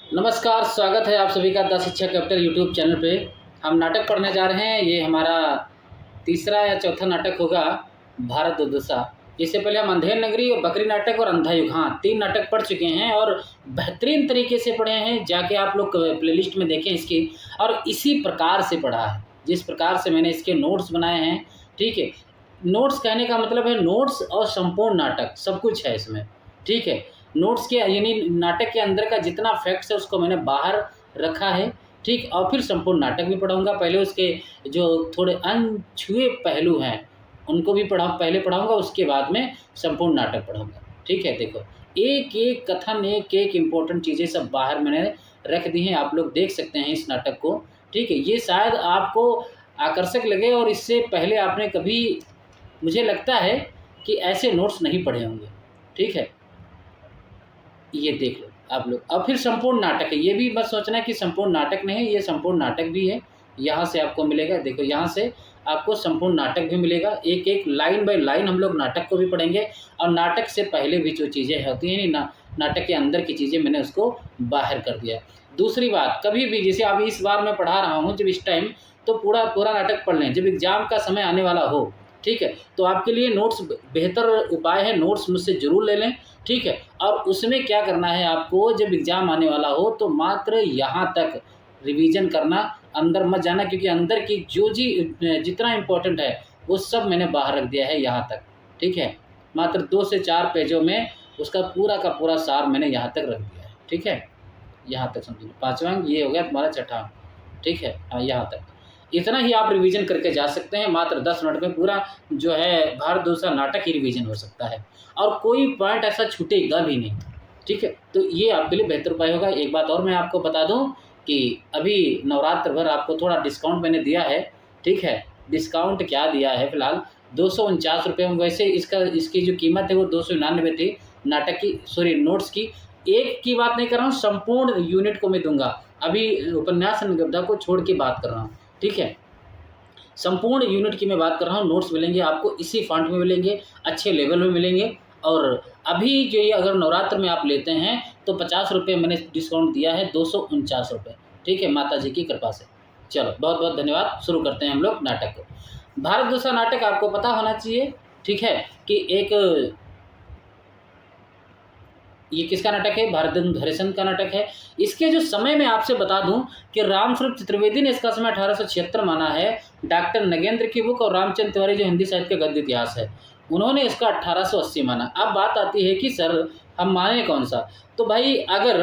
नमस्कार, स्वागत है आप सभी का द शिक्षा कैपिटल यूट्यूब चैनल पे। हम नाटक पढ़ने जा रहे हैं। ये हमारा तीसरा या चौथा नाटक होगा, भारत दुर्दशा। इससे पहले हम अंधेर नगरी और बकरी नाटक और अंधा युग, हाँ 3 नाटक पढ़ चुके हैं और बेहतरीन तरीके से पढ़े हैं। जाके आप लोग प्लेलिस्ट में देखें इसकी। और इसी प्रकार से पढ़ा है जिस प्रकार से मैंने इसके नोट्स बनाए हैं। ठीक है, नोट्स कहने का मतलब है नोट्स और संपूर्ण नाटक सब कुछ है इसमें। ठीक है, नोट्स के यानी नाटक के अंदर का जितना फैक्ट्स है उसको मैंने बाहर रखा है। ठीक, और फिर संपूर्ण नाटक भी पढ़ाऊँगा। पहले उसके जो थोड़े अनछुए पहलू हैं उनको भी पहले पढ़ाऊँगा, उसके बाद में संपूर्ण नाटक पढ़ाऊँगा। ठीक है, देखो एक-एक कथन, एक-एक इम्पोर्टेंट चीज़ें सब बाहर मैंने रख दी हैं। आप लोग देख सकते हैं इस नाटक को। ठीक है, ये शायद आपको आकर्षक लगे और इससे पहले आपने कभी, मुझे लगता है कि ऐसे नोट्स नहीं पढ़े होंगे। ठीक है, ये देख लो आप लोग। अब फिर संपूर्ण नाटक है, ये भी मत सोचना कि संपूर्ण नाटक नहीं है, ये संपूर्ण नाटक भी है। यहाँ से आपको मिलेगा, देखो यहाँ से आपको संपूर्ण नाटक भी मिलेगा। एक एक लाइन बाय लाइन हम लोग नाटक को भी पढ़ेंगे और नाटक से पहले भी जो चीज़ें होती हैं नाटक के अंदर की चीज़ें मैंने उसको बाहर कर दिया। दूसरी बात, कभी भी जैसे अब इस बार मैं पढ़ा रहा हूँ जब इस टाइम, तो पूरा नाटक पढ़ लें। जब एग्ज़ाम का समय आने वाला हो, ठीक है, तो आपके लिए नोट्स बेहतर उपाय है, नोट्स मुझसे ज़रूर ले लें। ठीक है, और उसमें क्या करना है आपको, जब एग्ज़ाम आने वाला हो तो मात्र यहाँ तक रिवीजन करना, अंदर मत जाना, क्योंकि अंदर की जो जितना इम्पोर्टेंट है वो सब मैंने बाहर रख दिया है यहाँ तक। ठीक है, मात्र 2 से 4 पेजों में उसका पूरा का पूरा सार मैंने यहाँ तक रख दिया है। ठीक है, यहाँ तक समझिए। 5वां अंक ये हो गया तुम्हारा, छठा अंक। ठीक है, हाँ यहाँ तक इतना ही आप रिवीजन करके जा सकते हैं। मात्र 10 मिनट में पूरा जो है भारत दुर्दशा नाटक ही रिवीजन हो सकता है और कोई पॉइंट ऐसा छूटेगा भी नहीं। ठीक है, तो ये आपके लिए बेहतर उपाय होगा। एक बात और मैं आपको बता दूं कि अभी नवरात्र भर आपको थोड़ा डिस्काउंट मैंने दिया है। ठीक है, डिस्काउंट क्या दिया है फिलहाल, 249 रुपये में। वैसे इसकी जो कीमत है वो 299 थी नाटक की, सॉरी नोट्स की। एक की बात नहीं कर रहा हूँ, संपूर्ण यूनिट को मैं दूंगा। अभी उपन्यास निगब्धा को छोड़ के बात कर रहा हूँ। ठीक है, संपूर्ण यूनिट की मैं बात कर रहा हूँ। नोट्स मिलेंगे आपको इसी फॉन्ट में मिलेंगे, अच्छे लेवल में मिलेंगे। और अभी जो ये अगर नवरात्र में आप लेते हैं तो 50 रुपये मैंने डिस्काउंट दिया है, 249 रुपये। ठीक है, माता जी की कृपा से। चलो बहुत बहुत धन्यवाद। शुरू करते हैं हम लोग नाटक को। भारत दुर्दशा नाटक आपको पता होना चाहिए, ठीक है, कि एक ये किसका नाटक है, भारतेंदु हरिश्चंद्र का नाटक है। इसके जो समय में आपसे बता दूं कि रामस्वरूप चतुर्वेदी ने इसका समय 1876 माना है। डॉक्टर नगेंद्र की बुक और रामचंद्र तिवारी जो हिंदी साहित्य का गद्य इतिहास है, उन्होंने इसका 1880 माना। अब बात आती है कि सर हम माने कौन सा। तो भाई अगर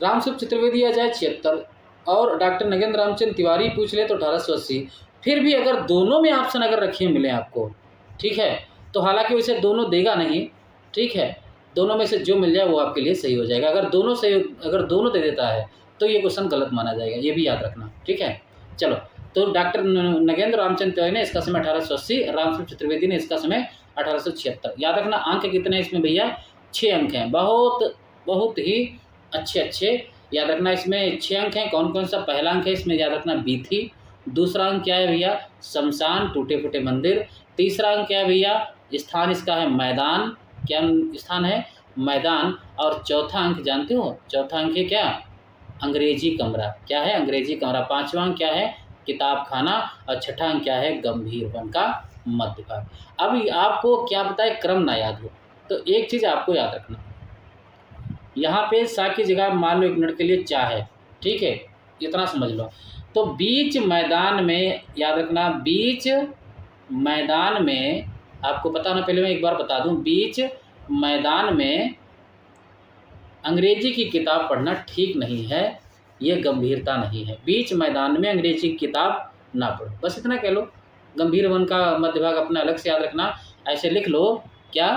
रामस्वरूप चतुर्वेदी आ जाए 76 और डॉक्टर नगेंद्र रामचंद्र तिवारी पूछ ले तो 1880, फिर भी अगर दोनों में ऑप्शन अगर रखे मिले आपको, ठीक है, तो हालांकि उसे दोनों देगा नहीं। ठीक है, दोनों में से जो मिल जाए वो आपके लिए सही हो जाएगा। अगर दोनों दे देता है तो ये क्वेश्चन गलत माना जाएगा, ये भी याद रखना। ठीक है, चलो तो डॉक्टर नगेंद्र रामचंद्र तिवारी ने इसका समय 1880, रामस्वरूप चतुर्वेदी ने इसका समय 1876। याद रखना अंक कितने इसमें भैया, 6 अंक हैं। बहुत बहुत ही अच्छे याद रखना। इसमें 6 अंक हैं। कौन कौन सा? पहला अंक है इसमें याद रखना बीथी। दूसरा अंक क्या है भैया, शमशान, टूटे फूटे मंदिर। तीसरा अंक क्या है भैया, स्थान इसका है मैदान। क्या स्थान है? मैदान। और चौथा अंक जानते हो, चौथा अंक है क्या, अंग्रेजी कमरा। क्या है? अंग्रेजी कमरा। 5वां अंक क्या है, किताब खाना। और छठा अंक क्या है, गंभीर वन का मध्य भाग। अब आपको क्या पता है, क्रम ना याद हो तो एक चीज़ आपको याद रखना, यहाँ पे सा की जगह मान लो 1 मिनट के लिए चा है। ठीक है, इतना समझ लो। तो बीच मैदान में याद रखना, बीच मैदान में आपको पता ना, पहले मैं एक बार बता दूं, बीच मैदान में अंग्रेजी की किताब पढ़ना ठीक नहीं है, ये गंभीरता नहीं है। बीच मैदान में अंग्रेजी की किताब ना पढ़ो, बस इतना कह लो। गंभीर वन का मध्य भाग अपना अलग से याद रखना, ऐसे लिख लो क्या,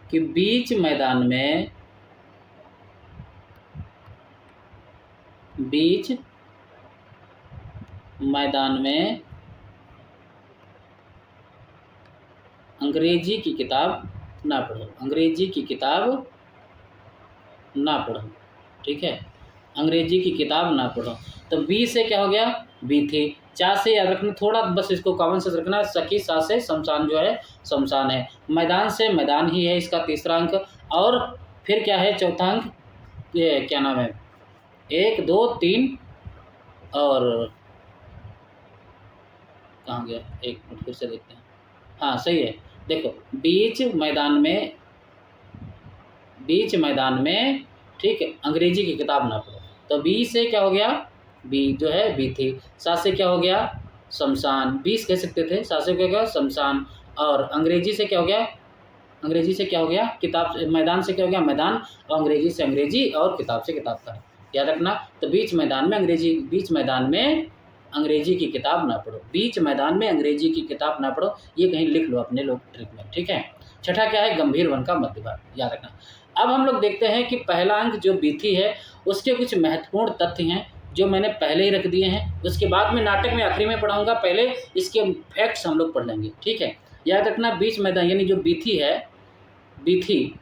कि बीच मैदान में, बीच मैदान में अंग्रेजी की किताब ना पढ़ो, अंग्रेजी की किताब ना पढ़ो। ठीक है, अंग्रेजी की किताब ना पढ़ो। तो बी से क्या हो गया, बी थी। चा से याद रखना, थोड़ा बस इसको कॉमन सेंस रखना, सखी सा से शमशान जो है शमशान है। मैदान से मैदान ही है इसका तीसरा अंक। और फिर क्या है चौथा अंक, ये क्या नाम है, 1 2 3 और कहाँ गया, एक मिनट फिर से देखते हैं। हाँ सही है, देखो बीच मैदान में ठीक है, अंग्रेजी की किताब ना पढ़ो। तो बी से क्या हो गया, बी जो है बी थी। सा से क्या हो गया, शमशान, 20 कह सकते थे, सा से क्या हो गया शमशान, और अंग्रेजी से क्या हो गया, अंग्रेजी से क्या हो गया किताब, मैदान से क्या हो गया मैदान, और अंग्रेजी से अंग्रेजी, और किताब से किताब का याद रखना। तो बीच मैदान में अंग्रेजी की किताब ना पढ़ो, बीच मैदान में अंग्रेजी की किताब ना पढ़ो, ये कहीं लिख लो अपने लोग ट्रिक में, ठीक है। छठा क्या है, गंभीर वन का मध्य भाग, याद रखना। अब हम लोग देखते हैं कि पहला अंक जो बीथी है उसके कुछ महत्वपूर्ण तथ्य हैं जो मैंने पहले ही रख दिए हैं, उसके बाद में नाटक में आखिरी में पढ़ाऊंगा, पहले इसके फैक्ट्स हम लोग पढ़ लेंगे, ठीक है। याद रखना बीच मैदान यानी जो बीथी है, बीथी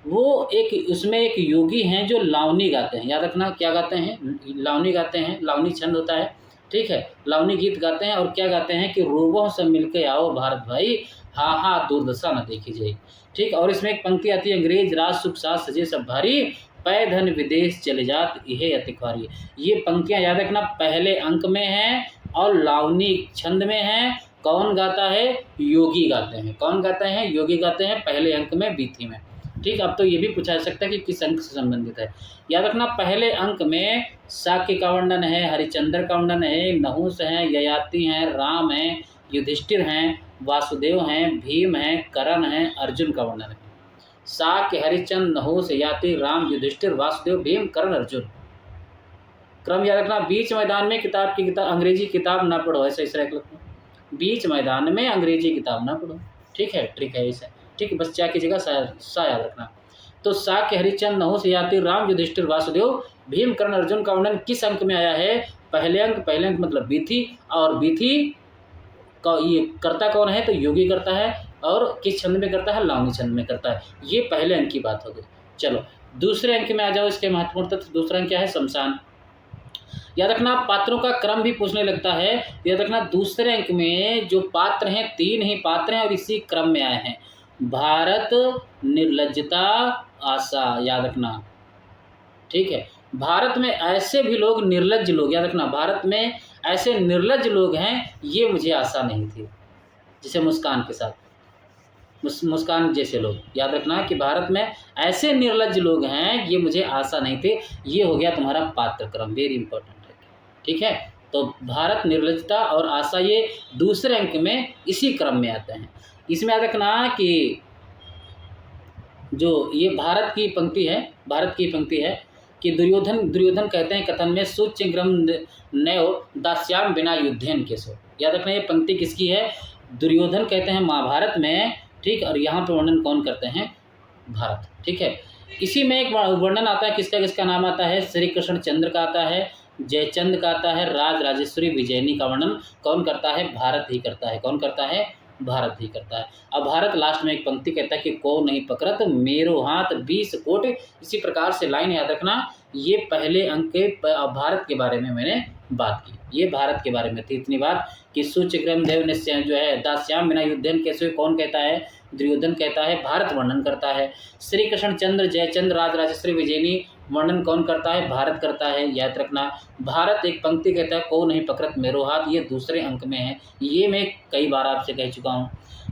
वो एक, उसमें एक योगी हैं जो लावनी गाते हैं, याद रखना क्या गाते हैं, लावनी गाते हैं, लावनी छंद होता है, ठीक है, लावनी गीत गाते हैं। और क्या गाते हैं कि रूबों से मिलके आओ भारत भाई, हा हा दुर्दशा न देखी जाए, ठीक। और इसमें एक पंक्ति आती है, अंग्रेज राज सुख साथ सजे सब भारी, पै धन विदेश चले जात यह अतिख्वारी। ये पंक्तियां याद रखना पहले अंक में हैं और लावनी छंद में हैं। कौन गाता है, योगी गाते हैं, कौन गाते हैं, योगी गाते हैं, पहले अंक में बीथी में, ठीक। अब तो ये भी पूछा जा सकता है कि किस अंक से संबंधित है। याद रखना पहले अंक में साक्य का वर्णन है, हरिश्चंद्र का वर्णन है, नहुस हैं, ययाति हैं, राम हैं, युधिष्ठिर हैं, वासुदेव हैं, भीम हैं, कर्ण हैं, अर्जुन का वर्णन है। साक्य, हरिश्चंद्र, नहुस, ययाति, राम, युधिष्ठिर, वासुदेव, भीम, कर्ण, अर्जुन। क्रम याद रखना, बीच मैदान में अंग्रेजी किताब ना पढ़ो, ऐसा इस तरह बीच मैदान में अंग्रेजी किताब ना पढ़ो, ठीक है, ट्रिक है इसे, ठीक है। बस क्या कीजिएगा, सा याद रखना। तो साक्य, हरिश्चंद्र, नहुस, ययाति, राम, युधिष्ठिर, वासुदेव, भीम, कर्ण, अर्जुन का वर्णन किस अंक में आया है, पहले अंक मतलब बीथी। और बीथी का ये करता कौन है, तो योगी करता है, और किस छंद में करता है, लावनी छंद में करता है। ये पहले अंक की बात हो गई। चलो दूसरे अंक में आ जाओ, इसके महत्वपूर्ण तथ्य। दूसरा अंक क्या है, शमशान। याद रखना पात्रों का क्रम भी पूछने लगता है। याद रखना दूसरे अंक में जो पात्र हैं, 3 ही पात्र हैं और इसी क्रम में आए हैं, भारत, निर्लज्जता, आशा, याद रखना, ठीक है। भारत में ऐसे भी लोग निर्लज्ज लोग, याद रखना भारत में ऐसे निर्लज्ज लोग हैं, ये मुझे आशा नहीं थी, जैसे मुस्कान के साथ, मुस्कान जैसे लोग, याद रखना कि भारत में ऐसे निर्लज्ज लोग हैं, ये मुझे आशा नहीं थी। ये हो गया तुम्हारा पात्रक्रम, वेरी इंपॉर्टेंट है, ठीक है। तो भारत, निर्लज्जता और आशा ये दूसरे अंक में इसी क्रम में आते हैं। इसमें याद रखना कि जो ये भारत की पंक्ति है कि दुर्योधन कहते हैं कथन में, सुचिग्रम नयो दास्याम बिना युद्धेन केशव। याद रखना ये पंक्ति किसकी है, दुर्योधन कहते हैं महाभारत में, ठीक। और यहाँ पर वर्णन कौन करते हैं, भारत, ठीक है। इसी में एक वर्णन आता है, किसका नाम आता है, श्री कृष्ण चंद्र का आता है, जयचंद का आता है, राज राजेश्वरी विजयनी का वर्णन कौन करता है, भारत ही करता है। कौन करता है, भारत ही करता है। अब भारत लास्ट में एक पंक्ति कहता है कि को नहीं पकड़त मेरो हाथ 20 कोट। इसी प्रकार से लाइन याद रखना, ये पहले अंक के भारत के बारे में मैंने बात की, ये भारत के बारे में थी इतनी बात कि सुचिग्रम देव ने जो है दास्याम बिना युद्धेन कैसे, कौन कहता है, दुर्योधन कहता है, भारत वर्णन करता है। श्री कृष्ण चंद्र, जयचंद्र, राज राजेश्वरी विजयनी वर्णन कौन करता है, भारत करता है। याद रखना भारत एक पंक्ति कहता है को नहीं पकड़त मेरो हाथ, ये दूसरे अंक में है, ये मैं कई बार आपसे कह चुका हूँ।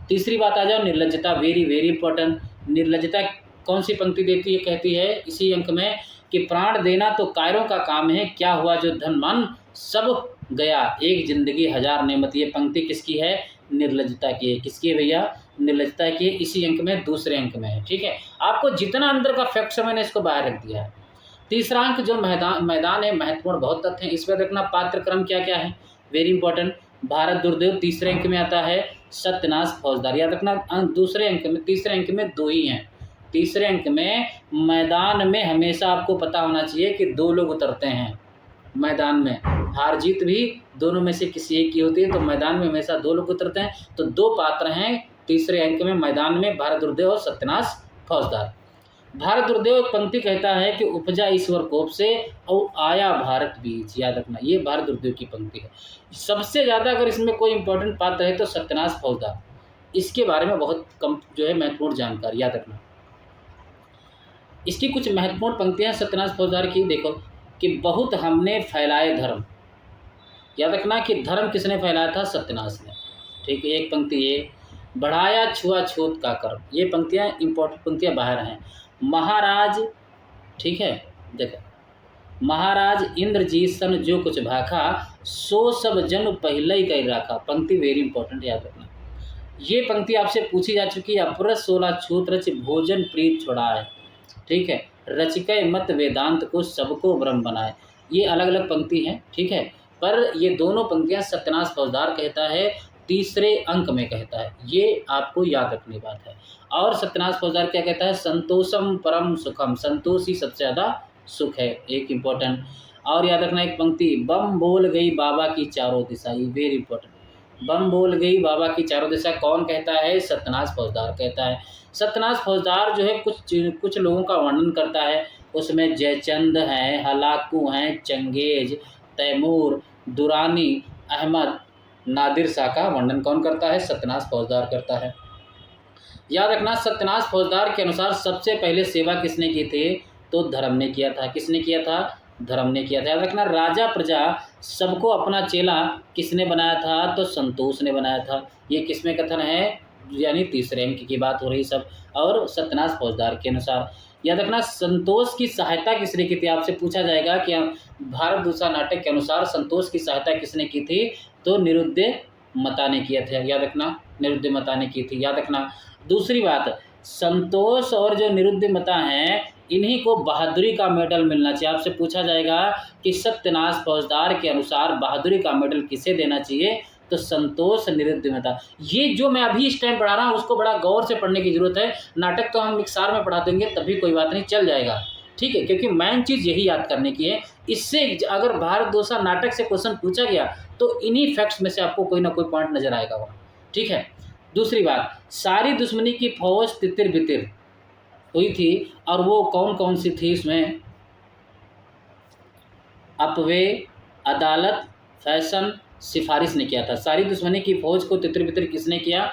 तीसरी बात आ जाओ, निर्लज्जता, वेरी वेरी इंपॉर्टेंट। निर्लज्जता कौन सी पंक्ति देती है, कहती है इसी अंक में कि प्राण देना तो कायरों का काम है, क्या हुआ जो धन मन सब गया, एक जिंदगी 1000 नेमत। ये पंक्ति किसकी है, निर्लज्जता की है। किसकी है भैया, निर्लज्जता की है, इसी अंक में, दूसरे अंक में है, ठीक है। आपको जितना अंदर का फैक्ट्स है मैंने इसको बाहर रख दिया है। तीसरा अंक जो मैदान है, महत्वपूर्ण बहुत तथ्य हैं, इसमें देखना पात्र क्रम क्या क्या है, वेरी इंपॉर्टेंट। भारत दुर्देव तीसरे अंक में आता है, सत्यनाश फौजदार। याद रखना दूसरे अंक में, तीसरे अंक में 2 ही हैं। तीसरे अंक में मैदान में हमेशा आपको पता होना चाहिए कि 2 लोग उतरते हैं मैदान में, हार जीत भी दोनों में से किसी एक की होती है, तो मैदान में हमेशा 2 लोग उतरते हैं। तो 2 पात्र हैं तीसरे अंक में मैदान में, भारत दुर्देव और सत्यनाश फौजदार। भारत दुर्देव एक पंक्ति कहता है कि उपजा ईश्वर कोप से और आया भारत बीच। याद रखना ये भारत दुर्देव की पंक्ति है। सबसे ज़्यादा अगर इसमें कोई इंपॉर्टेंट पात्र है तो सत्यनाश फौजदार, इसके बारे में बहुत कम जो है महत्वपूर्ण जानकारी, याद रखना। इसकी कुछ महत्वपूर्ण पंक्तियाँ सत्यनाथ फौजदार की देखो कि बहुत हमने फैलाए धर्म। याद रखना कि धर्म किसने फैलाया था? सत्यनाथ ने। ठीक है, एक पंक्ति ये, बढ़ाया छुआछूत का कर्म। ये पंक्तियाँ इंपॉर्टेंट पंक्तियाँ बाहर हैं। महाराज, ठीक है, देखो, महाराज इंद्रजीत सन जो कुछ भाखा, सो सब जन पहले ही कर रखा। पंक्ति वेरी इंपॉर्टेंट, याद रखना। ये पंक्ति आपसे पूछी जा चुकी है। अपरस 16 छूत रच भोजन प्रीत छुड़ाए। ठीक है, रचिकै मत वेदांत को सबको ब्रह्म बनाए। ये अलग अलग पंक्ति हैं, ठीक है, पर ये दोनों पंक्तियां सत्यनाथ फौजदार कहता है, तीसरे अंक में कहता है। ये आपको याद रखने बात है। और सत्यनाथ फौजदार क्या कहता है? संतोषम परम सुखम। संतोष ही सबसे ज़्यादा सुख है, एक इम्पोर्टेंट। और याद रखना एक पंक्ति, बम बोल गई बाबा की चारों दिशा। ये वेरी इंपॉर्टेंट। बम बोल गई बाबा की चारों दिशा कौन कहता है? सत्यनाथ फौजदार कहता है। सत्यनाथ फौजदार जो है कुछ लोगों का वर्णन करता है। उसमें जयचंद हैं, हलाकू हैं, चंगेज, तैमूर, दुरानी, अहमद, नादिर शाह का वर्णन कौन करता है? सत्यनाथ फौजदार करता है। याद रखना सत्यनाथ फौजदार के अनुसार सबसे पहले सेवा किसने की थी? तो धर्म ने किया था। किसने किया था? धर्म ने किया था। याद रखना राजा प्रजा सबको अपना चेला किसने बनाया था? तो संतोष ने बनाया था। ये किसमें कथन है? यानी तीसरे अंक की बात हो रही सब। और सत्यनाथ फौजदार के अनुसार याद रखना संतोष की सहायता किसने की थी? आपसे पूछा जाएगा कि भारत दूसरा नाटक के अनुसार संतोष की सहायता किसने की थी? तो निरुद्रमता ने किया था। याद रखना निरुद्रमता ने की थी। याद रखना दूसरी बात, संतोष और जो निरुद्रमता हैं इन्हीं को बहादुरी का मेडल मिलना चाहिए। आपसे पूछा जाएगा कि सत्यनाथ फौजदार के अनुसार बहादुरी का मेडल किसे देना चाहिए? तो संतोष, निरुद्रमता। ये जो मैं अभी इस टाइम पढ़ा रहा हूँ उसको बड़ा गौर से पढ़ने की जरूरत है। नाटक तो हम मिक्सार में पढ़ा देंगे तभी कोई बात नहीं, चल जाएगा, ठीक है, क्योंकि मेन चीज़ यही याद करने की है। इससे अगर भारत दूसरा नाटक से क्वेश्चन पूछा गया तो इन्हीं फैक्ट्स में से आपको कोई ना कोई पॉइंट नजर आएगा वहाँ, ठीक है। दूसरी बात, सारी दुश्मनी की फौज तितिर बितिर हुई थी और वो कौन कौन सी थी? इसमें अपवे, अदालत, फैशन, सिफारिश ने किया था। सारी दुश्मनी की फौज को तितर बितर किसने किया?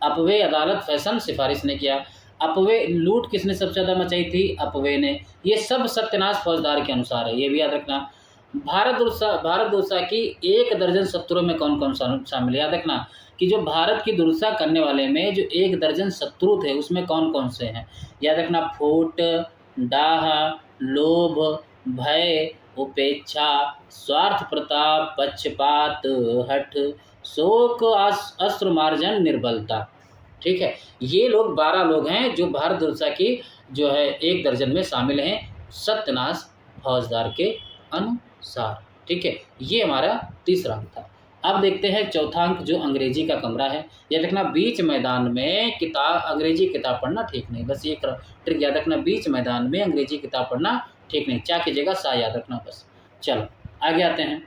अपवे, अदालत, फैशन, सिफारिश ने किया। अपवे लूट किसने सबसे ज़्यादा मचाई थी? अपवे ने। ये सब सत्यनाथ फौजदार के अनुसार है, ये भी याद रखना। भारत दुर्सा की 1 दर्जन शत्रुओं में कौन कौन शामिल है? याद रखना कि जो भारत की दुर्दशा करने वाले में जो 1 दर्जन शत्रु थे उसमें कौन कौन से हैं? याद रखना, फूट, डाह, लोभ, भय, उपेक्षा, स्वार्थ प्रताप, पक्षपात, हठ, शोक, अस्त्र मार्जन, निर्बलता, ठीक है। ये लोग 12 लोग हैं जो भारत दुर्दशा की जो है 1 दर्जन में शामिल हैं सत्यनाथ फौजदार के अनुसार, ठीक है। ये हमारा तीसरा अंक था। अब देखते हैं चौथा अंक जो अंग्रेजी का कमरा है। याद रखना बीच मैदान में अंग्रेजी किताब पढ़ना ठीक नहीं, बस ये ट्रिक याद रखना, बीच मैदान में अंग्रेजी किताब पढ़ना ठीक नहीं। क्या कीजिएगा? सा याद रखना बस। चलो आगे आते हैं।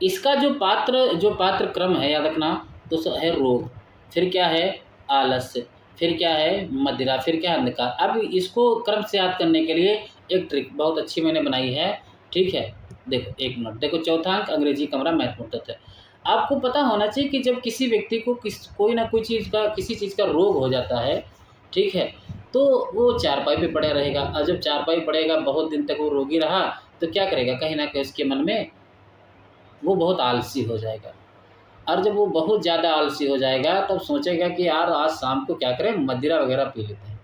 इसका जो पात्र क्रम है याद रखना तो है रोग, फिर क्या है? आलस्य, फिर क्या है? मदिरा, फिर क्या है? अंधकार। अब इसको क्रम से याद करने के लिए एक ट्रिक बहुत अच्छी मैंने बनाई है, ठीक है। देखो एक मिनट, देखो चौथा अंक अंग्रेजी कमरा महत्वपूर्ण तथ्य है। आपको पता होना चाहिए कि जब किसी व्यक्ति को कोई ना कोई किसी चीज़ का रोग हो जाता है, ठीक है, तो वो चारपाई पे पड़े रहेगा। और जब चारपाई पड़ेगा बहुत दिन तक वो रोगी रहा तो क्या करेगा? कहीं ना कहीं उसके मन में वो बहुत आलसी हो जाएगा। और जब वो बहुत ज़्यादा आलसी हो जाएगा तब सोचेगा कि यार आज शाम को क्या करें, मदिरा वगैरह पी लेते हैं,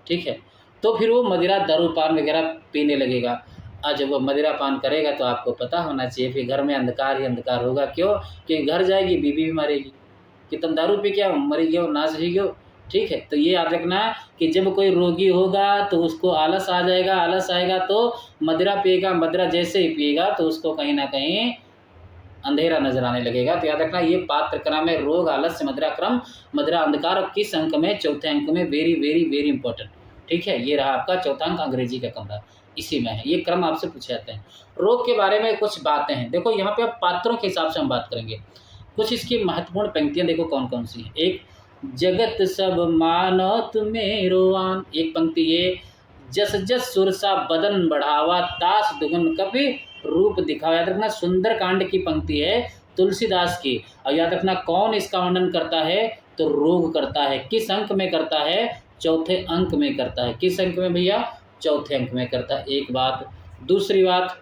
ठीक है। तो फिर वो मदिरा, दारू पान वगैरह पीने लगेगा। और जब वो मदिरा पान करेगा तो आपको पता होना चाहिए फिर घर में अंधकार ही अंधकार होगा। क्यों? कि घर जाएगी बीवी भी मरेगी कि तुम दारू पी क्या मरी गयो, नाच ही गयो, ठीक है। तो ये याद रखना कि जब कोई रोगी होगा तो उसको आलस आ जाएगा, आलस आएगा तो मदिरा पिएगा, मदिरा जैसे ही पिएगा तो उसको कहीं ना कहीं अंधेरा नजर आने लगेगा। तो याद रखना ये पात्र क्रम है, रोग, आलस्य, मदिरा क्रम, मदिरा, अंधकार। और किस अंक में? चौथे अंक में। वेरी वेरी वेरी इंपॉर्टेंट, ठीक है। ये रहा आपका चौथा अंक अंग्रेजी का कमरा, इसी में है। ये क्रम आपसे पूछे जाते हैं। रोग के बारे में कुछ बातें हैं, देखो यहाँ पे अब पात्रों के हिसाब से हम बात करेंगे। कुछ इसकी महत्वपूर्ण पंक्तियाँ देखो कौन कौन सी हैं। एक, जगत सब मानो तुम्हें रोआन। एक पंक्ति ये, जस जस सुरसा बदन बढ़ावा, तास दुगुन कभी रूप दिखावा। याद रखना सुंदर कांड की पंक्ति है तुलसीदास की। और याद रखना कौन इसका वर्णन करता है? तो रोग करता है। किस अंक में करता है? चौथे अंक में करता है। किस अंक में भैया? चौथे अंक में करता है। एक बात। दूसरी बात,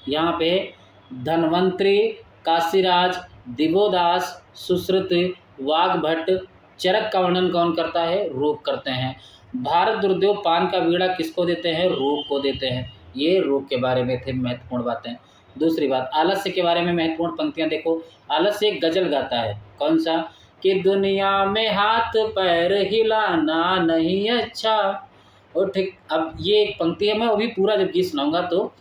यहाँ पे धन्वंतरी, काशीराज, दिवोदास, सुश्रुत, वाग्भट, चरक का वर्णन कौन करता है? रोग करते हैं। भारत दुर्देव पान का बीड़ा किसको देते हैं? रोग को देते हैं। ये रोग के बारे में थे महत्वपूर्ण बातें। दूसरी बात, आलस्य के बारे में महत्वपूर्ण पंक्तियां देखो। आलस्य एक गजल गाता है, कौन सा? कि दुनिया में हाथ पैर हिलाना नहीं अच्छा। और ठीक, अब ये एक पंक्ति है, मैं अभी पूरा जब गीत सुनाऊंगा तो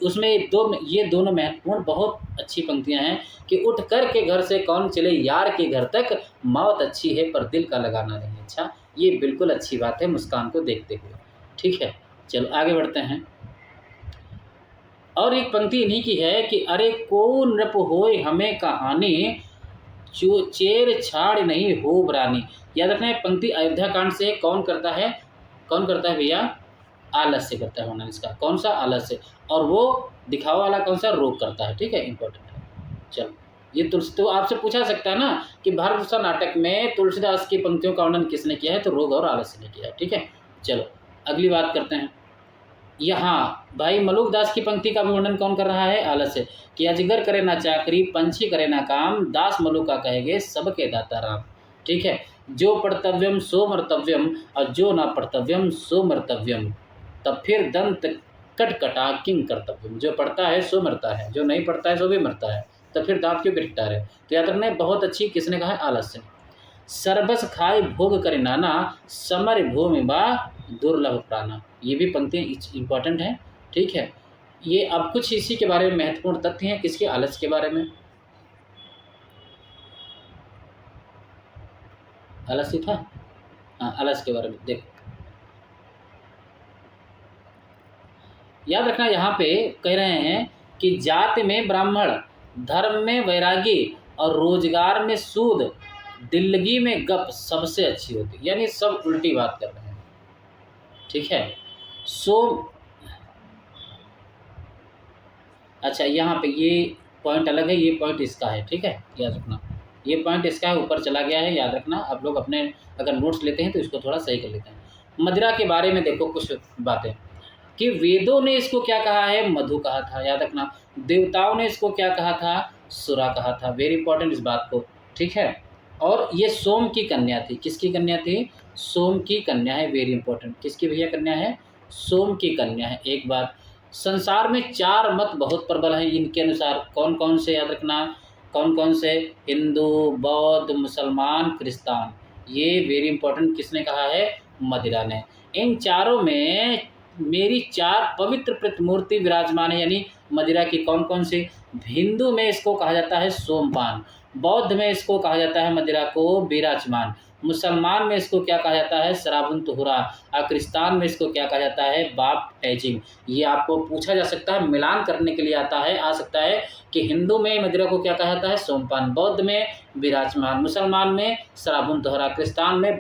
उसमें ये दोनों महत्वपूर्ण बहुत अच्छी पंक्तियां हैं कि उठ कर के घर से कौन चले यार के घर तक, मौत अच्छी है पर दिल का लगाना नहीं अच्छा। ये बिल्कुल अच्छी बात है मुस्कान को देखते हुए। ठीक है, चलो आगे बढ़ते हैं। और एक पंक्ति इन्हीं की है कि अरे को नृप होए हमें कहानी, चेर छाड़ नहीं हो बरानी। याद रखना है पंक्ति अयोध्या कांड से। कौन करता है? कौन करता है भैया? आलस्य करता है वर्णन इसका। कौन सा? आलस्य। और वो दिखावा वाला कौन सा? रोग करता है। ठीक है, इंपॉर्टेंट है। चलो, ये तो आपसे पूछा सकता है ना कि भारत दुर्दशा नाटक में तुलसीदास की पंक्तियों का वर्णन किसने किया है? तो रोग और आलस्य ने किया है। ठीक है, चलो अगली बात करते हैं। यहाँ भाई मलुक दास की पंक्ति का भी वर्णन कौन कर रहा है? आलस्य। कि अजगर करे ना चाकरी, पंछी करे ना काम, दास मलुका कहेगे सबके दाता राम। ठीक है, जो पढ़तव्यम सो मर्तव्यम, और जो ना पढ़तव्यम सो मर्तव्यम, तब फिर दंत कटकटा किंग कर्तव्यम। जो पढ़ता है सो मरता है, जो नहीं पढ़ता है सो भी मरता है, तो फिर दांत क्यों पिटता है? तो याद रखना है, बहुत अच्छी किसने कहा है? आलस्य। सर्बस खाए भोग करे नाना, समर भूमि बा दुर्लभ प्राणा। ये भी पंक्तियाँ इंपॉर्टेंट हैं। ठीक है, ये अब कुछ इसी के बारे में महत्वपूर्ण तथ्य हैं। किसके? आलस्य के बारे में। आलस्य था, हाँ, आलस्य के बारे में देखो। याद रखना, यहाँ पे कह रहे हैं कि जाति में ब्राह्मण, धर्म में वैरागी और रोजगार में सूद, दिल्लगी में गप सबसे अच्छी होती। यानी सब उल्टी बात कर रहे हैं। ठीक है, अच्छा, यहाँ पे ये पॉइंट अलग है, ये पॉइंट इसका है। ठीक है, याद रखना, ये पॉइंट इसका है, ऊपर चला गया है। याद रखना, आप लोग अपने अगर नोट्स लेते हैं तो इसको थोड़ा सही कर लेते हैं। मदिरा के बारे में देखो कुछ बातें कि वेदों ने इसको क्या कहा है? मधु कहा था। याद रखना, देवताओं ने इसको क्या कहा था? सुरा कहा था। वेरी इंपॉर्टेंट इस बात को। ठीक है, और ये सोम की कन्या थी। किसकी कन्या थी? सोम की कन्या है। वेरी इंपॉर्टेंट, किसकी भैया कन्या है? सोम की कन्या है। एक बात, संसार में 4 मत बहुत प्रबल हैं इनके अनुसार। कौन कौन से? याद रखना, कौन कौन से? हिंदू, बौद्ध, मुसलमान, क्रिस्तान। ये वेरी इंपॉर्टेंट किसने कहा है? मदिरा ने। इन चारों में मेरी 4 पवित्र प्रतिमूर्ति विराजमान है। यानी मदिरा की कौन कौन सी? हिंदू में इसको कहा जाता है सोमपान, बौद्ध में इसको कहा जाता है मदिरा को विराजमान, मुसलमान में इसको क्या कहा जाता है? शराबुन तुहरा, और क्रिस्तान में इसको क्या कहा जाता है? बाप्टिज्म। ये आपको पूछा जा सकता है, मिलान करने के लिए आ सकता है कि हिंदू में मदिरा को क्या कहा जाता है? सोमपान, बौद्ध में विराजमान, मुसलमान में शराबुन तुहरा, क्रिस्तान में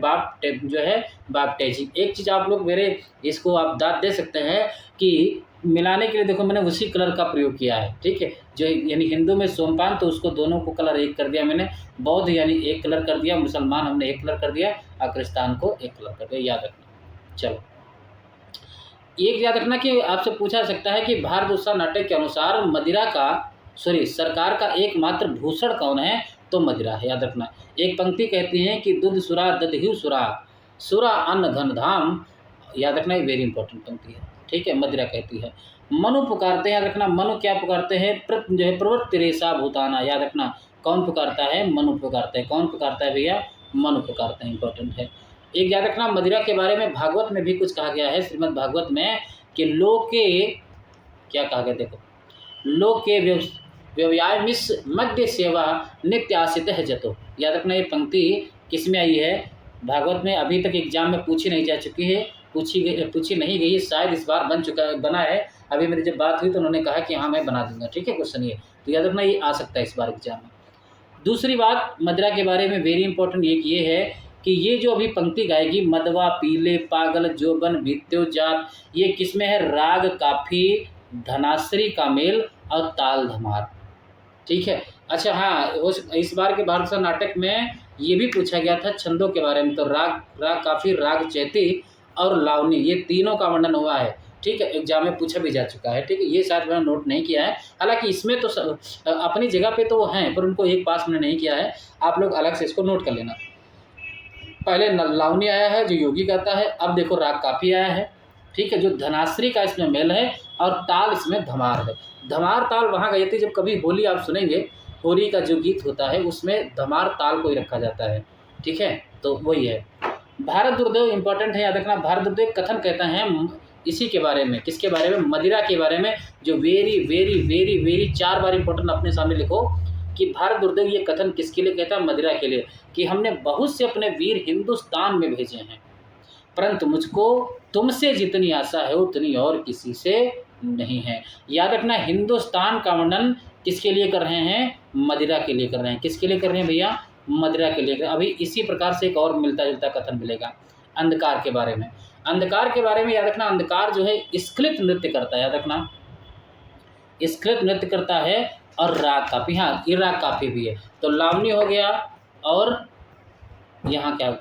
बाप्टिज्म। एक चीज़ आप लोग मेरे इसको आप दाद दे सकते हैं कि मिलाने के लिए देखो मैंने उसी कलर का प्रयोग किया है। ठीक है, जो यानी हिंदू में सोमपान, तो उसको दोनों को कलर एक कर दिया मैंने। बौद्ध यानी एक कलर कर दिया, मुसलमान हमने एक कलर कर दिया, और क्रिस्तान को एक कलर कर दिया। याद रखना। चलो, एक याद रखना कि आपसे पूछा सकता है कि भारत दुर्दशा नाटक के अनुसार सरकार का एकमात्र भूषण कौन है? तो मदिरा है। याद रखना, एक पंक्ति कहती है कि दुध सुरा दधि सुरा, सुरा अन्न धन धाम। याद रखना, ये वेरी इंपॉर्टेंट पंक्ति है। ठीक है, मदिरा कहती है। मनु पुकारते हैं। याद रखना, मनु क्या पुकारते हैं? जो है प्रवृत्ति रेशा भूताना। याद रखना, कौन पुकारता है? मनु पुकारते हैं। कौन पुकारता है भैया? मनु पुकारते हैं। इंपॉर्टेंट है। एक याद रखना, मदिरा के बारे में भागवत में भी कुछ कहा गया है, श्रीमद् भागवत में, कि लोके क्या कहा गया? देखो, लोके व्यवयाय मिस मध्य सेवा नित्य आसित है जतो। याद रखना, ये पंक्ति किस में आई है? भागवत में। अभी तक एग्जाम में पूछी नहीं जा चुकी है, पूछी नहीं गई है, शायद इस बार बना है। अभी मेरी जब बात हुई तो उन्होंने कहा कि हाँ मैं बना दूंगा। ठीक है, क्वेश्चन ये तो याद रखना, ये आ सकता है इस बार एग्जाम में। दूसरी बात मदिरा के बारे में वेरी इंपॉर्टेंट एक ये है कि ये जो अभी पंक्ति गाएगी, मदवा पीले पागल जोबन भित्यो जात, ये किसमें है? राग काफी, धनाश्री का मेल और ताल धमार। ठीक है, अच्छा हाँ, इस बार के भारत दुर्दशा नाटक में ये भी पूछा गया था छंदों के बारे में। तो राग काफ़ी, राग चैती और लावनी, ये तीनों का वर्णन हुआ है। ठीक है, एग्जाम में पूछा भी जा चुका है। ठीक है, ये शायद मैंने नोट नहीं किया है, हालांकि इसमें तो अपनी जगह पे तो वो हैं, पर उनको एक पास मैंने नहीं किया है, आप लोग अलग से इसको नोट कर लेना। पहले लावनी आया है जो योगी गाता है, अब देखो राग काफी आया है। ठीक है, जो धनाश्री का इसमें मेल है, और ताल इसमें धमार है। धमार ताल वहाँ गई थी, जब कभी होली आप सुनेंगे, होली का जो गीत होता है उसमें धमार ताल को ही रखा जाता है। ठीक है, तो वही है। भारत दुर्देव इंपॉर्टेंट है, याद रखना। भारत दुर्देव कथन कहता है इसी के बारे में, किसके बारे में, मदिरा के बारे में, जो वेरी वेरी वेरी वेरी 4 बार इंपॉर्टेंट अपने सामने लिखो कि भारत दुर्देव ये कथन किसके लिए कहता है, मदिरा के लिए, कि हमने बहुत से अपने वीर हिंदुस्तान में भेजे हैं, परंतु मुझको तुमसे जितनी आशा है उतनी और किसी से नहीं है। याद रखना, हिंदुस्तान का वर्णन किसके लिए कर रहे हैं, मदिरा के लिए कर रहे हैं। किसके लिए कर रहे हैं भैया, मदिरा के लिए। अभी इसी प्रकार से एक और मिलता जुलता कथन मिलेगा अंधकार के बारे में। अंधकार के बारे में याद रखना, अंधकार जो है स्खलित नृत्य करता है, याद रखना स्खलित नृत्य करता है, और राग काफी, हाँ ये राग काफी भी है। तो लावनी हो गया, और यहाँ क्या,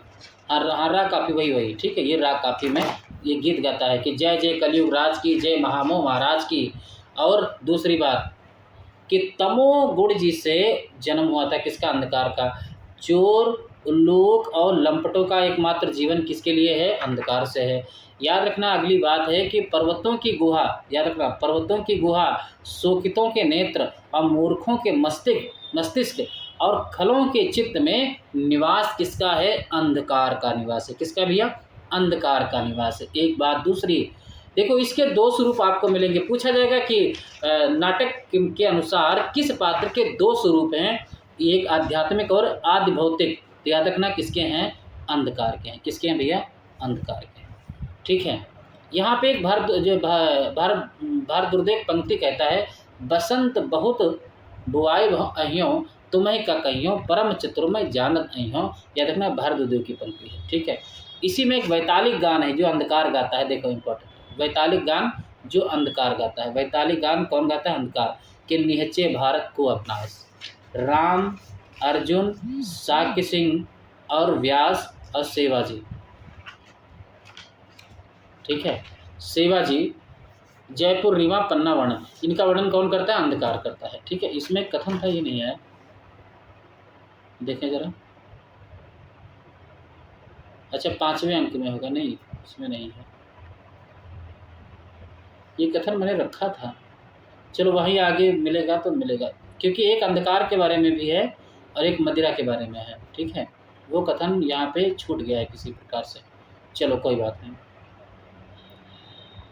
हाँ राग काफी वही। ठीक है, ये राग काफी में ये गीत गाता है कि जय जय कलयुग राज की, जय महामोह महाराज की। और दूसरी बात कि तमो गुण जी से जन्म हुआ था, किसका, अंधकार का। चोर, उल्लूक और लंपटों का एकमात्र जीवन किसके लिए है, अंधकार से है। याद रखना, अगली बात है कि पर्वतों की गुहा, याद रखना पर्वतों की गुहा, शोकितों के नेत्र और मूर्खों के मस्तिष्क और खलों के चित्त में निवास किसका है, अंधकार का निवास है। किसका भैया, अंधकार का निवास है। एक बात। दूसरी देखो, इसके 2 स्वरूप आपको मिलेंगे। पूछा जाएगा कि नाटक के अनुसार किस पात्र के 2 स्वरूप हैं, एक आध्यात्मिक और आदि भौतिक। तो याद रखना किसके हैं, अंधकार के हैं। किसके हैं भैया, अंधकार के हैं। ठीक है, यहाँ पे एक भारत दुर्देव पंक्ति कहता है, बसंत बहुत बुआई अहियों तुम्हें का कहियों, परम चतुर्मय जानत अहियों। याद रखना भारत दुर्देव की पंक्ति है। ठीक है, इसी में एक वैतालिक गान है जो अंधकार गाता है। देखो इंपॉर्टेंट, वैतालिक गान जो अंधकार गाता है। वैतालिक गान कौन गाता है, अंधकार। कि निहचे भारत को अपनास, राम, अर्जुन, शाक्य सिंह और व्यास और सेवाजी। ठीक है, सेवाजी, जयपुर, रीवा, पन्ना वर्णन, इनका वर्णन कौन करता है, अंधकार करता है। ठीक है, इसमें कथन था, ये नहीं है, देखें जरा। अच्छा 5वें अंक में होगा, नहीं इसमें नहीं है, ये कथन मैंने रखा था। चलो वहीं आगे मिलेगा तो मिलेगा, क्योंकि एक अंधकार के बारे में भी है और एक मदिरा के बारे में है। ठीक है, वो कथन यहाँ पे छूट गया है किसी प्रकार से। चलो कोई बात नहीं।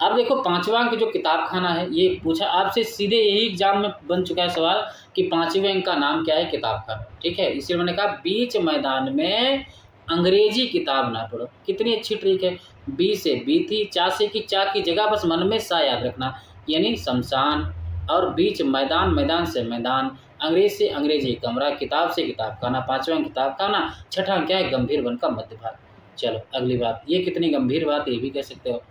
अब देखो 5वां अंक जो किताब खाना है, ये पूछा आपसे सीधे, यही एग्जाम में बन चुका है सवाल कि 5वें अंक का नाम क्या है, किताब खाना। ठीक है, इसलिए मैंने कहा बीच मैदान में अंग्रेजी किताब ना पढ़ो। कितनी अच्छी ट्रिक है, बी से बीती, चा से की चा की जगह बस मन में सा याद रखना, यानी शमशान, और बीच मैदान, मैदान से मैदान, अंग्रेज से अंग्रेजी कमरा, किताब से किताब खाना, 5वां किताब खाना, 6वां क्या है, गंभीर वन का मध्य भाग। चलो अगली बात, ये कितनी गंभीर बात, ये भी कह सकते हो।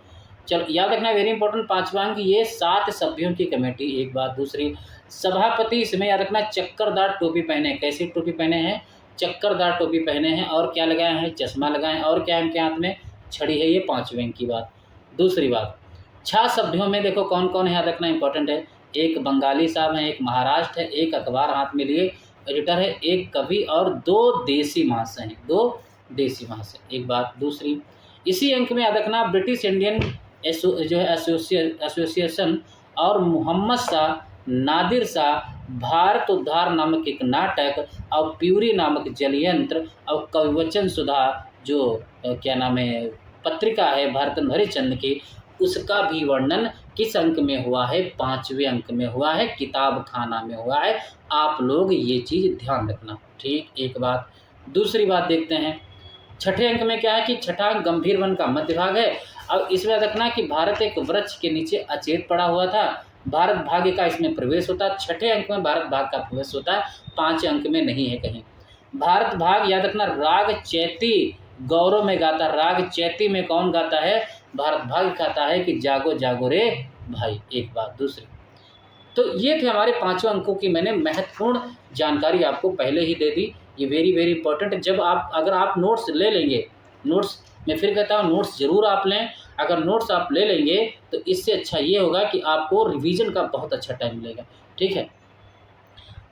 चलो याद रखना, वेरी इंपॉर्टेंट 5वां अंक, ये 7 सभ्यों की कमेटी। एक बात। दूसरी, सभापति इसमें याद रखना चक्करदार टोपी पहने। कैसी टोपी पहने हैं, चक्करदार टोपी पहने हैं, और क्या लगाए हैं, चश्मा लगाए हैं, और क्या है इनके हाथ में, छड़ी है। ये 5वें अंक की बात। दूसरी बात, 6 सभ्यों में देखो कौन कौन है, याद रखना इंपॉर्टेंट है। एक बंगाली साहब हैं, एक महाराष्ट्र है, एक अखबार हाथ में लिए एडिटर है, एक कवि, और 2 देसी महाशय हैं, 2 देसी महाशय। एक बात। दूसरी, इसी अंक में याद रखना ब्रिटिश इंडियन जो है एसोसिएशन और मोहम्मद शाह नादिर शाह भारत उद्धार नामक एक नाटक, और प्यूरी नामक जलयंत्र, और कविवचन सुधा जो क्या नाम है पत्रिका है भारतन हरिश्चंद्र की, उसका भी वर्णन किस अंक में हुआ है, 5वें अंक में हुआ है, किताब खाना में हुआ है। आप लोग ये चीज़ ध्यान रखना। ठीक, एक बात। दूसरी बात देखते हैं, 6ठे अंक में क्या है कि 6ठा अंक गंभीर वन का मध्य भाग है। अब इसमें रखना कि भारत एक वृक्ष के नीचे अचेत पड़ा हुआ था, भारत भाग्य का इसमें प्रवेश होता है। 6ठे अंक में भारत भाग का प्रवेश होता है, 5 अंक में नहीं है कहीं। भारत भाग याद रखना राग चैती गौरव में गाता, राग चैती में कौन गाता है, भारत भाग गाता है कि जागो जागो रे भाई। एक बात। दूसरी, तो ये थे हमारे 5 अंकों की मैंने महत्वपूर्ण जानकारी आपको पहले ही दे दी। ये वेरी वेरी इंपॉर्टेंट है। जब आप अगर आप नोट्स ले लेंगे, नोट्स मैं फिर कहता हूँ नोट्स ज़रूर आप लें। अगर नोट्स आप ले लेंगे तो इससे अच्छा ये होगा कि आपको रिवीजन का बहुत अच्छा टाइम मिलेगा। ठीक है,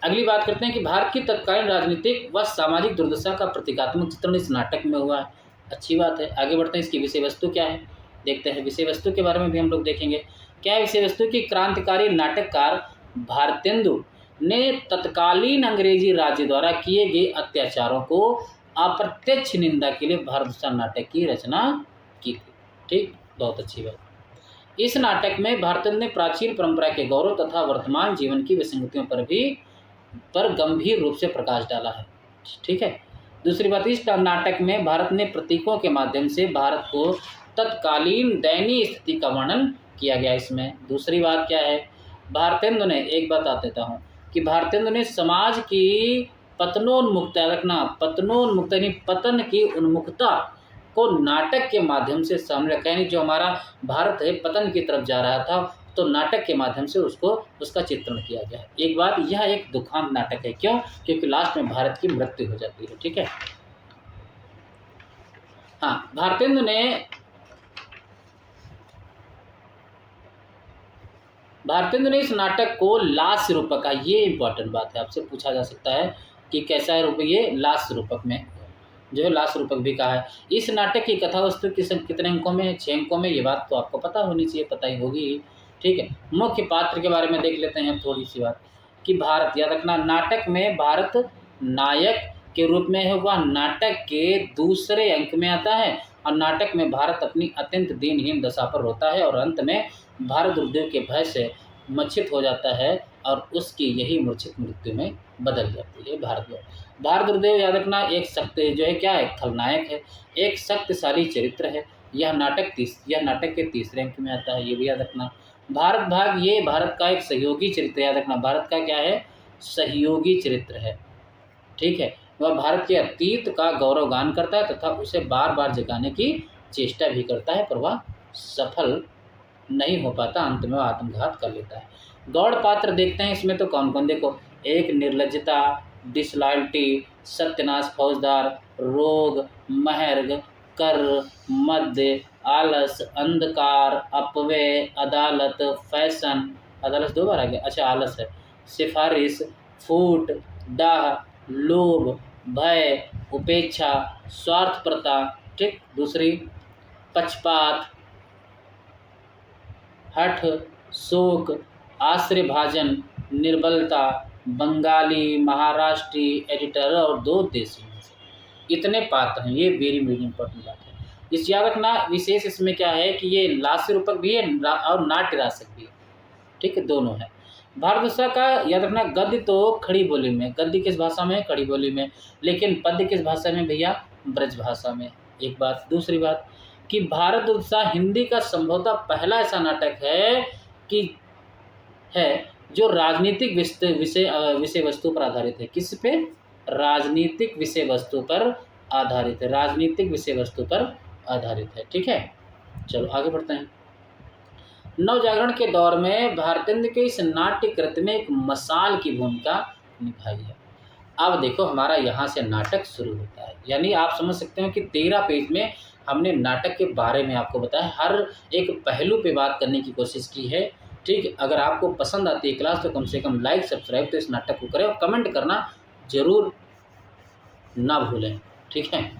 अगली बात करते हैं कि भारत की तत्कालीन राजनीतिक व सामाजिक दुर्दशा का प्रतीकात्मक चित्रण इस नाटक में हुआ है। अच्छी बात है, आगे बढ़ते हैं। इसकी विषय वस्तु क्या है, देखते हैं। विषय वस्तु के बारे में भी हम लोग देखेंगे। क्या है विषय वस्तु? की क्रांतिकारी नाटककार भारतेंदु ने तत्कालीन अंग्रेजी राज्य द्वारा किए गए अत्याचारों को अप्रत्यक्ष निंदा के लिए भारत नाटक की रचना की थी। ठीक, बहुत अच्छी बात। इस नाटक में भारतेंदु ने प्राचीन परंपरा के गौरव तथा वर्तमान जीवन की विसंगतियों पर गंभीर रूप से प्रकाश डाला है। ठीक है, दूसरी बात, इस नाटक में भारत ने प्रतीकों के माध्यम से भारत को तत्कालीन दयनीय स्थिति का वर्णन किया गया इसमें। दूसरी बात क्या है, भारतेंदु ने, एक बात बता देता हूँ कि भारतेंदु ने समाज की पतनोन्मुखता, रखना पतनोन्मुखता यानी पतन की उन्मुखता को नाटक के माध्यम से सामने रखा। यानी जो हमारा भारत है पतन की तरफ जा रहा था, तो नाटक के माध्यम से उसका चित्रण किया गया है। एक बात, यह एक दुखांत नाटक है। क्यों? क्योंकि लास्ट में भारत की मृत्यु हो जाती है। ठीक है, हाँ, भारतेंदु ने इस नाटक को लास्य रूपक का, ये इंपॉर्टेंट बात है, आपसे पूछा जा सकता है कि कैसा है रूपक, ये लास्य रूपक में जो है लास्य रूपक भी कहा है। इस नाटक की कथा वस्तु कितने अंकों में है? 6 अंकों में। ये बात तो आपको पता होनी चाहिए, पता ही होगी। ठीक है, मुख्य पात्र के बारे में देख लेते हैं थोड़ी सी बात कि भारत, याद रखना, नाटक में भारत नायक के रूप में है, वह नाटक के दूसरे अंक में आता है और नाटक में भारत अपनी अत्यंत दीनहीन दशा पर रोता है और अंत में भारत दुर्देव के भय से मूर्छित हो जाता है और उसकी यही मूर्छित मृत्यु में बदल जाती है। भारत दुर्देव, याद रखना, एक शक्ति जो है क्या है, खलनायक है, एक शक्तिशाली चरित्र है। यह नाटक के तीसरे अंक में आता है, ये भी याद रखना। भारत भाग, ये भारत का एक सहयोगी चरित्र, याद रखना, भारत का क्या है, सहयोगी चरित्र है। ठीक है, वह भारत के अतीत का गौरवगान करता है तथा उसे बार बार जगाने की चेष्टा भी करता है, पर वह सफल नहीं हो पाता, अंत में वह आत्मघात कर लेता है। गौड़ पात्र देखते हैं इसमें तो कौन कौन, देखो, एक निर्लज्जता, डिसलॉयल्टी, सत्यनाश फौजदार, रोग, महर्ग, कर, मध्य, आलस, अंधकार, अपव्यय, अदालत, फैशन, अदालत 2 बार आ गया, अच्छा आलस है, सिफारिश, फूट, डाह, लोभ, भय, उपेक्षा, स्वार्थपरता। ठीक, दूसरी पक्षपात, हठ, शोक, आश्रय भाजन, निर्बलता, बंगाली, महाराष्ट्री, एडिटर और 2 देशी। इतने पात्र हैं, ये वेरी वेरी इंपॉर्टेंट बात है। इस याद रखना, विशेष इसमें क्या है कि ये लास्य रूपक भी है और नाट्य रासक भी है। ठीक है, दोनों है। भारत का याद रखना, गद्य तो खड़ी बोली में, गद्य किस भाषा में? खड़ी बोली में। लेकिन पद्य किस भाषा में भैया? ब्रज भाषा में। एक बात। दूसरी बात कि भारत दुर्दशा हिंदी का संभवतः पहला ऐसा नाटक है जो राजनीतिक विषय वस्तु पर आधारित है। किस पे? राजनीतिक विषय वस्तु पर आधारित है, राजनीतिक विषय वस्तु पर आधारित है। ठीक है, चलो आगे बढ़ते हैं। नवजागरण के दौर में भारतेंदु के इस नाट्य कृत में एक मसाल की भूमिका निभाई है। अब देखो, हमारा यहाँ से नाटक शुरू होता है, यानी आप समझ सकते हो कि 13 पेज में हमने नाटक के बारे में आपको बताया, हर एक पहलू पे बात करने की कोशिश की है। ठीक, अगर आपको पसंद आती है क्लास तो कम से कम लाइक सब्सक्राइब तो इस नाटक को करें और कमेंट करना जरूर ना भूलें। ठीक है,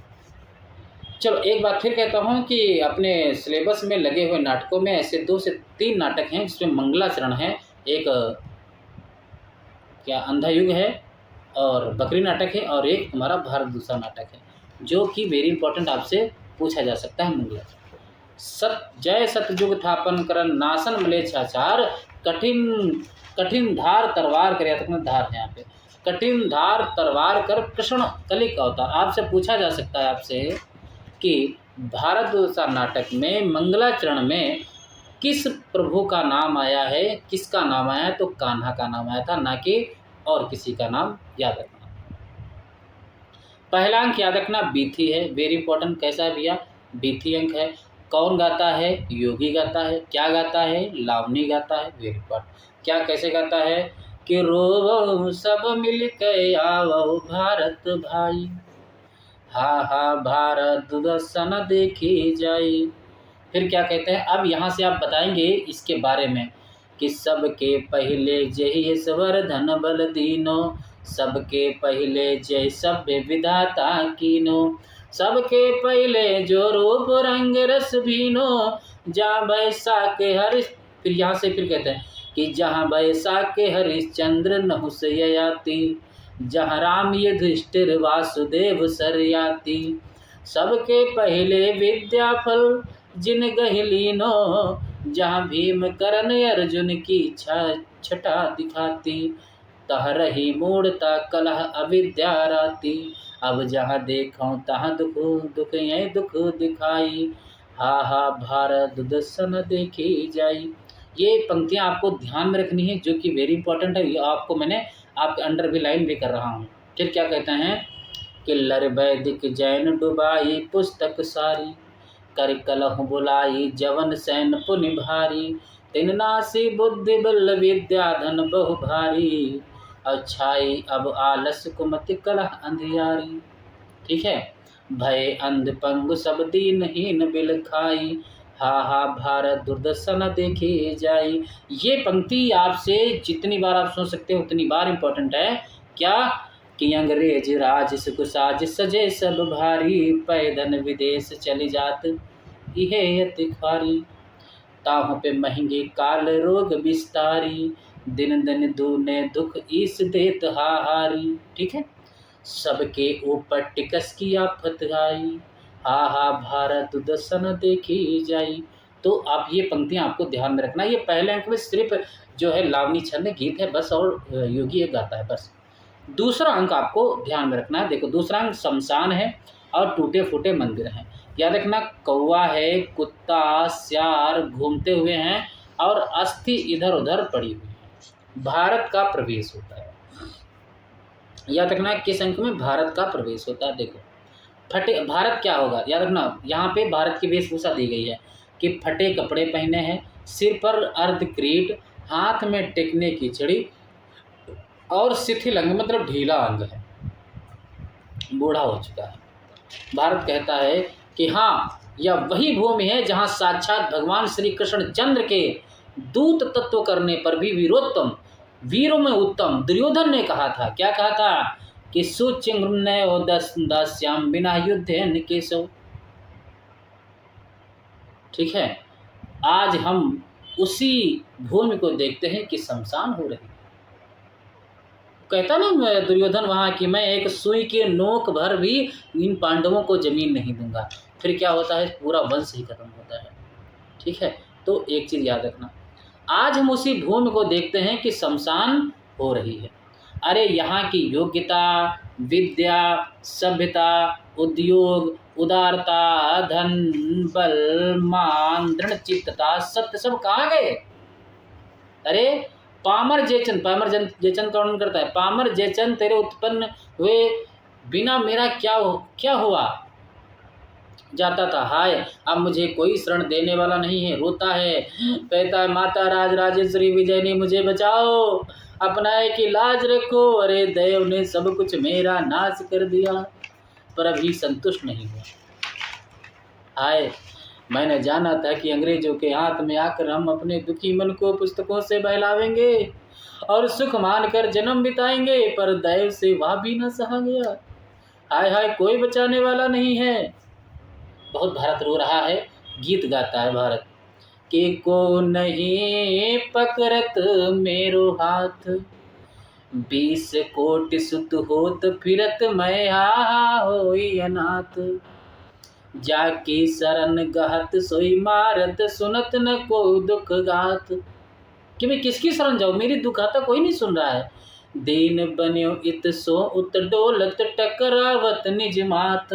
चलो एक बात फिर कहता हूँ कि अपने सिलेबस में लगे हुए नाटकों में ऐसे 2 से 3 नाटक हैं जिसमें मंगलाचरण है, एक क्या अंधा युग है और बकरी नाटक है, और एक हमारा भारत दुर्दशा नाटक है, जो कि वेरी इंपॉर्टेंट आपसे पूछा जा सकता है। मंगलाचरण, जय सतयुग थापन करन नासन मलेच्छाचार, कठिन धार तलवार कर, या तक में धार है यहाँ पे, कठिन धार तलवार कर कृष्ण कलिक अवतार। आपसे पूछा जा सकता है आपसे कि भारत दुर्दशा नाटक में मंगलाचरण में किस प्रभु का नाम आया है, किसका नाम आया है? तो कान्हा का नाम आया था, ना कि और किसी का नाम। याद रखना, पहला अंक याद रखना बीथी है, वेरी इंपॉर्टेंट। कैसा है भैया? बीथी अंक है। कौन गाता है? योगी गाता है। क्या गाता है? लावनी गाता है, वेरी इंपॉर्टेंट। क्या कैसे गाता है? कि रोवो सब मिल के आवो भारत भाई, हा हा भारत दर्शन देखी जाई। फिर क्या कहते हैं, अब यहाँ से आप बताएंगे इसके बारे में कि सबके पहले जय स्वर धन बल दीनो, सबके पहले जय सभ्य विधाता कीनो, सबके पहले जो रूप रंग रस भीनो, जहाँ बैसा के हरिश, फिर यहाँ से फिर कहते हैं कि जहाँ बैसा के हरिश्चंद्र नहुस ययाति, जहाँ राम युधिष्ठिर वासुदेव सरयाति, सबके पहले विद्या फल जिन गहलीनो, जहाँ भीम करण अर्जुन की छटा दिखाती, तह रही मूढ़ता कलह अविद्या राती, अब जहाँ देखो तहाँ दुख दुख ये दुख दिखाई, हा हा भारत दर्शन देखी जाई। ये पंक्तियाँ आपको ध्यान में रखनी है, जो कि वेरी इंपॉर्टेंट है। ये आपको मैंने आपके अंडर भी लाइन भी कर रहा हूँ। फिर क्या कहते हैं कि लर वैदिक जैन डुबाई पुस्तक सारी, कर कलह बुलाई जवन सैन पुनि भारी, तिन नासी बुद्धि बल विद्या धन बहु भारी, अच्छाई अब आलस कुमति कलह अंधियारी। ठीक है, भय अंध पंगु सब दीनहीन बिल खाई, हा हा भारत दुर्दर्शन देखी जाई। ये पंक्ति आपसे जितनी बार आप सुन सकते हो उतनी बार इम्पोर्टेंट है। क्या कि अंग्रेज राज सुख साज सजे सब भारी, पैदन विदेश चली जात इहे अति खारी, ताहों पे महंगे काल रोग विस्तारी, दिन दिन दूने दुख ईस देत हाहारी। ठीक है, सबके ऊपर टिकस की आफत आई, हा हा भारत दर्शन देखी जाई। तो आप ये पंक्तियाँ आपको ध्यान में रखना। ये पहले अंक में सिर्फ जो है लावनी छंद गीत है बस, और योगी एक गाता है बस। दूसरा अंक आपको ध्यान में रखना है। देखो दूसरा अंक शमशान है और टूटे फूटे मंदिर हैं। याद रखना, कौवा है, कुत्ता, स्यार घूमते हुए हैं और अस्थि इधर उधर पड़ी हुई है। भारत का प्रवेश होता है। याद रखना किस अंक में भारत का प्रवेश होता है। देखो फटे भारत क्या होगा, याद रखना यहाँ पे भारत की वेशभूषा दी गई है कि फटे कपड़े पहने हैं, सिर पर अर्ध क्रीट, हाथ में टेकने की छड़ी और शिथिल अंग मतलब ढीला अंग है, बूढ़ा हो चुका है। भारत कहता है कि हाँ यह वही भूमि है जहाँ साक्षात भगवान श्री कृष्ण चंद्र के दूत तत्व करने पर भी वीरोत्तम, वीरों में उत्तम दुर्योधन ने कहा था। क्या कहा था कि सुचिंग्रण्यो दास्याम बिना युद्धेन केशव। ठीक है, आज हम उसी भूमि को देखते हैं कि शमशान हो रही है। कहता ना दुर्योधन वहाँ कि मैं एक सुई के नोक भर भी इन पांडवों को जमीन नहीं दूंगा। फिर क्या होता है, पूरा वंश ही खत्म होता है। ठीक है, तो एक चीज़ याद रखना, आज हम उसी भूमि को देखते हैं कि शमशान हो रही है। अरे यहाँ की योग्यता, विद्या, सभ्यता, उद्योग, उदारता, धन, बल, मान, दृढ़चित्तता, सत्य सब कहाँ गए। अरे पामर जयचंद का वर्णन करता है, पामर जयचंद तेरे उत्पन्न हुए बिना मेरा क्या हुआ जाता था। हाय अब मुझे कोई शरण देने वाला नहीं है, रोता है, कहता है माता राज राजेश्वरी विजय ने मुझे बचाओ, अपना एक लाज रखो। अरे देव ने सब कुछ मेरा नाश कर दिया पर अभी संतुष्ट नहीं हुआ। हाय मैंने जाना था कि अंग्रेजों के हाथ में आकर हम अपने दुखी मन को पुस्तकों से बहलावेंगे और सुख मानकर जन्म बिताएंगे, पर दैव से वह भी न सहा गया। हाय हाय कोई बचाने वाला नहीं है। बहुत भारत रो रहा है, गीत गाता है भारत कि को नहीं पकड़त मेरो हाथ, 20 कोटि सुत होत फिरत मैं हा होई अनाथ, जाकी शरण गहत सोई मारत सुनत न को दुख गात। कि मैं किसकी शरण जाऊँ, मेरी दुखाता कोई नहीं सुन रहा है। दीन बन्यो इत सो उत डोलत टकरावत निज मात।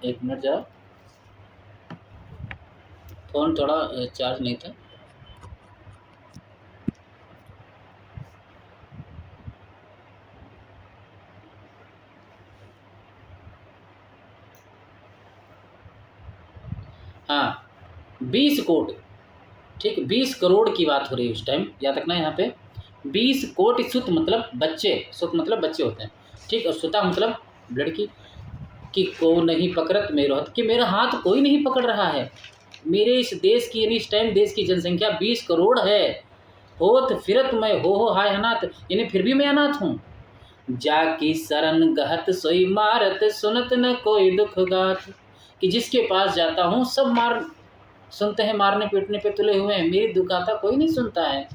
एक मिनट जाओ, फोन थोड़ा चार्ज नहीं था। हाँ 20 कोट, ठीक 20 करोड़ की बात हो रही है उस टाइम, याद रखना यहाँ पे 20 कोटि सुत मतलब बच्चे, सुत मतलब बच्चे होते हैं, ठीक। और सुता मतलब लड़की। कि को नहीं पकड़त मेरो हाथ, कि मेरा हाथ कोई नहीं पकड़ रहा है। मेरे इस देश की यानी इस टाइम देश की जनसंख्या 20 करोड़ है। होत फिरत मैं हो हाय अनाथ, यानी फिर भी मैं अनाथ हूँ। जाकी शरण गहत सोई मारत, सुनत न कोई दुख गात। कि जिसके पास जाता हूँ सब मार सुनते हैं, मारने पीटने पे तुले हुए हैं, मेरी दुखाता कोई नहीं सुनता है।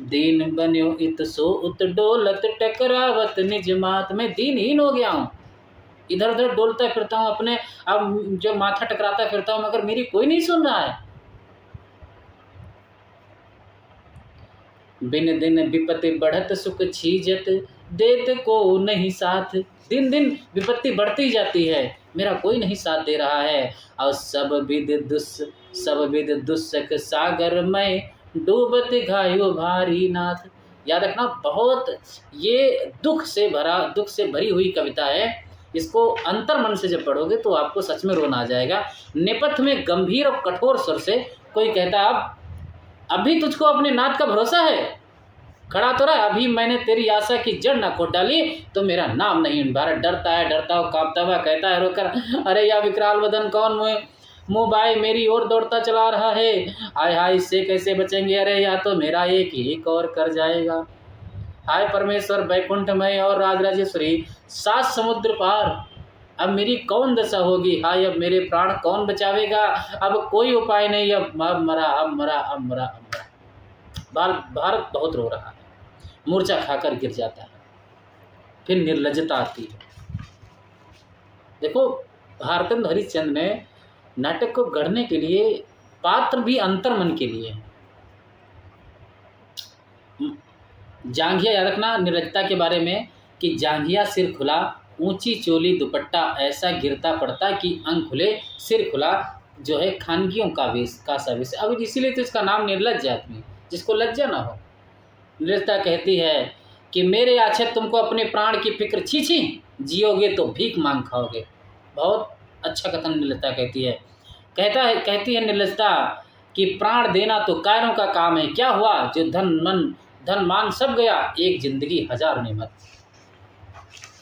दीन बन्यो इत सो उत डोलत, टकरावत निज मात। मैं दीनहीन हो गया हूँ, इधर उधर डोलता फिरता हूँ अपने, अब जो माथा टकराता फिरता हूँ, मगर मेरी कोई नहीं सुन रहा है। बिन दिन विपत्ति बढ़त सुख छीजत, देत को नहीं साथ। दिन दिन विपत्ति बढ़ती जाती है, मेरा कोई नहीं साथ दे रहा है। और सब विद दुस्सख सागर में, डूबत घायो भारी नाथ। याद रखना, बहुत ये दुख से भरी हुई कविता है। इसको अंतर मन से जब पढ़ोगे तो आपको सच में रोना आ जाएगा। नेपथ्य में गंभीर और कठोर स्वर से कोई कहता है, अब भी तुझको अपने नाथ का भरोसा है, खड़ा तो रहा। अभी मैंने तेरी आशा की जड़ ना खोद डाली तो मेरा नाम नहीं भारत। डरता हो कांपता हुआ कहता है रोकर, अरे या विकराल वदन कौन मुँह बाय मेरी ओर दौड़ता चला रहा है। हाय हाय इससे कैसे बचेंगे, अरे या तो मेरा एक और कर जाएगा। हाय परमेश्वर बैकुंठमय और राजराजेश्वरी, 7 समुद्र पार, अब मेरी कौन दशा होगी। हाय अब मेरे प्राण कौन बचावेगा, अब कोई उपाय नहीं, अब मरा। भारत बहुत रो रहा है, मूर्छा खाकर गिर जाता है। फिर निर्लज्जता आती है। देखो, भारतेंद्र हरिश्चंद्र ने नाटक को गढ़ने के लिए पात्र भी अंतर्मन के लिए हैं। जांघिया याद रखना निर्लज्जता के बारे में, कि जांघिया सिर खुला, ऊंची चोली दुपट्टा ऐसा गिरता पड़ता कि अंग खुले, सिर खुला, जो है खानगियों का वेश का सा वेश। अब इसीलिए तो इसका नाम निर्लज्ज आदमी, जिसको लज्जा ना हो। निर्लज्जता कहती है कि मेरे आछे तुमको अपने प्राण की फिक्र, छी जियोगे तो भीख मांग खाओगे। बहुत अच्छा कथन निर्लज्जता कहती है। कहती है निर्लज्जता कि प्राण देना तो कायरों का काम है, क्या हुआ जो धन मान सब गया, एक जिंदगी 1000 नेमत।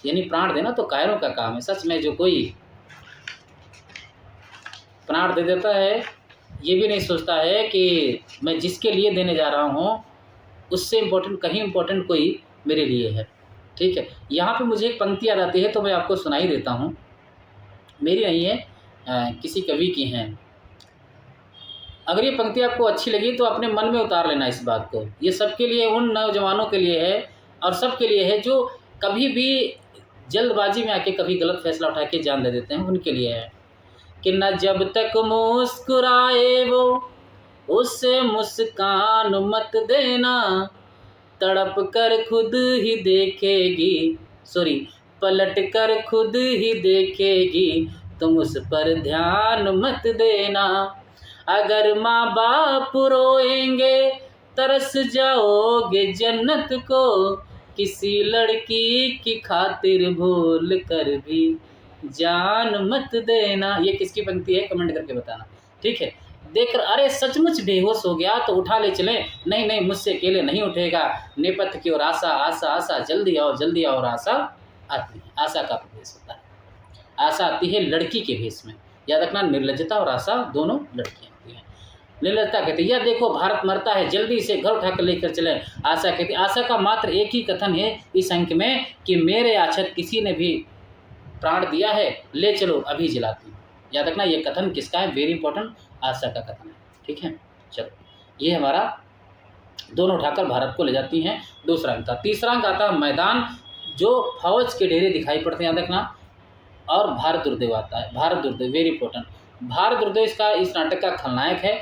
यानी प्राण देना तो कायरों का काम है। सच में जो कोई प्राण दे देता है, ये भी नहीं सोचता है कि मैं जिसके लिए देने जा रहा हूँ उससे कहीं इम्पोर्टेंट कोई मेरे लिए है, ठीक है। यहाँ पे मुझे एक पंक्ति याद आती है तो मैं आपको सुनाई देता हूँ। मेरी नहीं है, किसी कवि की हैं। अगर ये पंक्ति आपको अच्छी लगी तो अपने मन में उतार लेना इस बात को। ये सबके लिए, उन नौजवानों के लिए है और सबके लिए है जो कभी भी जल्दबाजी में आके कभी गलत फैसला उठा के जान दे देते हैं, उनके लिए है। कि न जब तक मुस्कुराए वो उससे मुस्कान मत देना, तड़प कर खुद ही देखेगी, पलट कर खुद ही देखेगी, तुम उस पर ध्यान मत देना। अगर माँ बाप रोएंगे तरस जाओगे जन्नत को, किसी लड़की की खातिर भूल कर भी जान मत देना। ये किसकी पंक्ति है कमेंट करके बताना, ठीक है। देखकर अरे सचमुच बेहोश हो गया तो उठा ले चले, नहीं मुझसे अकेले नहीं उठेगा। नेपथ्य की ओर आशा जल्दी आओ। और आशा आती है, आशा का प्रवेश होता है। आशा आती है लड़की के भेष में। याद रखना, निर्लज्जता और आशा दोनों लड़कियां होती हैं। निर्लज्जता कहती है, यह देखो भारत मरता है, जल्दी से घर उठाकर लेकर चले। आशा कहती है, आशा का मात्र एक ही कथन है इस अंक में कि मेरे आछत किसी ने भी प्राण दिया है, ले चलो अभी जलाती हूँ। याद रखना, ये कथन किसका है, वेरी इंपॉर्टेंट, आशा का कथन है, ठीक है। चलो, ये हमारा दोनों उठाकर भारत को ले जाती हैं। दूसरा अंक था। तीसरा अंक आता है मैदान, जो फौज के डेरे दिखाई पड़ते हैं, याद रखना। और भारत दुर्देव आता है। Bharat Durdev very important. भारत दुर्देव इस नाटक का खलनायक है।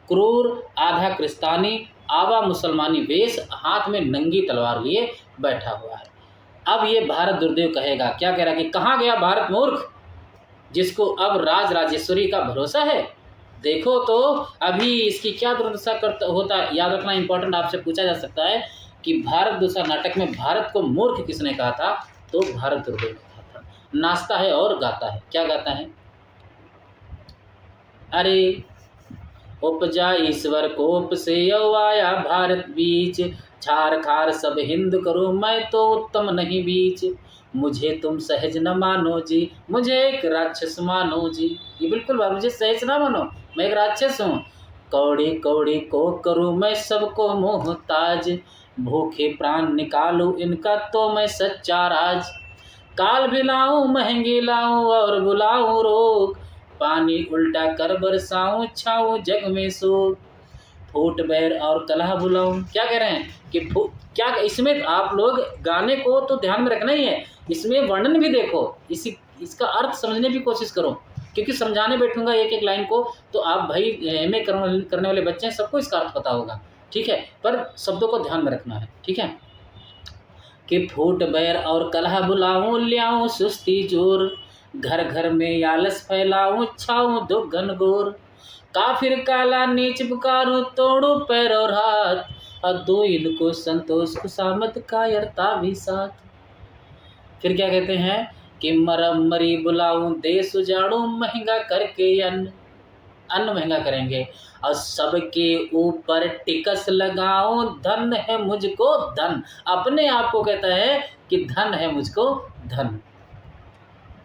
क्रूर, आधा क्रिस्तानी, आवा मुसलमानी वेश, हाथ में नंगी तलवार लिए बैठा हुआ है। अब ये भारत दुर्देव कहेगा, क्या कह रहा है कि कहाँ गया भारत मूर्ख, जिसको अब राजराजेश्वरी का भरोसा है। देखो तो अभी इसकी क्या दुर्दशा होता है। याद रखना, इंपॉर्टेंट, आपसे पूछा जा सकता है कि भारत दुर्दशा नाटक में भारत को मूर्ख किसने कहा था, तो भारत दुर्देव ने कहा था। नाचता है और गाता है, क्या गाता है, अरे उपजा ईश्वर कोप से यौ आया भारत बीच, छार खार सब हिंद करो मैं तो उत्तम नहीं बीच, मुझे तुम सहज न मानो जी, मुझे एक राक्षस मानो जी। ये बिल्कुल बात, मुझे सहज ना मानो, मैं एक राक्षस हूँ। कौड़ी कौड़ी को करूँ मैं सबको मोहताज, भूखे प्राण निकालूं इनका तो मैं सच्चा राज, काल भी लाऊं महंगी लाऊं और बुलाऊं रोग, पानी उल्टा कर बरसाऊं छाऊं जग में सूख, फूट बैर और कलह बुलाऊं। क्या कह रहे हैं कि क्या इसमें आप लोग गाने को तो ध्यान में रखना ही है, इसमें वर्णन भी देखो, इसका अर्थ समझने की कोशिश करो, क्योंकि समझाने बैठूंगा एक एक लाइन को तो आप भाई एमए करने वाले बच्चे हैं, सबको इसका अर्थ पता होगा, ठीक है, पर शब्दों को ध्यान में रखना है, ठीक है। कि फूट बैर और कलह बुलाऊं ल्याऊं सुस्ती जोर, घर घर में आलस फैलाऊं छाऊं दो घनघोर, काफिर काला नीच पुकारूं तोड़ू पैर और हाथ, और दो इनको संतोष खुशामत कायरता भी साथ। फिर क्या कहते हैं कि मरम मरी बुलाऊं देश उजाड़ूं महंगा करके अन्न महंगा करेंगे, और सबके ऊपर टिकस लगाऊं धन है मुझको धन, अपने आप को कहता है कि धन है मुझको धन,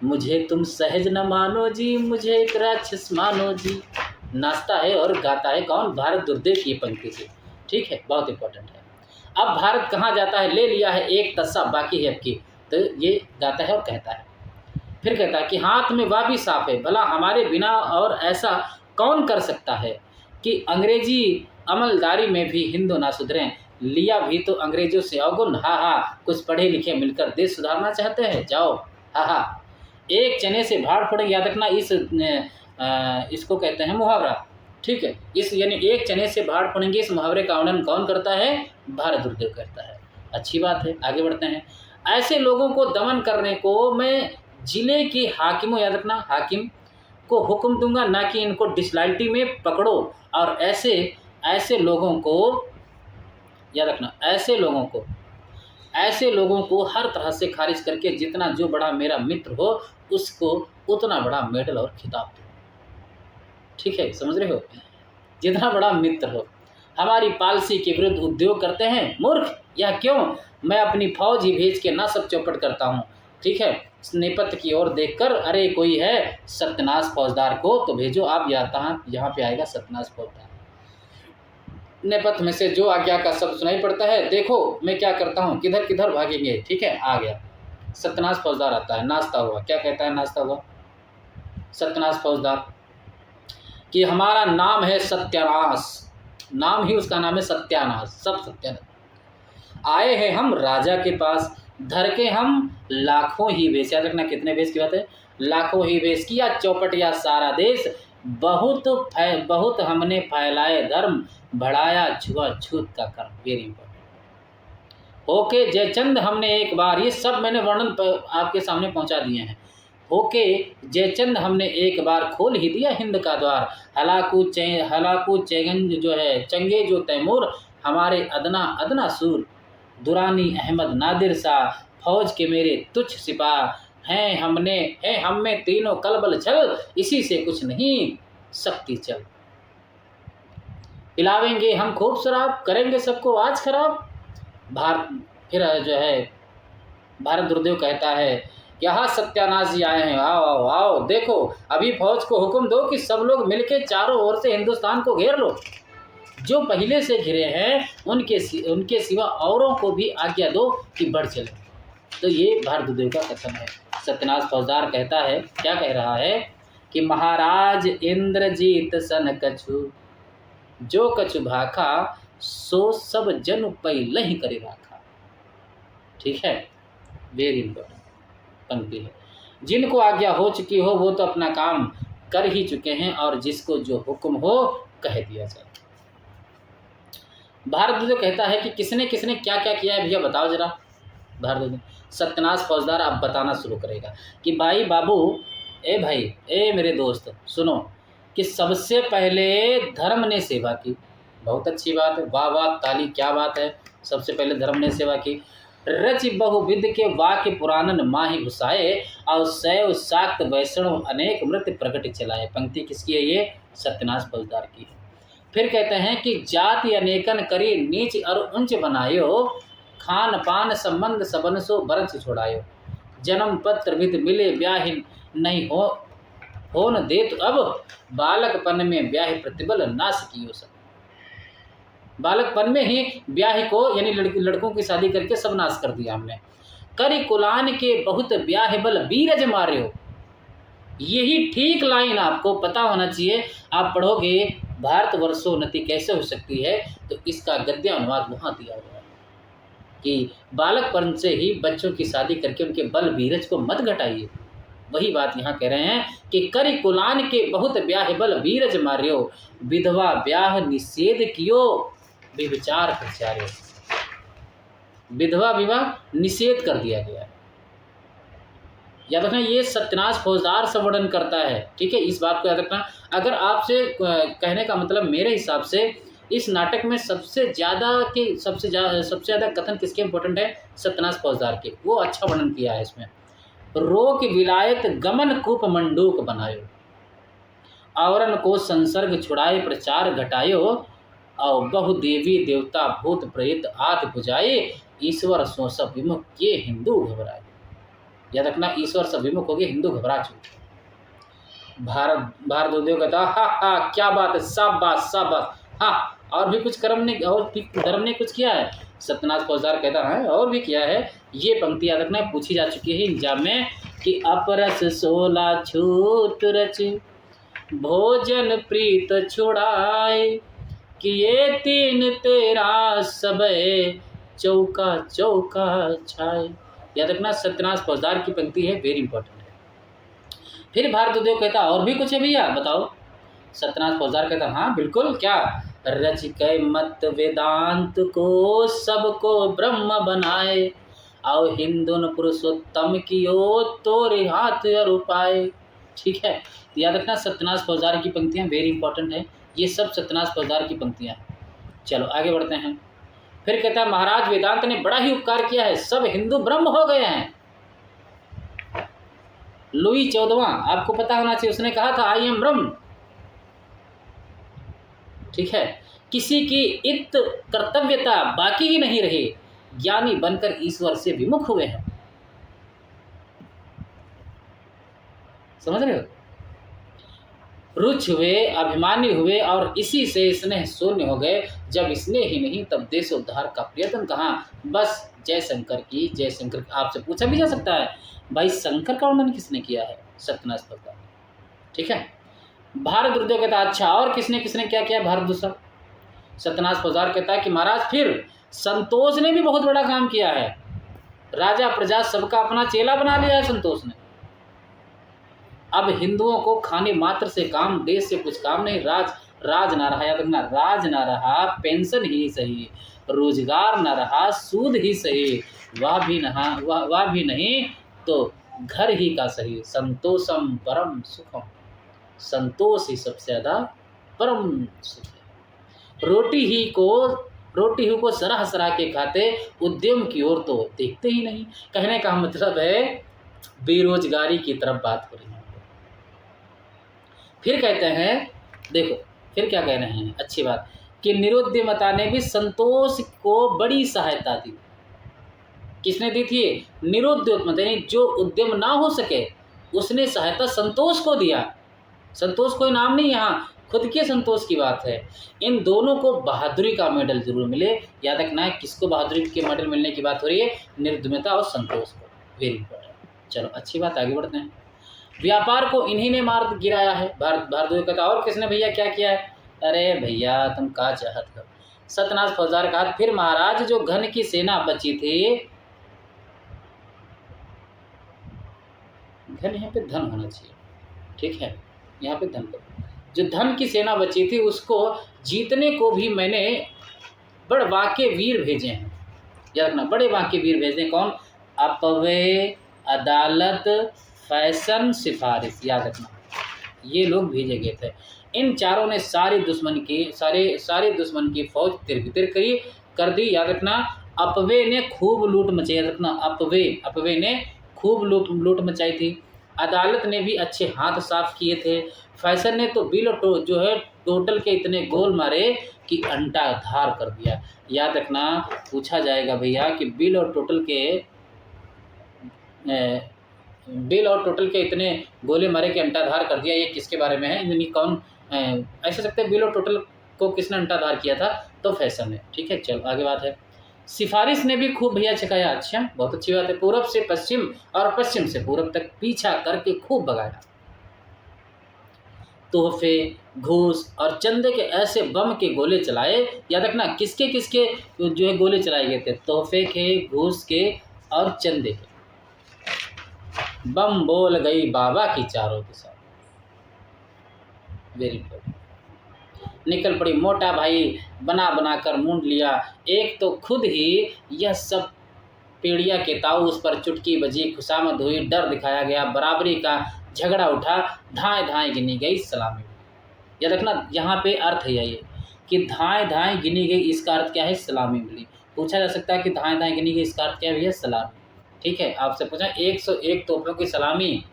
मुझे तुम सहज न मानो जी, मुझे एक राक्षस मानो जी। नाचता है और गाता है कौन? भारत दुर्देव की पंक्ति से, ठीक है, बहुत इंपॉर्टेंट है। अब भारत कहाँ जाता है? ले लिया है एक तस्सा बाकी है अब की, तो ये गाता है और कहता है। फिर कहता है कि हाथ में वह भी साफ है, भला हमारे बिना और ऐसा कौन कर सकता है, कि अंग्रेजी अमलदारी में भी हिंदू ना सुधरें, लिया भी तो अंग्रेजों से अवगुण, हा हा कुछ पढ़े लिखे मिलकर देश सुधारना चाहते हैं, जाओ हा हा। एक चने से भाड़ फोड़ेंगे, याद रखना, इसको कहते हैं मुहावरा, ठीक है। इस यानी एक चने से भाड़ फोड़ेंगे, इस मुहावरे का वर्णन कौन करता है? भारत दुर्देव करता है। अच्छी बात है, आगे बढ़ते हैं। ऐसे लोगों को दमन करने को मैं जिले के हाकिमों, याद रखना, हाकिम को हुक्म दूंगा, ना कि इनको डिसलॉयल्टी में पकड़ो, और ऐसे लोगों को याद रखना, ऐसे लोगों को हर तरह से खारिज करके जितना जो बड़ा मेरा मित्र हो उसको उतना बड़ा मेडल और खिताब दो, ठीक है, समझ रहे हो? जितना बड़ा मित्र हो। हमारी पॉलिसी के विरुद्ध उद्योग करते हैं मूर्ख, या क्यों? मैं अपनी फौज ही भेज के ना सब चौपट करता हूँ, ठीक है। नेपथ्य की ओर देखकर, अरे कोई है सत्यनाश फौजदार को तो भेजो, आप यहाँ पे आएगा सत्यनाश फौजदार। नेपथ्य में से जो आज्ञा का शब्द सुनाई पड़ता है, देखो मैं क्या करता हूँ, किधर किधर भागेंगे, ठीक है, आ गया सत्यनाश फौजदार आता है नाचता हुआ। क्या कहता है नाचता हुआ सत्यनाश फौजदार? कि हमारा नाम है सत्यानाश, नाम ही उसका नाम है सत्यानाश, सब सत्यानाश। आए हैं हम राजा के पास, धर के हम लाखों ही भेष, याद रखना कितने भेष की बात है, लाखों ही भेष किया चौपट या सारा देश, बहुत हमने फैलाए धर्म, बढ़ाया छुआछूत का कर्म। Very important. ओके जयचंद हमने एक बार, ये सब मैंने वर्णन आपके सामने पहुंचा दिए हैं। ओके जयचंद हमने एक बार खोल ही दिया हिंद का द्वार, हलाकू चेगंज जो है चंगे जो तैमूर, हमारे अदना सूर, दुरानी अहमद नादिर शाह, फौज के मेरे तुच्छ सिपाह, हैं हम में तीनों कलबल छल, इसी से कुछ नहीं शक्ति चल। पिलावेंगे हम खूब शराब, करेंगे सबको आज खराब। फिर जो है भारत दुर्देव कहता है, यहाँ सत्यानाश जी आए हैं, आओ आओ आओ, देखो अभी फौज को हुक्म दो कि सब लोग मिलके चारों ओर से हिंदुस्तान को घेर लो, जो पहले से घिरे हैं उनके सिवा औरों को भी आज्ञा दो कि बढ़ चले। तो ये भारत दुर्देव का कथन है। सत्यनाश फौजदार कहता है, क्या कह रहा है कि महाराज इंद्रजीत सन कछु, जो कछु भाखा सो सब जन पहले ही करे राखा, ठीक है, वेरी इंपॉर्टेंट पंक्ति है। जिनको आज्ञा हो चुकी हो वो तो अपना काम कर ही चुके हैं, और जिसको जो हुक्म हो कह दिया जाए। भारत दुर्देव कहता है कि किसने किसने क्या क्या किया है, भैया बताओ जरा। भारत दुर्देव सत्यनाश फौजदार अब बताना शुरू करेगा कि भाई बाबू, ए भाई, ए मेरे दोस्त, सुनो कि सबसे पहले धर्म ने सेवा की। बहुत अच्छी बात है, वाह वाह ताली, क्या बात है। सबसे पहले धर्म ने सेवा की। रच बहुविध के वाक्य पुराणन माही घुसाए, और शैव शाक्त वैष्णव अनेक मृत प्रकट चलाए। पंक्ति किसकी है? ये सत्यनाश फौजदार की है। फिर कहते हैं कि जाति अनेकन करी नीच और ऊंच बनायो, खान पान संबंध सबन सो बरछ छोड़ायो, जन्म पत्र विध मिले ब्याह नहीं हो न देत अब, बालकपन में ब्याह प्रतिबल नाश कियो सब। बालकपन में ही ब्याह को यानी लड़कों की शादी करके सब नाश कर दिया हमने। करी कुलान के बहुत ब्याह बल बीरज मार्यो, यही ठीक लाइन आपको पता होना चाहिए। आप पढ़ोगे भारतवर्षोन्नति कैसे हो सकती है, तो इसका गद्य अनुवाद वहाँ दिया हुआ है कि बालकपन से ही बच्चों की शादी करके उनके बल बीरज को मत घटाइए। वही बात यहाँ कह रहे हैं कि करी कुलान के बहुत ब्याह बल बीरज मार्यो, विधवा ब्याह निषेध कियो विचार प्रचार्यो। विधवा विवाह निषेध कर दिया गया है। याद रखना, ये सत्यनाश फौजदार से वर्णन करता है, ठीक है, इस बात को याद रखना। अगर आपसे कहने का मतलब मेरे हिसाब से इस नाटक में सबसे ज़्यादा कथन किसके इम्पोर्टेंट है, सत्यनाश फौजदार के, वो अच्छा वर्णन किया है इसमें। रोक विलायत गमन कूप मंडूक बनायो, आवरण को संसर्ग छुड़ाए प्रचार घटायो, और बहु देवी देवता भूत प्रेत आदि बुझाए, ईश्वर सो सब विमुख ये हिंदू घबराए। याद रखना, ईश्वर सब विमुख हो गए, हिंदू घबरा चुके। भारत उद्योग कहता हा हा क्या बात है, शाबाश हाँ, और भी कुछ धर्म ने कुछ किया है। सत्यनाथ फौजदार कहता है और भी किया है। ये पंक्ति याद रखना, पूछी जा चुकी है एग्जाम में कि अपरस 16 छूत रच भोजन प्रीत छुड़ाए, कि ये 3 तेरा सबे चौका चौका छाए। याद रखना, सत्यनाथ फौजदार की पंक्ति है, वेरी इंपॉर्टेंट है। फिर भारत उद्योग कहता और भी कुछ है भैया बताओ। सत्यनाथ फौजदार कहता हाँ बिल्कुल, क्या रच कै मत वेदांत को सबको ब्रह्म बनाए, आओ हिंदुन पुरुषोत्तम कियो तोरे हाथ और उपाय। ठीक है, याद रखना सत्यनाथ फौजदार की पंक्तियाँ वेरी इंपॉर्टेंट है। ये सब सत्यनाथ फौजदार की पंक्तियाँ हैं। चलो आगे बढ़ते हैं। फिर कहता है महाराज वेदांत ने बड़ा ही उपकार किया है, सब हिंदू ब्रह्म हो गए हैं। लुई 14वां आपको पता होना चाहिए, उसने कहा था आई एम ब्रह्म। ठीक है, किसी की इत कर्तव्यता बाकी ही नहीं रही, ज्ञानी बनकर ईश्वर से विमुख हुए हैं। समझ रहे हो, रुच हुए, अभिमानी हुए और इसी से स्नेह शून्य हो गए। जब स्नेह ही नहीं तब देश उद्धार का प्रयत्न कहाँ। बस जय शंकर की जय शंकर। आपसे पूछा भी जा सकता है भाई शंकर का वर्णन किसने किया है, सत्यनाथ फौजदार। ठीक है, भारत उद्योग कहता है अच्छा और किसने क्या किया भारत दूसरा। सत्यनाथ फौजदार कहता है कि महाराज फिर संतोष ने भी बहुत बड़ा काम किया है। राजा प्रजा सबका अपना चेला बना लिया है संतोष ने। अब हिंदुओं को खाने मात्र से काम, देश से कुछ काम नहीं। राज ना रहा, याद रखना, राज ना रहा, पेंशन ही सही, रोजगार ना रहा, सूद ही सही, वह भी नहीं तो घर ही का सही। संतोषम परम सुखम, संतोष ही सबसे ज़्यादा परम सुख है। रोटी ही को सराह के खाते, उद्यम की ओर तो देखते ही नहीं। कहने का मतलब है बेरोजगारी की तरफ बात हो रही है। फिर कहते हैं, देखो फिर क्या कह रहे हैं, अच्छी बात, कि निरुद्यमता ने भी संतोष को बड़ी सहायता दी। किसने दी थी, निरुद्यमता, यानी जो उद्यम ना हो सके उसने सहायता संतोष को दिया। संतोष कोई नाम नहीं, यहाँ खुद के संतोष की बात है। इन दोनों को बहादुरी का मेडल जरूर मिले। याद रखना है किसको बहादुरी के मेडल मिलने की बात हो रही है, निर्दयता और संतोष को। Very important. चलो अच्छी बात, आगे बढ़ते हैं। व्यापार को इन्हीं ने मार गिराया है। भारत कहता और किसने भैया क्या किया है। अरे भैया तुम का चाहत हो। सत्यनाथ फौजदार कहा फिर महाराज जो घन की सेना बची थी, घन यहाँ पे धन होना चाहिए, ठीक है, यहाँ पे धन, जो धन की सेना बची थी उसको जीतने को भी मैंने बड़े वाके वीर भेजे हैं। याद रखना, बड़े वाके वीर भेजे। कौन, अपवे, अदालत, फैशन, सिफारिश। याद रखना ये लोग भेजे गए थे। इन चारों ने सारे दुश्मन की फौज तिरबितर कर दी। याद रखना, अपवे ने खूब लूट मचाई। याद रखना, अपवे ने खूब लूट मचाई थी। अदालत ने भी अच्छे हाथ साफ किए थे। फैशन ने तो बिल जो है टोटल के इतने गोल मारे कि अंटा धार कर दिया। याद रखना, पूछा जाएगा भैया कि बिल और टोटल के इतने गोले मारे कि अंटाधार कर दिया, ये किसके बारे में है? यानी कौन ऐसे सकते हैं बिल और टोटल को किसने अंटाधार किया था? तो फैशन ने। ठीक है, चलो आगे बात है। सिफारिश ने भी खूब भैया चकाया। अच्छा, बहुत अच्छी बात है। पूरब से पश्चिम और पश्चिम से पूरब तक पीछा करके खूब भगाया। तोहफे, घूस और चंदे के ऐसे बम के गोले चलाए। याद रखना, किसके किसके जो है गोले चलाए गए थे? तोहफे के, घूस के और चंदे के। बम बोल गई बाबा की चारों दिशा। Very good. निकल पड़ी मोटा भाई, बना बना कर मूंड लिया। एक तो खुद ही यह सब पीड़िया के ताऊ, उस पर चुटकी बजी, खुशामद हुई, डर दिखाया गया, बराबरी का झगड़ा उठा, धाएं धाएं गिनी गई सलामी। याद रखना, यहाँ पे अर्थ है ये कि धाएं धाएं गिनी गई, इसका अर्थ क्या है? सलामी मिली। पूछा जा सकता है कि धाएं धाएं गिनी गई, इसका अर्थ क्या है भैया? सलामी। ठीक है, आपसे पूछा 101 तोपों की सलामी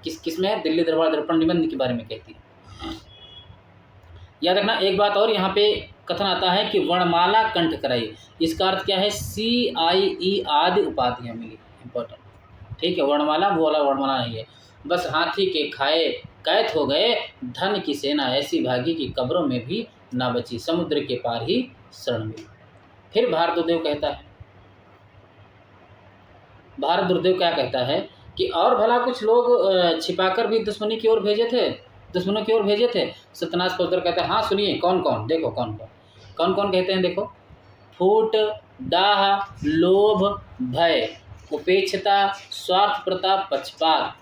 किस में है? दिल्ली दरबार दर्पण निबंध के बारे में कहती है। याद रखना एक बात और, यहाँ पे कथन आता है कि वर्णमाला कंठ कराई, इसका अर्थ क्या है? CIE आदि उपाधियाँ मिली। इंपॉर्टेंट। ठीक है, वर्णमाला वो वाला वर्णमाला नहीं है। बस हाथी के खाए कैद हो गए, धन की सेना ऐसी भागी कि कब्रों में भी ना बची, समुद्र के पार ही शरण मिली। फिर भारतदेव कहता है, भारत दुर्देव क्या कहता है कि और भला कुछ लोग छिपाकर भी दुश्मनी की ओर भेजे थे, दुश्मनों की ओर भेजे थे। सत्यनाश पोद्दार कहता है, हाँ सुनिए, कौन कौन? देखो कौन कौन कहते हैं, देखो। फूट, दाह, लोभ, भय, उपेक्षता, स्वार्थ प्रताप, पक्षपात,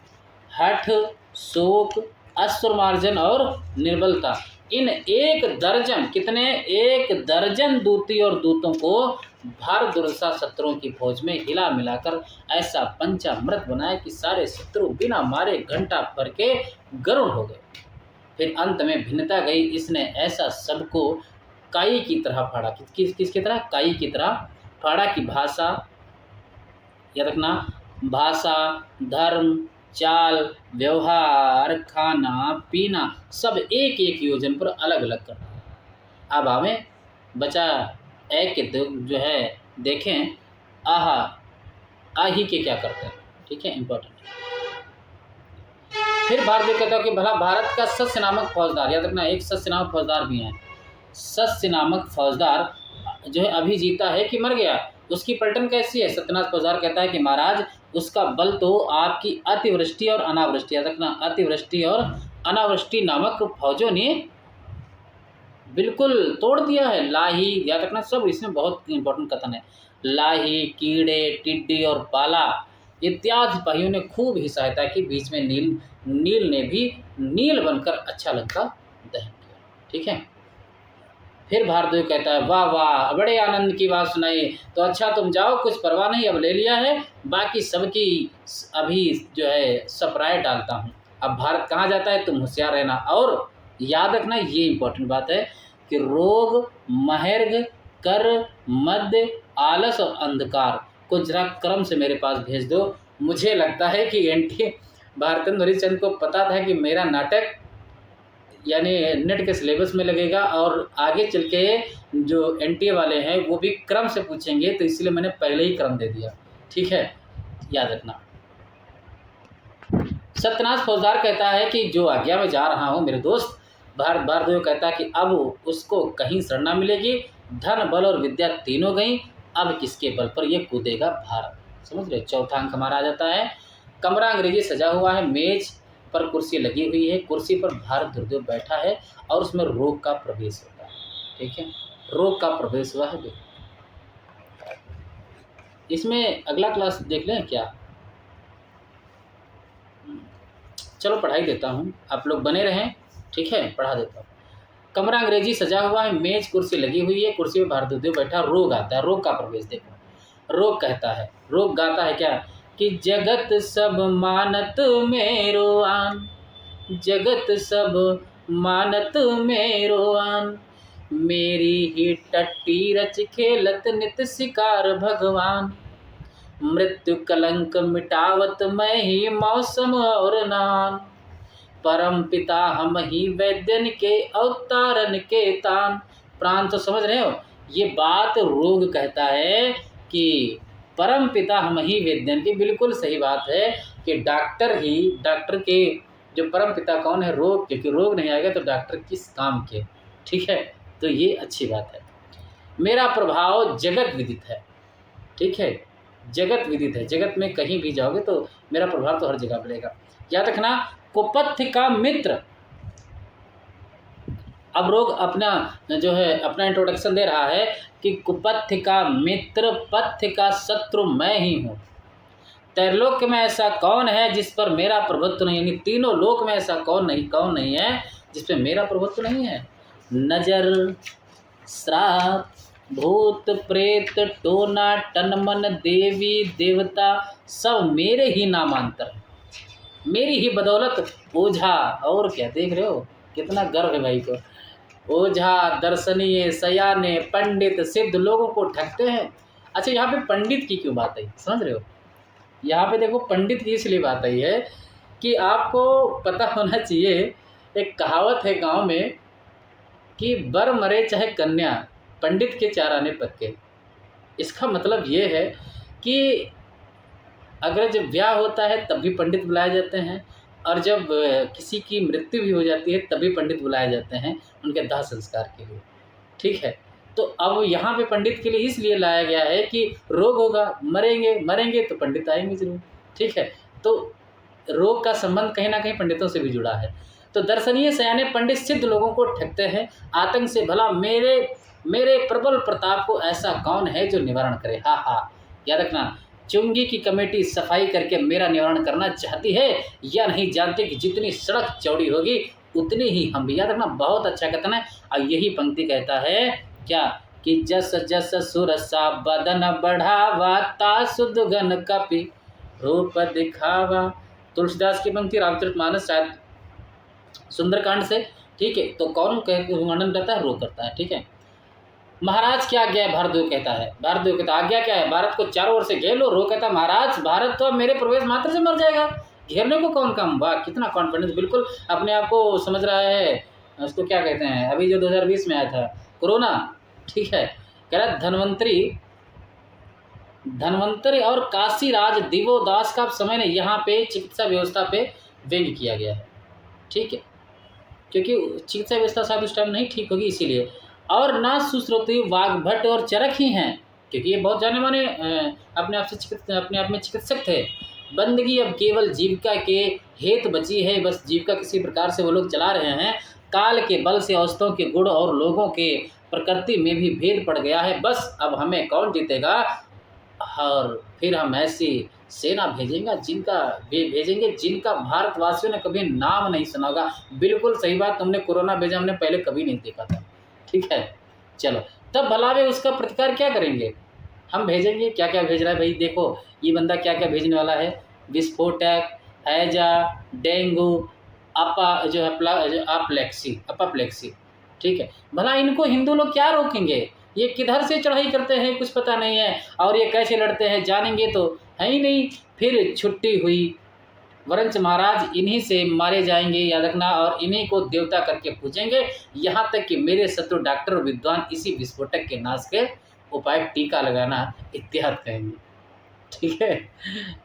हठ, शोक, अश्वमार्जन और निर्बलता। इन 1 दर्जन, कितने? 1 दर्जन दूती और दूतों को भारत दुर्दशा शत्रुओं की फौज में हिला मिलाकर ऐसा पंचामृत बनाया कि सारे शत्रु बिना मारे घंटा भर के गरुड़ हो गए। फिर अंत में भिन्नता गई, इसने ऐसा सबको काई की तरह फाड़ा। किसकी तरह? काई की तरह फाड़ा की भाषा, याद रखना, भाषा, धर्म, चाल, व्यवहार, खाना पीना सब एक एक योजन पर अलग अलग करना। अब हमें बचा एक के जो है देखें, आही के क्या करते हैं। ठीक है, इंपॉर्टेंट। फिर भारत कहता है कि भला भारत का सस्य नामक फौजदार, याद रखना एक सस्य नामक फौजदार भी है। सस्य नामक फौजदार जो है अभी जीता है कि मर गया, उसकी पलटन कैसी है? सत्यनाथ फौजदार कहता है कि महाराज उसका बल तो आपकी अतिवृष्टि और अनावृष्टि, याद रखना अतिवृष्टि और अनावृष्टि नामक फौजों ने बिल्कुल तोड़ दिया है। लाही, याद रखना सब इसमें बहुत इंपॉर्टेंट कथन है। लाही, कीड़े, टिड्डी और पाला इत्यादि सिपाहियों ने खूब ही सहायता की। बीच में नील ने भी नील बनकर अच्छा लंका दहन किया। ठीक है, फिर भारतदेव कहता है, वाह वाह, बड़े आनंद की बात सुनाई। तो अच्छा तुम जाओ, कुछ परवाह नहीं, अब ले लिया है, बाकी सबकी अभी जो है सपराए डालता हूँ। अब भारत कहाँ जाता है, तुम होशियार रहना। और याद रखना ये इंपॉर्टेंट बात है कि रोग, महर्घ, कर, मध्य, आलस और अंधकार को जरा क्रम से मेरे पास भेज दो। मुझे लगता है कि NTA भारतेंदु हरिश्चंद्र को पता था कि मेरा नाटक यानी नेट के सिलेबस में लगेगा और आगे चल के जो NTA वाले हैं वो भी क्रम से पूछेंगे, तो इसलिए मैंने पहले ही क्रम दे दिया। ठीक है, याद रखना। सत्यनाथ फौजदार कहता है कि जो आज्ञा में जा रहा हूँ मेरे दोस्त, भारतदेव कहता है कि अब उसको कहीं शरण न मिलेगी, धन, बल और विद्या तीनों गई, अब किसके बल पर ये कूदेगा भारत। समझ रहे? चौथा अंक हमारा आ जाता है। कमरा अंग्रेजी सजा हुआ है, मेज पर कुर्सी लगी हुई है, कुर्सी पर भारत दुर्देव बैठा है और उसमें रोग का प्रवेश होता है। ठीक है, रोग का प्रवेश हुआ है। इसमें अगला क्लास देख लें क्या? चलो पढ़ाई देता हूँ, आप लोग बने रहें। ठीक है, पढ़ा देता हूँ। कमरा अंग्रेजी सजा हुआ है, मेज कुर्सी लगी हुई है, कुर्सी पर भारत दुर्देव बैठा, रोग आता है, रोग का प्रवेश देखो। रोग कहता है, रोग गाता है क्या कि जगत सब मानत मेरो आन, जगत सब मानत मेरो आन, मेरी ही टट्टी रच खेलत नित शिकार भगवान, मृत्यु कलंक मिटावत मैं ही मौसम और नान, परम पिता हम ही वैद्यन के अवतारन के तान प्राण। तो समझ रहे हो, ये बात रोग कहता है कि परम पिता हम ही वैद्यन की। बिल्कुल सही बात है कि डॉक्टर के जो परम पिता कौन है? रोग, क्योंकि रोग नहीं आएगा तो डॉक्टर किस काम के। ठीक है, तो ये अच्छी बात है। मेरा प्रभाव जगत विदित है। ठीक है, जगत विदित है, जगत में कहीं भी जाओगे तो मेरा प्रभाव तो हर जगह मिलेगा। याद रखना, कुपथ्य का मित्र। अब रोग अपना जो है अपना इंट्रोडक्शन दे रहा है कि कुपथ्य का मित्र, पथ्य का शत्रु मैं ही हूँ। त्रैलोक्य में ऐसा कौन है जिस पर मेरा प्रभुत्व नहीं, यानी तीनों लोक में ऐसा कौन नहीं है जिस पर मेरा प्रभुत्व नहीं है। नजर, श्राप, भूत प्रेत, टोना टनमन, देवी देवता सब मेरे ही नामांतर, मेरी ही बदौलत। ओझा, और क्या देख रहे हो, कितना गर्व है भाई को। ओझा, दर्शनीय, सयाने, पंडित, सिद्ध लोगों को ठगते हैं। अच्छा, यहाँ पे पंडित की क्यों बात आई, समझ रहे हो? यहाँ पे देखो, पंडित की इसलिए बात आई है कि आपको पता होना चाहिए, एक कहावत है गांव में कि बर मरे चाहे कन्या, पंडित के चार आने पक्के। इसका मतलब ये है कि अगर जब ब्याह होता है तब भी पंडित बुलाए जाते हैं, और जब किसी की मृत्यु भी हो जाती है तभी पंडित बुलाए जाते हैं उनके दाह संस्कार के लिए। ठीक है, तो अब यहाँ पे पंडित के लिए इसलिए लाया गया है कि रोग होगा, मरेंगे तो पंडित आएंगे जरूर। ठीक है, तो रोग का संबंध कहीं ना कहीं पंडितों से भी जुड़ा है। तो दर्शनीय, सयाने, पंडित, सिद्ध लोगों को ठगते हैं। आतंक से भला मेरे प्रबल प्रताप को ऐसा कौन है जो निवारण करे। हा हा, याद रखना, चुंगी की कमेटी सफाई करके मेरा निवारण करना चाहती है या नहीं जानती कि जितनी सड़क चौड़ी होगी उतनी ही हम भी। याद रखना, बहुत अच्छा कथन है। और यही पंक्ति कहता है क्या कि जस जस सुरसा बदन बढ़ावा, तासु दुगन कपि रूप दिखावा। तुलसीदास की पंक्ति, रामचरितमानस शायद सुंदरकांड से। ठीक है, तो कौन वर्णन करता है? रोग करता है। ठीक है, महाराज क्या आज्ञा है? भारतदेव कहता है, भारतदेव कहता आज्ञा क्या है? भारत को चारों ओर से घेर लो। रोग कहता महाराज भारत तो अब मेरे प्रवेश मात्र से मर जाएगा, घेरने को कौन काम। वाह, कितना कॉन्फिडेंस, बिल्कुल अपने आप को समझ रहा है। उसको क्या कहते हैं, अभी जो 2020 में आया था कोरोना। ठीक है, कह रहा धन्वंतरी और काशीराज दिवोदास का समय ने यहाँ पे चिकित्सा व्यवस्था पे व्यंग्य किया गया है। ठीक है, क्योंकि चिकित्सा व्यवस्था शायद उस टाइम नहीं ठीक होगी इसीलिए। और ना सुश्रुति, वाग्भट और चरक ही हैं, क्योंकि ये बहुत जाने माने अपने आप में चिकित्सक थे। बंदगी अब केवल जीविका के हेत बची है, बस जीविका किसी प्रकार से वो लोग चला रहे हैं। काल के बल से औषधों के गुण और लोगों के प्रकृति में भी भेद पड़ गया है। बस अब हमें कौन जीतेगा, और फिर हम ऐसी सेना भेजेंगे जिनका भारतवासियों ने कभी नाम नहीं सुना होगा। बिल्कुल सही बात, तुमने कोरोना भेजा, हमने पहले कभी नहीं देखा था। ठीक है, चलो तब भला वे उसका प्रतिकार क्या करेंगे, हम भेजेंगे। क्या क्या भेज रहा है भाई, देखो ये बंदा क्या क्या भेजने वाला है। विस्फोटक, हैजा, डेंगू, अपाप्लेक्सी। ठीक है, भला इनको हिंदू लोग क्या रोकेंगे, ये किधर से चढ़ाई करते हैं कुछ पता नहीं है, और ये कैसे लड़ते हैं जानेंगे तो है ही नहीं। फिर छुट्टी हुई, वरंच महाराज इन्हीं से मारे जाएंगे, याद रखना, और इन्हीं को देवता करके पूजेंगे। यहाँ तक कि मेरे शत्रु डॉक्टर और विद्वान इसी विस्फोटक के नाश के उपाय टीका लगाना इत्यादि कहेंगे। ठीक है,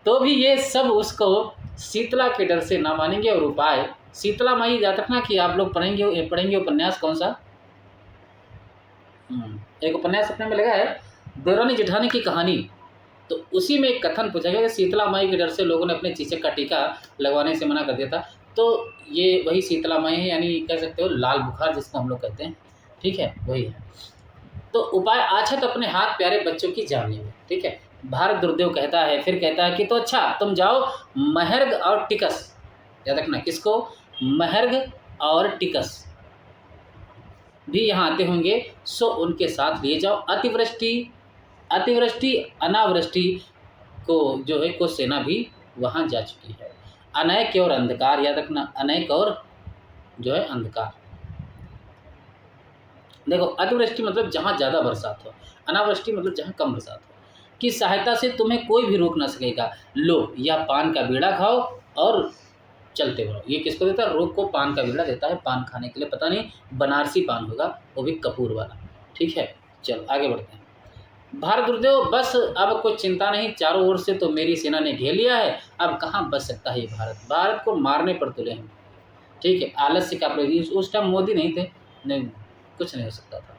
तो भी ये सब उसको शीतला के डर से ना मानेंगे। और उपाय शीतला माई, याद रखना कि आप लोग पढ़ेंगे उपन्यास कौन सा, एक उपन्यास अपने में लगा है, देवरानी जेठानी की कहानी। तो उसी में एक कथन पूछा गया कि शीतला माई के डर से लोगों ने अपने चीचक का टीका लगवाने से मना कर दिया था। तो ये वही शीतला माई है, यानी कह सकते हो लाल बुखार जिसको हम लोग कहते हैं। ठीक है, वही है। तो उपाय आछत अपने हाथ प्यारे बच्चों की जान लेंगे। ठीक है, भारत दुर्देव कहता है, फिर कहता है कि तो अच्छा तुम जाओ महर्ग और टिकस, याद रखना किसको, महर्ग और टिकस भी यहाँ आते होंगे, सो उनके साथ लिए जाओ। अतिवृष्टि अनावृष्टि को जो है को सेना भी वहाँ जा चुकी है। अनैक और अंधकार, याद रखना, अनैक और जो है अंधकार। देखो, अतिवृष्टि मतलब जहाँ ज़्यादा बरसात हो, अनावृष्टि मतलब जहाँ कम बरसात हो, की सहायता से तुम्हें कोई भी रोक ना सकेगा। लो, या पान का बीड़ा खाओ और चलते बनो। ये किसको देता है? रोग को पान का बीड़ा देता है पान खाने के लिए। पता नहीं बनारसी पान होगा, वो भी कपूर वाला। ठीक है, चलो आगे बढ़ते हैं। भारत गुरुदेव बस अब कुछ चिंता नहीं, चारों ओर से तो मेरी सेना ने घेर लिया है, अब कहाँ बच सकता है ये भारत। भारत को मारने पर तुले हैं। ठीक है, आलस्य का प्रवेश, उस टाइम मोदी नहीं थे, नहीं कुछ नहीं हो सकता था।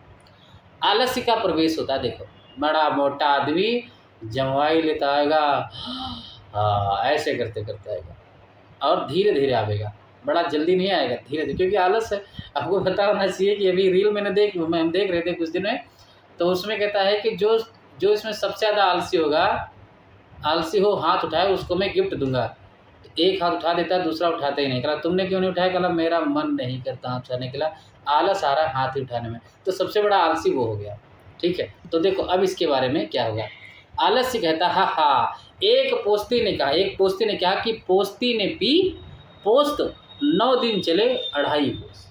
आलस्य का प्रवेश होता है। देखो बड़ा मोटा आदमी जमवाई लेता आएगा, हाँ ऐसे करते करते आएगा, और धीरे धीरे आएगा, बड़ा जल्दी नहीं आएगा, धीरे धीरे, क्योंकि आलस है। आपको पता होना चाहिए कि अभी रील हम देख रहे थे कुछ दिन में, तो उसमें कहता है कि जो इसमें सबसे ज़्यादा आलसी होगा, आलसी हो हाथ उठाए उसको मैं गिफ्ट दूंगा। तो एक हाथ उठा देता है, दूसरा उठाता ही नहीं। कहा तुमने क्यों नहीं उठाया? कहा मेरा मन नहीं करता हाथ उठाने के लिए, आलस आ रहा है हाथ ही उठाने में। तो सबसे बड़ा आलसी वो हो गया। ठीक है, तो देखो अब इसके बारे में क्या होगा। आलस्य कहता हा हा, एक पोस्ती ने कहा कि पोस्ती ने पी पोस्त 9 दिन चले 2.5 कोस।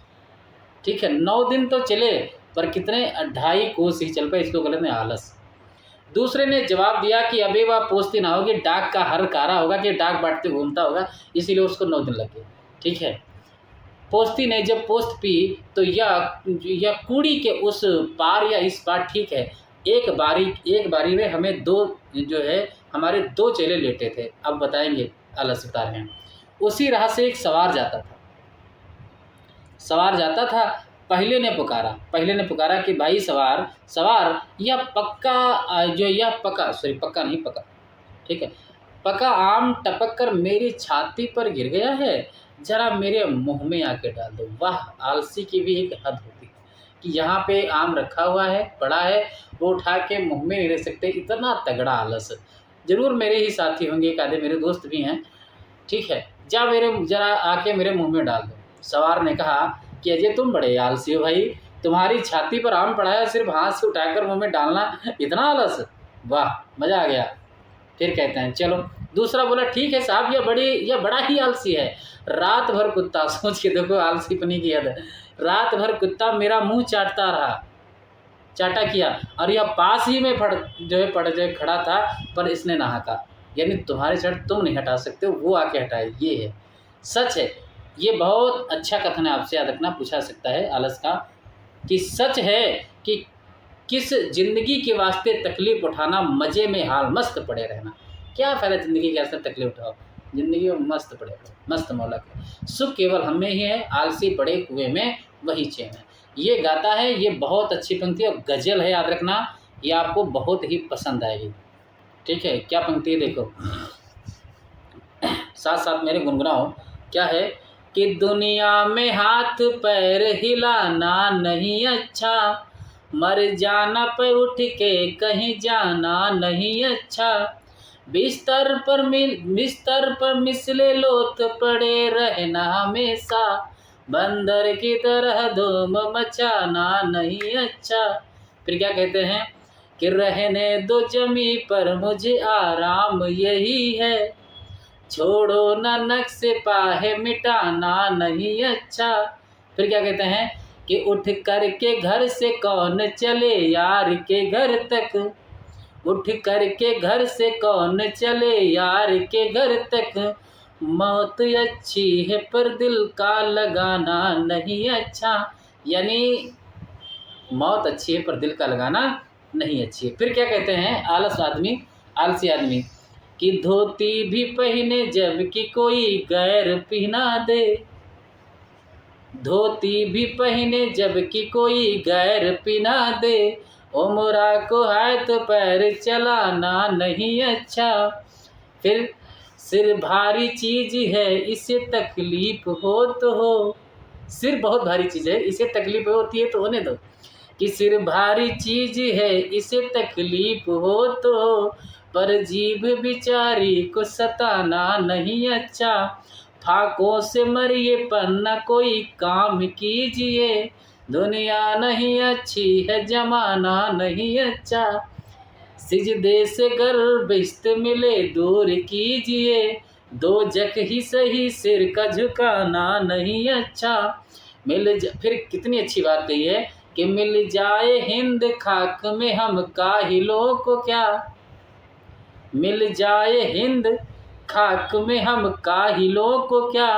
ठीक है, 9 दिन तो चले पर कितने 2.5 कोस ही चल पाए, इसको कहते हैं आलस। दूसरे ने जवाब दिया कि अबे वह पोस्ती ना होगी, डाक का हर कारा होगा कि डाक बांटते घूमता होगा, इसीलिए उसको 9 दिन लग गए। ठीक है, पोस्ती ने जब पोस्ट पी तो यह कूड़ी के उस पार या इस पार, ठीक है, एक बारी में हमें 2 जो है हमारे 2 चेले लेटे थे। अब बताएंगे आलस्य बता रहे हैं। उसी राह से एक सवार जाता था। पहले ने पुकारा कि भाई सवार यह पक्का ठीक है, पका आम टपक कर मेरी छाती पर गिर गया है, जरा मेरे मुंह में आके डाल दो। वाह, आलसी की भी एक हद होती है कि यहाँ पे आम रखा हुआ है, पड़ा है, वो उठा के मुंह में नहीं रख सकते, इतना तगड़ा आलस। जरूर मेरे ही साथी होंगे, एक आधे मेरे दोस्त भी हैं। ठीक है, जरा आके मेरे मुंह में डाल दो। सवार ने कहा कि अजय तुम बड़े आलसी हो भाई, तुम्हारी छाती पर आम पड़ा है, सिर्फ हाथ से उठाकर मुंह में डालना, इतना आलस। वाह, मज़ा आ गया। फिर कहते हैं चलो, दूसरा बोला ठीक है साहब, यह बड़ा ही आलसी है। रात भर कुत्ता, सोच के देखो आलसीपनी की हद, रात भर कुत्ता मेरा मुंह चाटा किया, और यह पास ही में खड़ा था, पर इसने ना हटा। यानी तुम्हारी शर्ट तुम नहीं हटा सकते हो, वो आके हटाए। ये है, सच है। ये बहुत अच्छा कथन है, आपसे याद रखना, पूछा सकता है आलस का, कि सच है कि किस जिंदगी के वास्ते तकलीफ उठाना, मज़े में हाल मस्त पड़े रहना। क्या फ़ायदा ज़िंदगी के वास्ते तकलीफ उठाओ, ज़िंदगी में मस्त पड़े रहो, मस्त मौलक है। सुख केवल हमें ही है, आलसी पड़े कुएं में वही चैन है। ये गाता है, ये बहुत अच्छी पंक्ति और गज़ल है, याद रखना, ये आपको बहुत ही पसंद आएगी। ठीक है, क्या पंक्ति है देखो, साथ साथ मेरे गुनगुनाओ। क्या है कि दुनिया में हाथ पैर हिलाना नहीं अच्छा, मर जाना पे उठ के कहीं जाना नहीं अच्छा, बिस्तर पर मिसले लोथ पड़े रहना हमेशा, बंदर की तरह धूम मचाना नहीं अच्छा। फिर क्या कहते हैं कि रहने दो जमी पर मुझे आराम यही है, छोड़ो ना नक्शे पाहे मिटाना नहीं अच्छा। फिर क्या कहते हैं कि उठ कर के घर से कौन चले यार के घर तक, उठ कर के घर से कौन चले यार के घर तक, मौत अच्छी है पर दिल का लगाना नहीं अच्छा। यानी मौत अच्छी है पर दिल का लगाना नहीं अच्छी है। फिर क्या कहते हैं आलसी आदमी कि धोती भी पहने जब कि कोई गैर पहना दे, धोती भी पहने जब कि कोई गैर पहना दे, उमरा को हाथ पैर चलाना नहीं अच्छा। फिर सिर भारी चीज़ है इसे तकलीफ हो तो हो, सिर बहुत भारी चीज़ है इसे तकलीफ होती है तो होने दो, कि सिर भारी चीज़ है इसे तकलीफ हो तो हो, पर जीभ बिचारी को सताना नहीं अच्छा, फाकों से मरिए पर न कोई काम कीजिए, दुनिया नहीं अच्छी है जमाना नहीं अच्छा, सिजदे से गर्भिस्त मिले दूर कीजिए, दो जग ही सही सिर का झुकाना नहीं अच्छा। फिर कितनी अच्छी बात कही है कि मिल जाए हिंद खाक में हम काहिलों को क्या, मिल जाए हिंद खाक में हम काहिलों को क्या,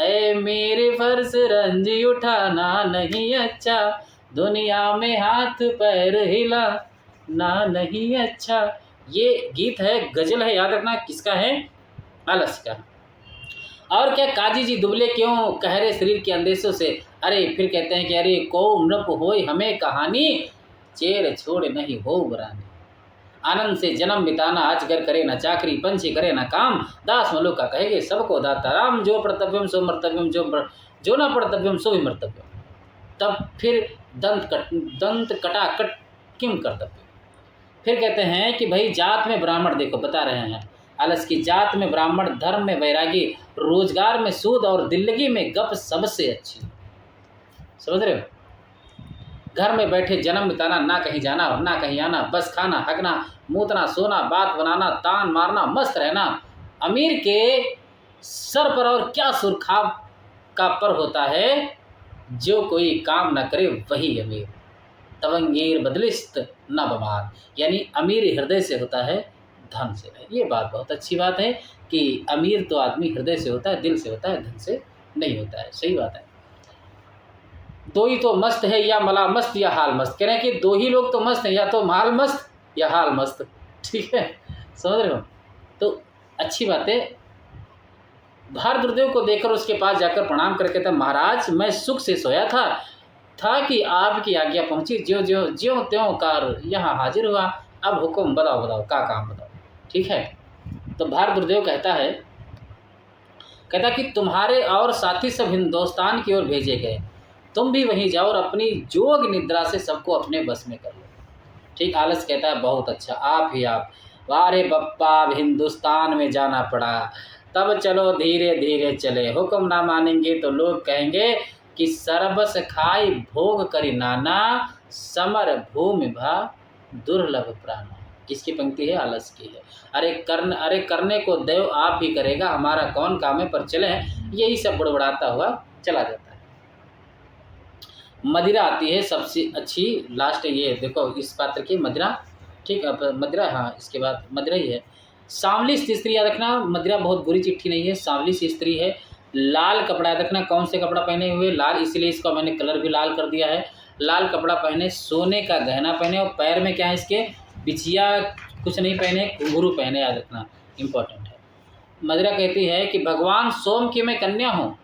ऐ मेरे फर्ज रंज उठाना नहीं अच्छा, दुनिया में हाथ पैर हिला ना नहीं अच्छा। ये गीत है, गजल है, याद रखना किसका है, आलस का। और क्या, काजी जी दुबले क्यों कह रहे शरीर के अंदेशों से, अरे फिर कहते हैं कि अरे को नृप होय हमें कहानी, चेर छोड़ नहीं हो बरानी, आनंद से जन्म बिताना अजगर करे न चाकरी, पंछी करे न काम, दास मलुका कहेगे सबको दाता राम, जो कर्तव्यम सो मर्तव्यम, जो न कर्तव्यम सो विमर्तव्यम। तब फिर दंत कटाकट किम कर्तव्य। फिर कहते हैं कि भाई जात में ब्राह्मण, देखो बता रहे हैं आलस की, जात में ब्राह्मण, धर्म में वैरागी, रोजगार में सूद और दिल्लगी में गप सबसे अच्छी। समझ रहे हो, घर में बैठे जन्म बिताना, ना कहीं जाना और ना कहीं आना, बस खाना हगना मूतना सोना, बात बनाना तान मारना, मस्त रहना। अमीर के सर पर और क्या सुरखाब का पर होता है, जो कोई काम ना करे वही अमीर, तवंगीर बदलिस्त न बमार, यानी अमीर हृदय से होता है, धन से नहीं। ये बात बहुत अच्छी बात है कि अमीर तो आदमी हृदय से होता है, दिल से होता है, धन से नहीं होता है। सही बात है। दो ही तो मस्त है, या मला मस्त या हाल मस्त। कह रहे हैं कि दो ही लोग तो मस्त हैं, या तो माल मस्त या हाल मस्त। ठीक है, समझ रहे हो। तो अच्छी बात है। भार दुर्देव को देखकर उसके पास जाकर प्रणाम करके था, महाराज मैं सुख से सोया था कि आपकी आज्ञा पहुंची, ज्यों त्यों कार यहाँ हाजिर हुआ, अब हुक्म बताओ क्या काम बताओ। ठीक है, तो भार दुर्देव कहता कि तुम्हारे और साथी सब हिंदुस्तान की ओर भेजे गए, तुम भी वहीं जाओ और अपनी जोग निद्रा से सबको अपने बस में कर लो। ठीक, आलस कहता है बहुत अच्छा, आप ही आप, वारे बप्पा अब हिंदुस्तान में जाना पड़ा, तब चलो धीरे धीरे चले, हुक्म ना मानेंगे तो लोग कहेंगे कि सरबस खाई भोग करी नाना, समर भूमि भा दुर्लभ प्राणा। किसकी पंक्ति है, आलस की है। अरे करने को देव आप ही करेगा, हमारा कौन काम है, पर चले। यही सब बुड़बुड़ाता हुआ चला जाता है। मदिरा आती है सबसे अच्छी, लास्ट ये देखो इस पात्र की मदिरा। ठीक, अब मदिरा, हाँ इसके बाद मदिरा ही है। सांवली सी स्त्री याद रखना, मदिरा बहुत बुरी चिट्ठी नहीं है, सांवली सी स्त्री है। लाल कपड़ा याद रखना, कौन से कपड़ा पहने हुए, लाल, इसलिए इसका मैंने कलर भी लाल कर दिया है। लाल कपड़ा पहने, सोने का गहना पहने, और पैर में क्या है इसके, बिछिया कुछ नहीं पहने, घुंघरू पहने, याद रखना इम्पोर्टेंट है। मदिरा कहती है कि भगवान सोम की मैं कन्या हूँ,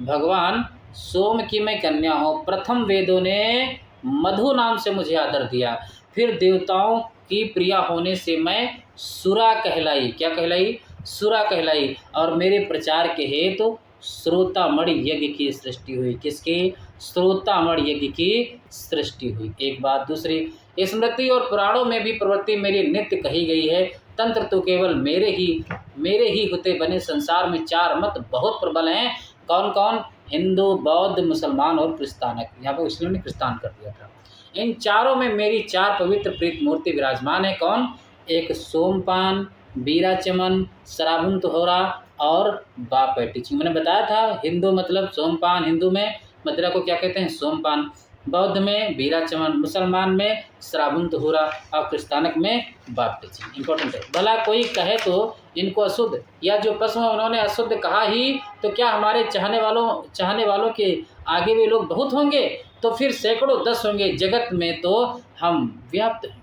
भगवान सोम की मैं कन्या हूँ, प्रथम वेदों ने मधु नाम से मुझे आदर दिया, फिर देवताओं की प्रिया होने से मैं सुरा कहलाई, क्या कहलाई, सुरा कहलाई, और मेरे प्रचार के हेतु श्रोतामण यज्ञ की सृष्टि हुई। किसकी, श्रोतामण यज्ञ की सृष्टि हुई। एक बात, दूसरी, स्मृति और पुराणों में भी प्रवृत्ति मेरी नित्य कही गई है, तंत्र तो केवल मेरे ही होते बने, संसार में चार मत बहुत प्रबल हैं। कौन कौन, हिंदू, बौद्ध, मुसलमान और क्रिस्तानक। यहाँ पर इसलिए क्रिस्तान कर दिया था। इन चारों में मेरी चार पवित्र प्रीत मूर्ति विराजमान है। कौन, एक सोमपान, बीरा चमन, सराबुन तोहरा और बापेटिची। मैंने बताया था, हिंदू मतलब सोमपान, हिंदू में मदिरा को क्या कहते हैं, सोमपान, बौद्ध में बीरा चमन, मुसलमान में श्रावण तोहरा और क्रिस्तानक में बाप्टिजी। इंपॉर्टेंट है। भला कोई कहे तो इनको अशुद्ध, या जो प्रश्न उन्होंने अशुद्ध कहा ही, तो क्या हमारे चाहने वालों के आगे भी लोग बहुत होंगे, तो फिर सैकड़ों 10 होंगे, जगत में तो हम व्याप्त हैं।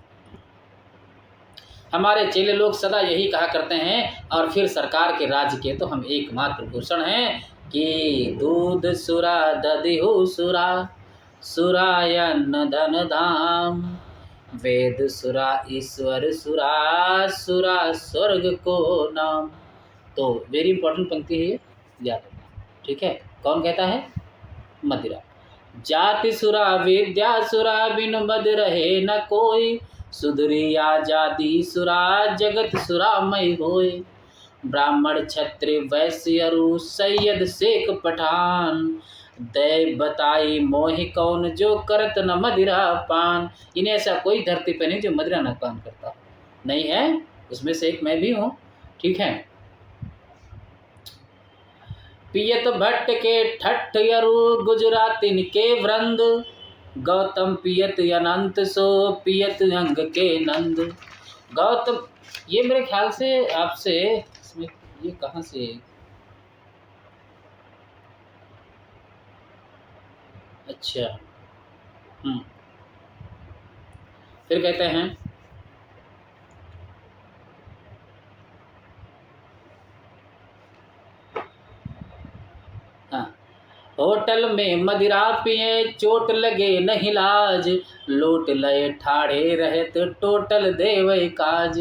हमारे चेले लोग सदा यही कहा करते हैं, और फिर सरकार के राज्य के तो हम एकमात्र भूषण हैं कि दूध सुरा दधिहु सुरा, सुरायन धन धाम, वेद सुरा ईश्वर सुरा, सुरा स्वर्ग को नाम। तो वेरी इंपॉर्टेंट पंक्ति है, याद रखना। ठीक है, कौन कहता है, मदिरा। जाति सुरा विद्या सुरा, बिन बद रहे न कोई, सुधरिया जाति सुरा, जगत सुरामय होय। ब्राह्मण क्षत्रिय वैश्य अरु, सैयद शेख पठान, दैव बताई मोहि कौन, जो करत न मदिरा पान। इन्हें ऐसा कोई धरती पे नहीं जो मदिरा न पान करता नहीं है, उसमें से एक मैं भी हूँ। ठीक है। पियत भट्ट के ठट्ठ अरु, गुजरातिन के वृंद, गौतम पियत अनंत सो, पियत अंग के नंद। गौतम, ये मेरे ख्याल से आपसे ये कहाँ से? अच्छा। हम्म। फिर कहते हैं, हाँ, होटल में मदिरा पिए चोट लगे नहीं लाज, लोट लय ठाड़े रहत टोटल देवै काज।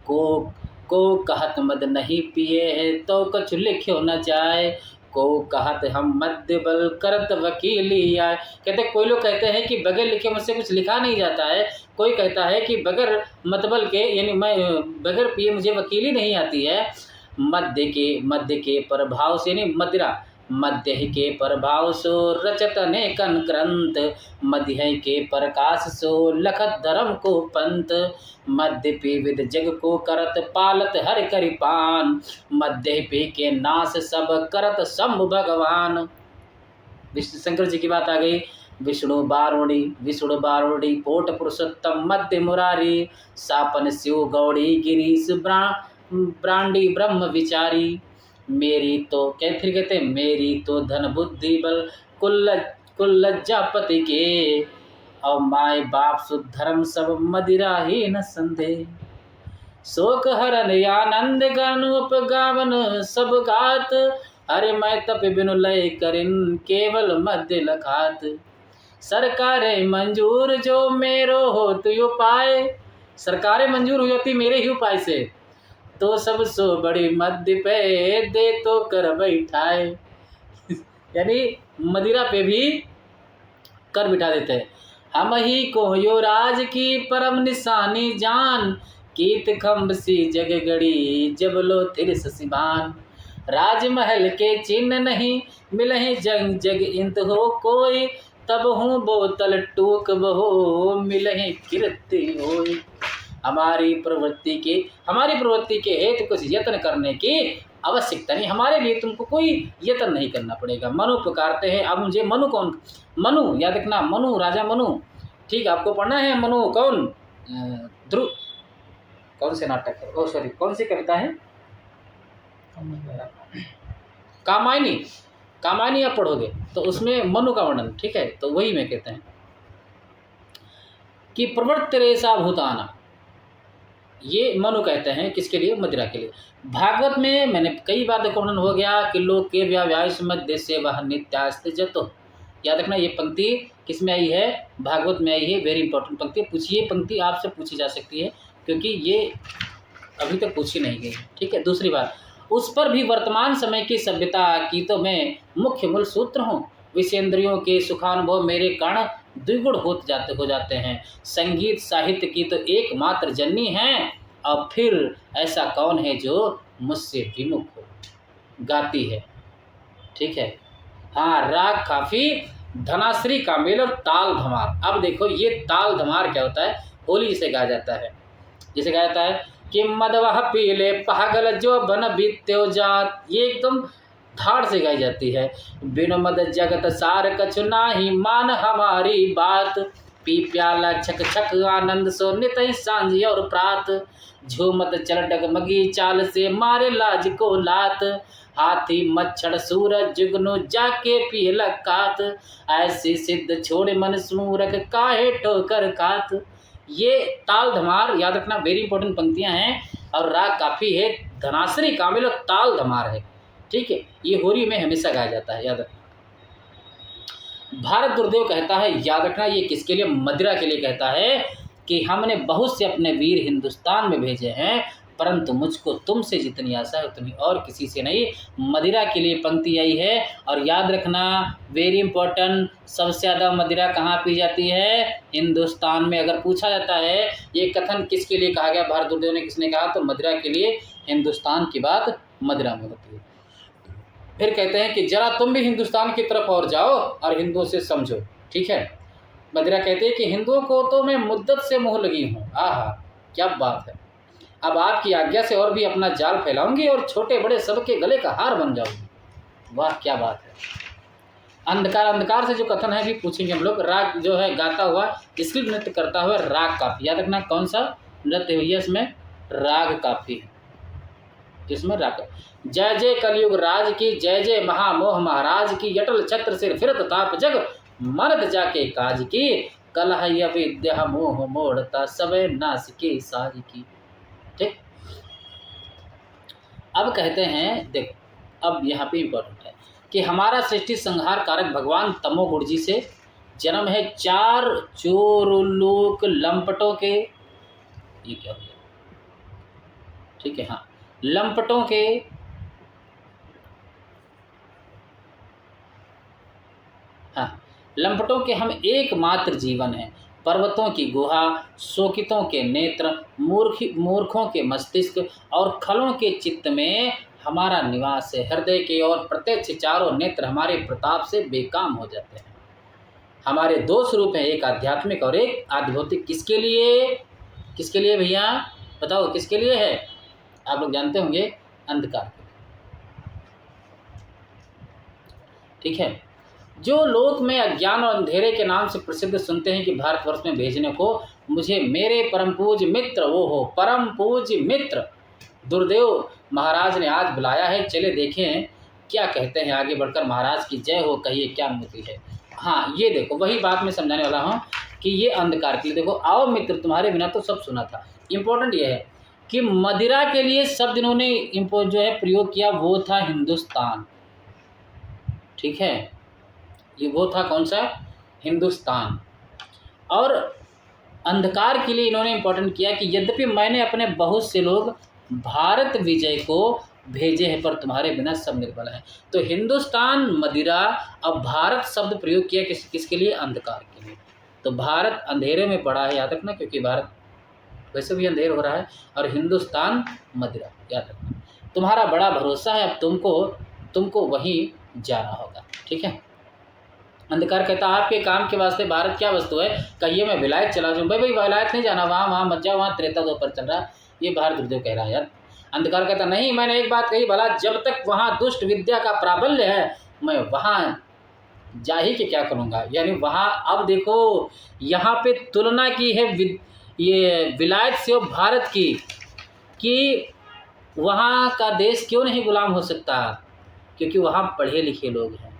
को को कहत मद नहीं पिए है तो कछु लिख्यो न जाए, को कहत हम मद्य बल करत वकीली आए। कहते कोई लोग कहते हैं कि बगैर लिखे मुझसे कुछ लिखा नहीं जाता है, कोई कहता है कि बगैर मतबल के यानी मैं बगैर पिए मुझे वकीली नहीं आती है। मद्य के प्रभाव से यानी मदिरा, मध्य के प्रभाव सो रचत अनेकन ग्रंथ, मध्य के प्रकाश सो लखत धर्म को पंथ। मध्य पी विद जग को करत पालत हर करिपान, मध्य पी के नाश सब करत शंभु भगवान। विष्णु शंकर जी की बात आ गई। विष्णु बारोड़ी पोट पुरुषोत्तम मध्य मुरारी, सापन शिव गौड़ी गिरीश ब्रांडी ब्रह्म विचारी। मेरी तो फिर कहते हैं, मेरी तो धन बुद्धि बल कुल लज्जा पति के, और माय बाप सुध धर्म सब मदिरा ही न संदेह। शोक हरन आनंद गण उपगावन सब गात, अरे मैं तप बिनु लय करिन केवल मध्य लखात। सरकारें मंजूर जो मेरो हो तो उपाय, सरकारें मंजूर हुई होती मेरे ही उपाय से, तो सब सो बड़ी मध्य पे दे तो कर बैठाए। यानी मदिरा पे भी कर बिठा देते हैं। हम ही को यो राज की परम निशानी जान, कीत खम्ब सी जग गड़ी जब लो तिरस सिबान। राजमहल के चिन्ह नहीं मिलहि जग जग इंत हो कोई, तब हूँ बोतल टूक बहो मिलहि कीर्ति होई। हमारी प्रवृत्ति के हेतु कुछ यत्न करने की आवश्यकता नहीं, हमारे लिए तुमको कोई यत्न नहीं करना पड़ेगा। मनु पुकारते हैं। अब मुझे मनु कौन, मनु याद रखना, मनु राजा मनु, ठीक आपको पढ़ना है। मनु कौन? ध्रुव, कौन से नाटक है, ओ सॉरी कौन सी कविता है? कामायनी, कामायनी आप पढ़ोगे तो उसमें मनु का वर्णन, ठीक है। तो वही मैं कहते हैं कि प्रवृत्ति रेशा भूताना, ये मनु कहते हैं किसके लिए? मदिरा के लिए। भागवत में मैंने कई बार देखो वर्णन हो गया कि लोग के व्याव्यास मध्य से वह नित्यास्ते जतो। याद रखना ये पंक्ति किस में आई है? भागवत में आई है। वेरी इंपॉर्टेंट पंक्ति, पूछिए पंक्ति आपसे पूछी जा सकती है क्योंकि ये अभी तक पूछी नहीं गई, ठीक है। दूसरी बात, उस पर भी वर्तमान समय की सभ्यता की तो मैं मुख्य मूल सूत्र हूँ, विषेंद्रियों के सुखानुभव मेरे कारण द्विगुण हो जाते हैं। संगीत साहित्य की तो एकमात्र जननी है, और फिर ऐसा कौन है जो मुझसे विमुख हो? गाती है, ठीक है। हाँ, राग काफी, धनाश्री का मेल और ताल धमार। अब देखो ये ताल धमार क्या होता है? होली जिसे गाया जाता है, जिसे गाया जाता है कि मदवह पीले पागल जो बन बीत्यो जात, ये एकदम धाड़ से गाई जाती है। बिनु मद जगत सार कछु नाही मान हमारी बात, पी प्याला छक छक आनंद सो नित सांझ और प्रात, झूमत चल डगमगी चाल से मारे लाज को लात, हाथी मच्छर सूरज जुगनू जाके पियला कात, ऐसी सिद्ध छोड़े मन सूरक काहे ठोकर कात। ये ताल धमार याद रखना, वेरी इंपॉर्टेंट पंक्तियां हैं, और राग काफी है, धनाश्री कामिल और ताल धमार है, ठीक है। ये होली में हमेशा गाया जाता है, याद रखना। भारत गुरुदेव कहता है, याद रखना ये किसके लिए? मदिरा के लिए कहता है कि हमने बहुत से अपने वीर हिंदुस्तान में भेजे हैं, परंतु मुझको तुमसे जितनी आशा है उतनी और किसी से नहीं। मदिरा के लिए पंक्ति आई है। और याद रखना वेरी इंपॉर्टेंट, सबसे ज़्यादा मदिरा कहाँ पी जाती है? हिंदुस्तान में। अगर पूछा जाता है ये कथन किसके लिए कहा गया, भारत गुरुदेव ने किसने कहा, तो मदिरा के लिए। हिंदुस्तान की बात मदिरा में होती है। फिर कहते हैं कि जरा तुम भी हिंदुस्तान की तरफ और जाओ और हिंदुओं से समझो, ठीक है। मदिरा कहते हैं कि हिंदुओं को तो मैं मुद्दत से मोह लगी हूँ। आहा, क्या बात है। अब आपकी आज्ञा से और भी अपना जाल फैलाऊंगी और छोटे बड़े सबके गले का हार बन जाऊंगी। वाह क्या बात है। अंधकार से जो कथन है भी पूछेंगे हम लोग। राग जो है गाता हुआ, स्क्रिप्ट नृत्य करता हुआ राग काफी। याद रखना कौन सा नृत्य हुई है इसमें? राग काफी। जिसमें रख जय जय कलयुग राज की, जय जय महामोह महाराज की, अटल छत्र सिर फिरत ताप जग, मरद जाके काज की, कलह विद्या मोह मोड़ता, सबे नास के साज की। ठीक, अब कहते हैं, देखो अब यहाँ पे इम्पोर्टेंट है कि हमारा सृष्टि संहार कारक भगवान तमोगुण जी से जन्म है 4 चोरलोक लंपटों के, ये क्या हो गया, ठीक है, हाँ, लंपटों के, हाँ, लंपटों के हम एकमात्र जीवन हैं, पर्वतों की गुहा, शोकितों के नेत्र, मूर्खों के मस्तिष्क और खलों के चित्त में हमारा निवास है। हृदय के और प्रत्यक्ष चारों नेत्र हमारे प्रताप से बेकाम हो जाते हैं। हमारे 2 स्वरूप हैं, एक आध्यात्मिक और एक आध्यात्मिक। किसके लिए, किसके लिए भैया बताओ, किसके लिए है? आप लोग जानते होंगे, अंधकार के लिए। ठीक है, जो लोक में अज्ञान और अंधेरे के नाम से प्रसिद्ध सुनते हैं कि भारतवर्ष में भेजने को मुझे मेरे परम पूज्य मित्र, वो हो परम पूज्य मित्र दुर्देव महाराज ने आज बुलाया है। चले देखें क्या कहते हैं, आगे बढ़कर महाराज की जय हो कहिए, क्या अनुमति है। हाँ, ये देखो वही बात मैं समझाने वाला हूँ कि ये अंधकार के लिए। देखो, आओ मित्र तुम्हारे बिना तो सब सुना था। इम्पोर्टेंट ये है कि मदिरा के लिए शब्द इन्होंने जो है प्रयोग किया, वो था हिंदुस्तान। ठीक है, ये वो था कौन सा, हिंदुस्तान। और अंधकार के लिए इन्होंने इम्पोर्टेंट किया कि यद्यपि मैंने अपने बहुत से लोग भारत विजय को भेजे हैं, पर तुम्हारे बिना सब निर्बल हैं। तो हिंदुस्तान, मदिरा और भारत शब्द प्रयोग किया किसके लिए, अंधकार के लिए। तो भारत अंधेरे में पड़ा है, याद रखना, क्योंकि भारत वैसे भी अंधेर हो रहा है, और हिंदुस्तान मदिरा, याद रखना। तुम्हारा बड़ा भरोसा है, अब तुमको वहीं जाना होगा। ठीक है, अंधकार कहता आपके काम के वास्ते भारत क्या वस्तु है, कहिए मैं विलायत चला जाऊँ। भाई विलायत नहीं जाना, वहाँ मत जाओ, वहाँ त्रेता दो पर चल रहा है, ये भारत गुरुदेव कह रहा है यार। अंधकार कहता नहीं, मैंने एक बात कही, भला जब तक वहाँ दुष्ट विद्या का प्राबल्य है मैं वहाँ जा ही के क्या करूँगा। यानी वहाँ, अब देखो यहाँ पे तुलना की है ये विलायत से और भारत की, कि वहाँ का देश क्यों नहीं गुलाम हो सकता, क्योंकि वहाँ पढ़े लिखे लोग हैं।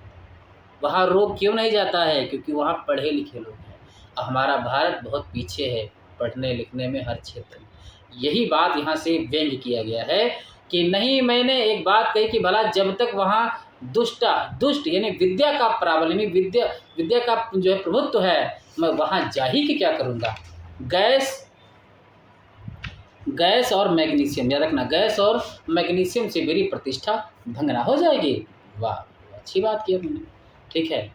वहाँ रोग क्यों नहीं जाता है, क्योंकि वहाँ पढ़े लिखे लोग हैं। और हमारा भारत बहुत पीछे है पढ़ने लिखने में, हर क्षेत्र में। यही बात यहाँ से व्यंग्य किया गया है कि नहीं, मैंने एक बात कही कि भला जब तक वहाँ दुष्ट यानी विद्या का प्राबल्य, यानी विद्या का जो है प्रभुत्व है, मैं वहाँ जा ही के क्या करूँगा। गैस और मैग्नीशियम, याद रखना, गैस और मैग्नीशियम से मेरी प्रतिष्ठा भंग ना हो जाएगी। वाह, अच्छी बात की आपने। ठीक है,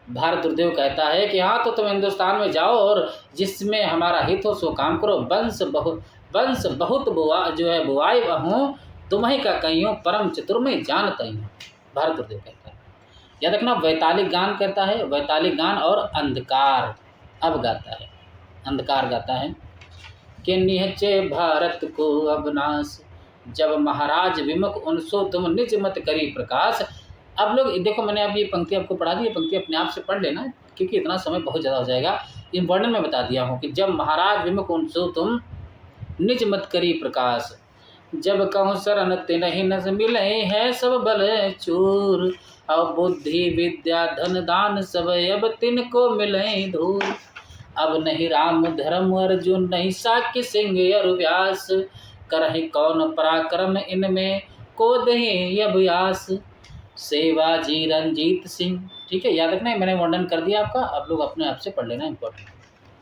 भारत गुरुदेव कहता है कि हाँ, तो तुम हिंदुस्तान में जाओ और जिसमें हमारा हित हो सो काम करो। वंश बहुत बुआई हूँ, तुम्हें का कहियो परम चतुर्मय जानता ही हूँ, भारत गुरुदेव कहता है। याद रखना, वैतालिक गान करता है, वैतालिक गान। और अंधकार अब गाता है, अंधकार गाता है कि निहचे भारत को अब नाश, जब महाराज विमुख उनसो तुम निज मत करी प्रकाश। अब लोग देखो, मैंने अब ये पंक्ति आपको पढ़ा दी, ये पंक्ति अपने आप से पढ़ लेना, क्योंकि इतना समय बहुत ज़्यादा हो जाएगा। इम्पोर्टेंट में बता दिया हूँ कि जब महाराज विमुख उनसो तुम निज मत करी प्रकाश, जब कहूँ शरण तिन्हि नस मिले हैं सब बल चूर, अब बुद्धि विद्या धन दान सब अब तिनको मिले धूल। अब नहीं राम धर्म अर्जुन, नहीं साक्य सिंह और व्यास, करहि कौन पराक्रम इनमें को दही अभ्यास, सेवा जी रंजीत सिंह। ठीक है, याद रखना, मैंने वर्णन कर दिया आपका, आप लोग अपने आप से पढ़ लेना, इंपॉर्टेंट।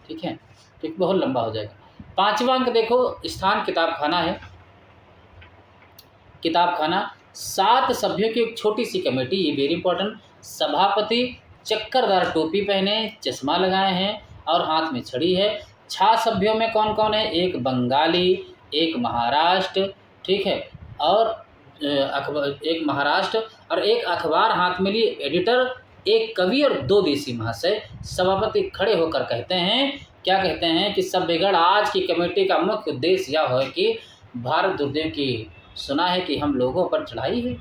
ठीक है, क्योंकि बहुत लंबा हो जाएगा। 5वां अंक देखो, स्थान किताब खाना है। किताब खाना 7 सभ्यों की एक छोटी सी कमेटी, ये वेरी इंपॉर्टेंट। सभापति चक्करदार टोपी पहने, चश्मा लगाए हैं और हाथ में छड़ी है। 6 सभ्यों में कौन कौन है, एक बंगाली, एक महाराष्ट्र, ठीक है, और एक महाराष्ट्र और एक अखबार हाथ में लिए एडिटर, एक कवि और 2 देसी महाशय। सभापति खड़े होकर कहते हैं, क्या कहते हैं कि सभ्यगण, आज की कमेटी का मुख्य उद्देश्य यह है कि भारत गुरुदेव की सुना है कि हम लोगों पर चढ़ाई है,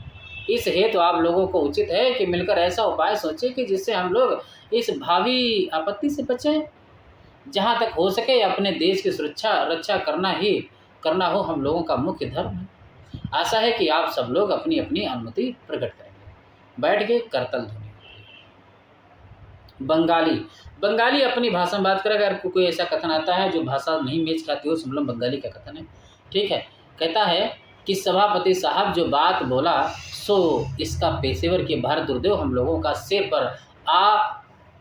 इस हेतु आप लोगों को उचित है कि मिलकर ऐसा उपाय सोचें कि जिससे हम लोग इस भावी आपत्ति से बचें। जहाँ तक हो सके अपने देश की सुरक्षा रक्षा करना हो हम लोगों का मुख्य धर्म है। आशा है कि आप सब लोग अपनी अपनी अनुमति प्रकट करेंगे। बैठ के करतल ध्वनि। बंगाली, बंगाली अपनी भाषा में बात करेगा। अगर कोई ऐसा कथन आता है जो भाषा नहीं मेच खाती हो, समझ लो बंगाली का कथन है। ठीक है, कहता है कि सभापति साहब जो बात बोला सो इसका पेशेवर के भारत दुर्देव हम लोगों का सिर पर आ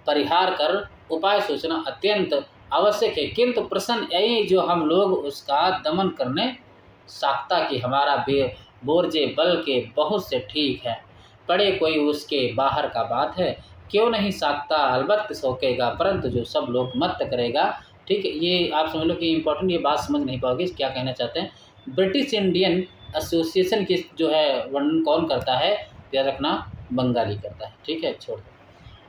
परिहार कर उपाय सोचना अत्यंत आवश्यक है, किंतु प्रश्न यही जो हम लोग उसका दमन करने साकता कि हमारा बोरजे बल के बहुत से ठीक है, पड़े कोई उसके बाहर का बात है, क्यों नहीं साकता अलबत्त सोकेगा, परंतु जो सब लोग मत करेगा। ठीक है, ये आप समझ लो कि इम्पोर्टेंट, ये बात समझ नहीं पाओगे क्या कहना चाहते हैं। ब्रिटिश इंडियन एसोसिएशन की जो है वर्णन कौन करता है, याद रखना बंगाली करता है। ठीक है, छोड़ दो।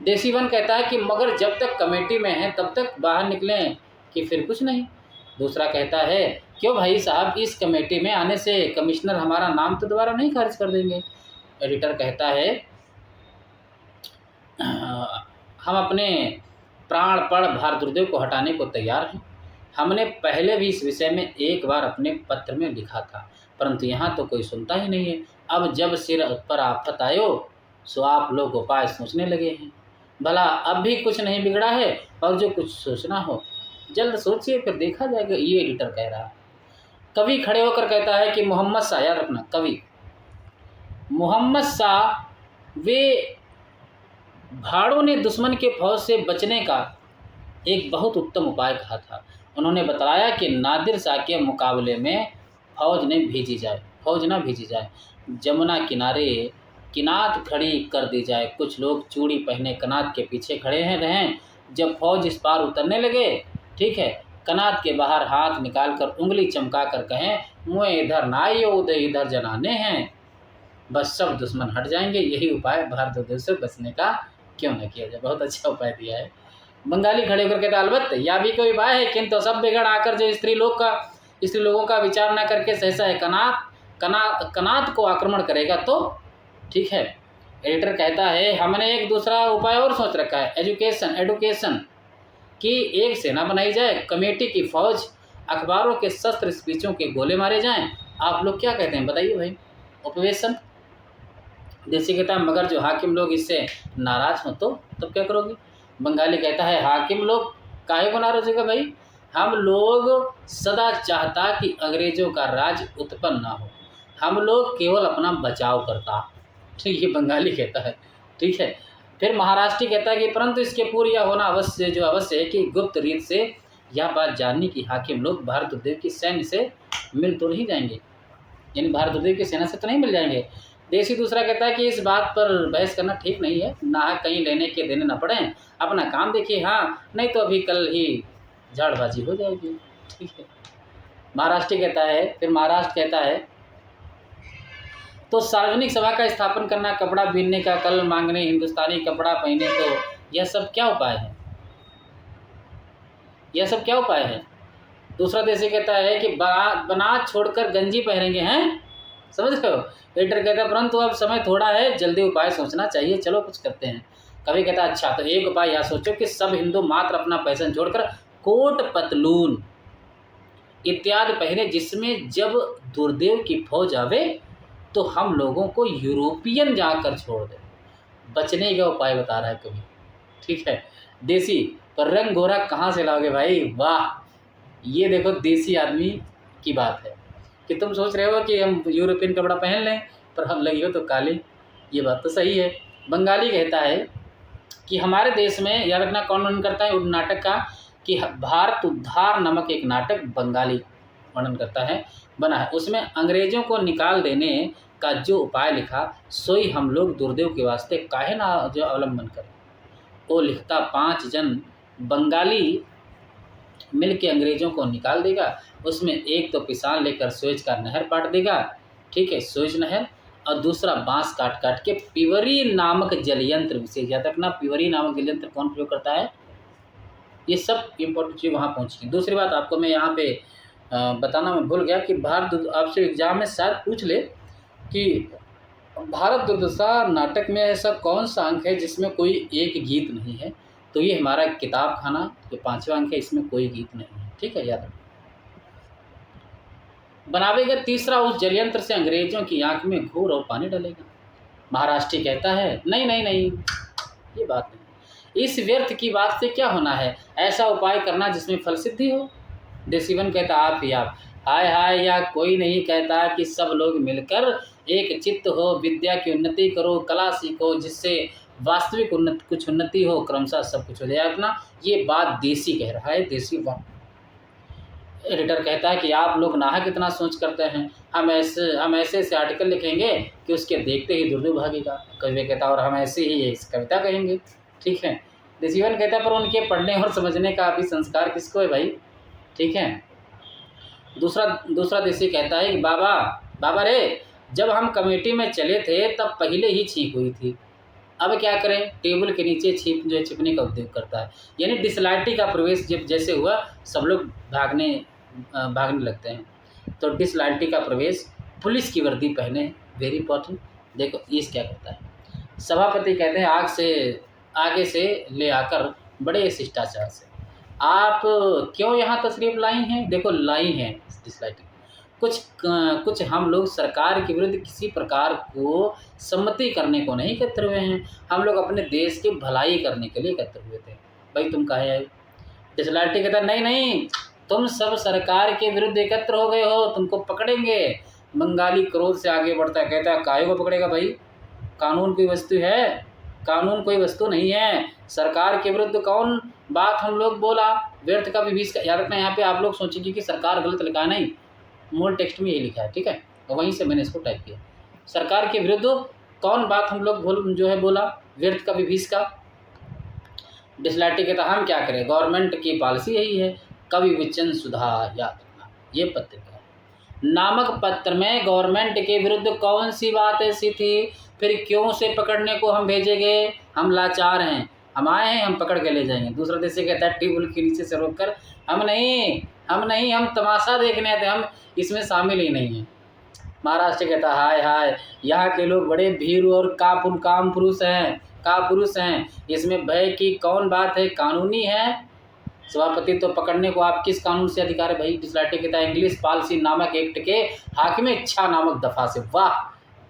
देसी वन कहता है कि मगर जब तक कमेटी में है तब तक बाहर निकलें कि फिर कुछ नहीं। दूसरा कहता है क्यों भाई साहब, इस कमेटी में आने से कमिश्नर हमारा नाम तो दोबारा नहीं खारिज कर देंगे। एडिटर कहता है हम अपने प्राणपण भारत दुर्देव को हटाने को तैयार हैं। हमने पहले भी इस विषय में एक बार अपने पत्र में लिखा था, परंतु यहाँ तो कोई सुनता ही नहीं है। अब जब सिर पर आफत आयो सो आप लोग उपाय सोचने लगे हैं। भला अब भी कुछ नहीं बिगड़ा है, और जो कुछ सोचना हो जल्द सोचिए, फिर देखा जाएगा। ये एडिटर कह रहा है। कवि खड़े होकर कहता है कि मोहम्मद शाह, याद रखना कवि मोहम्मद शाह, वे भाड़ों ने दुश्मन के फौज से बचने का एक बहुत उत्तम उपाय कहा था। उन्होंने बताया कि नादिर शाह के मुकाबले में फौज ना भेजी जाए, जमुना किनारे किनात खड़ी कर दी जाए, कुछ लोग चूड़ी पहने कनात के पीछे खड़े रहें। जब फौज इस पार उतरने लगे, ठीक है, कनात के बाहर हाथ निकालकर उंगली चमका कर कहें मुँह इधर ना आइयो, उधर इधर जनाने हैं, बस सब दुश्मन हट जाएंगे। यही उपाय भारत दुर्देव से बचने का क्यों न किया जाए। बहुत अच्छा उपाय दिया है। बंगाली खड़े होकर कहता अलबत्त यह भी कोई उपाय है, किंतु सब बिगड़ आकर जो स्त्री लोगों का विचार न करके सहसा है कनात को आक्रमण करेगा तो ठीक है। एडिटर कहता है हमने एक दूसरा उपाय और सोच रखा है, एडुकेशन की एक सेना बनाई जाए, कमेटी की फौज, अखबारों के शस्त्र स्पीचों के गोले मारे जाएं। आप लोग क्या कहते हैं बताइए भाई। उपवेशन। देसी कहता है मगर जो हाकिम लोग इससे नाराज हो तो तब क्या करोगे। बंगाली कहता है हाकिम लोग काहे को नाराज होगा भाई, हम लोग सदा चाहता कि अंग्रेजों का राज उत्पन्न ना हो, हम लोग केवल अपना बचाव करता। ठीक, ये बंगाली कहता है। ठीक है, फिर महाराष्ट्री कहता है कि परंतु इसके पूर्व यह होना अवश्य है कि गुप्त रीत से यह बात जाननी कि हाकिम लोग भारत दुर्देव की सैन्य से मिल तो नहीं जाएंगे, यानी भारत दुर्देव की सेना से तो नहीं मिल जाएंगे। देसी दूसरा कहता है कि इस बात पर बहस करना ठीक नहीं है, ना कहीं लेने के देने न पड़े, अपना काम देखिए, हाँ नहीं तो अभी कल ही झाड़बाजी हो जाएगी। ठीक है। महाराष्ट्र कहता है तो सार्वजनिक सभा का स्थापन करना, कपड़ा बीनने का कल मांगने, हिंदुस्तानी कपड़ा पहने, तो यह सब क्या उपाय है। दूसरा देशी कहता है कि बनात छोड़कर गंजी पहनेंगे हैं, समझ रहे हो। एडिटर कहता है परंतु अब समय थोड़ा है, जल्दी उपाय सोचना चाहिए, चलो कुछ करते हैं। कवि कहता है अच्छा तो एक उपाय यह सोचो कि सब हिंदू मात्र अपना पैसन छोड़कर कोट पतलून इत्यादि पहने, जिसमें जब दुर्देव की फौज आवे तो हम लोगों को यूरोपियन जाकर छोड़ दे। बचने का उपाय बता रहा है कवि। ठीक है। देसी पर रंग गोरा कहाँ से लाओगे भाई, वाह। ये देखो देसी आदमी की बात है कि तुम सोच रहे हो कि हम यूरोपियन कपड़ा पहन लें पर हम लगी हो तो काली, ये बात तो सही है। बंगाली कहता है कि हमारे देश में, याद रखना कौन वर्णन करता है नाटक का, कि भारत उद्धार नामक एक नाटक बंगाली वर्णन करता है, बना है। उसमें अंग्रेजों को निकाल देने का जो उपाय लिखा सोई हम लोग दुर्देव के वास्ते काहे ना जो अवलंबन करें। वो लिखता 5 जन बंगाली मिल के अंग्रेजों को निकाल देगा, उसमें एक तो पिसान लेकर सुएज का नहर पाट देगा, ठीक है, सुएज नहर, और दूसरा बांस काट काट के पिवरी नामक जलयंत्र, विशेष याद रखना पिवरी नामक जलयंत्र कौन प्रयोग करता है, ये सब इम्पोर्टेंट चीज़ वहाँ पहुँची। दूसरी बात आपको मैं यहाँ पे बताना मैं भूल गया कि भारत, आपसे एग्जाम में शायद पूछ ले कि भारत दुर्दशा नाटक में ऐसा कौन सा अंक है जिसमें कोई एक गीत नहीं है, तो ये हमारा किताब खाना जो 5वां अंक है, इसमें कोई गीत नहीं है। ठीक है, याद रखना। बनावेगा तीसरा उस जलयंत्र से अंग्रेजों की आंख में घूर और पानी डालेगा। महाराष्ट्री कहता है नहीं नहीं नहीं, ये बात नहीं, इस व्यर्थ की बात से क्या होना है, ऐसा उपाय करना जिसमें फल सिद्धि हो। देसीवन कहता आप ही आप। हाय हाय, या कोई नहीं कहता कि सब लोग मिलकर एक चित्त हो, विद्या की उन्नति करो, कला सीखो, जिससे वास्तविक कुछ उन्नति हो, क्रमशः सब कुछ हो जाए अपना। ये बात देसी कह रहा है, देसी वन। एडिटर कहता है कि आप लोग नाहक इतना सोच करते हैं, हम ऐसे आर्टिकल लिखेंगे कि उसके देखते ही दुर्दु भागेगा। कवि कहता और हम ऐसे ही इस कविता कहेंगे, ठीक है। देसीवन कहता पर उनके पढ़ने और समझने का अभी संस्कार किसको है भाई, ठीक है। दूसरा देसी कहता है कि बाबा रे, जब हम कमेटी में चले थे तब पहले ही छींक हुई थी, अब क्या करें, टेबल के नीचे छिपने का उद्योग करता है। यानी डिसलाइटी का प्रवेश जब जैसे हुआ सब लोग भागने लगते हैं। तो डिसलाइटी का प्रवेश, पुलिस की वर्दी पहने, वेरी इंपॉर्टेंट। देखो ये क्या करता है। सभापति कहते हैं आगे से ले आकर बड़े शिष्टाचार से, आप क्यों यहाँ तशरीफ लाई हैं। देखो लाई हैं डिसलाइटी, कुछ हम लोग सरकार के विरुद्ध किसी प्रकार को सम्मति करने को नहीं एकत्र हुए हैं, हम लोग अपने देश की भलाई करने के लिए एकत्र हुए थे। भाई तुम काहे आए। डिसलाइटी कहता नहीं नहीं, तुम सब सरकार के विरुद्ध एकत्र हो गए हो, तुमको पकड़ेंगे। बंगाली क्रोध से आगे बढ़ता है, कहता है काहे को पकड़ेगा भाई, कानून कोई वस्तु है, कानून कोई वस्तु नहीं है। सरकार के विरुद्ध कौन बात हम लोग बोला, व्यर्थ का विभीष का। याद रखना, यहाँ पे आप लोग सोचेंगे कि सरकार गलत लिखा, नहीं, मूल टेक्स्ट में यही लिखा है, ठीक है, और वहीं से मैंने इसको टाइप किया। सरकार के विरुद्ध कौन बात हम लोग बोला, व्यर्थ का विभीष का। डिसलाइटी कहता हम क्या करें, गवर्नमेंट की पॉलिसी यही है। कवि विचन सुधार, याद रखना ये पत्रिका है। नामक पत्र में गवर्नमेंट के विरुद्ध कौन सी बात ऐसी थी, फिर क्यों से पकड़ने को हम भेजे गए, हम लाचार हैं, हम आए हैं, हम पकड़ के ले जाएंगे। दूसरा देश से कहता है टेबल के नीचे से रोककर, हम नहीं, हम तमाशा देखने आते, हम इसमें शामिल ही नहीं हैं। महाराष्ट्र कहता हाय हाय, यहाँ के लोग बड़े भीरू और काम पुरुष हैं, इसमें भय की कौन बात है, कानूनी है। सभापति तो पकड़ने को आप किस कानून से अधिकार है भाई। डिसलाइटी कहता है इंग्लिश पॉलिसी नामक एक्ट के हाकिम इच्छा नामक दफा से। वाह,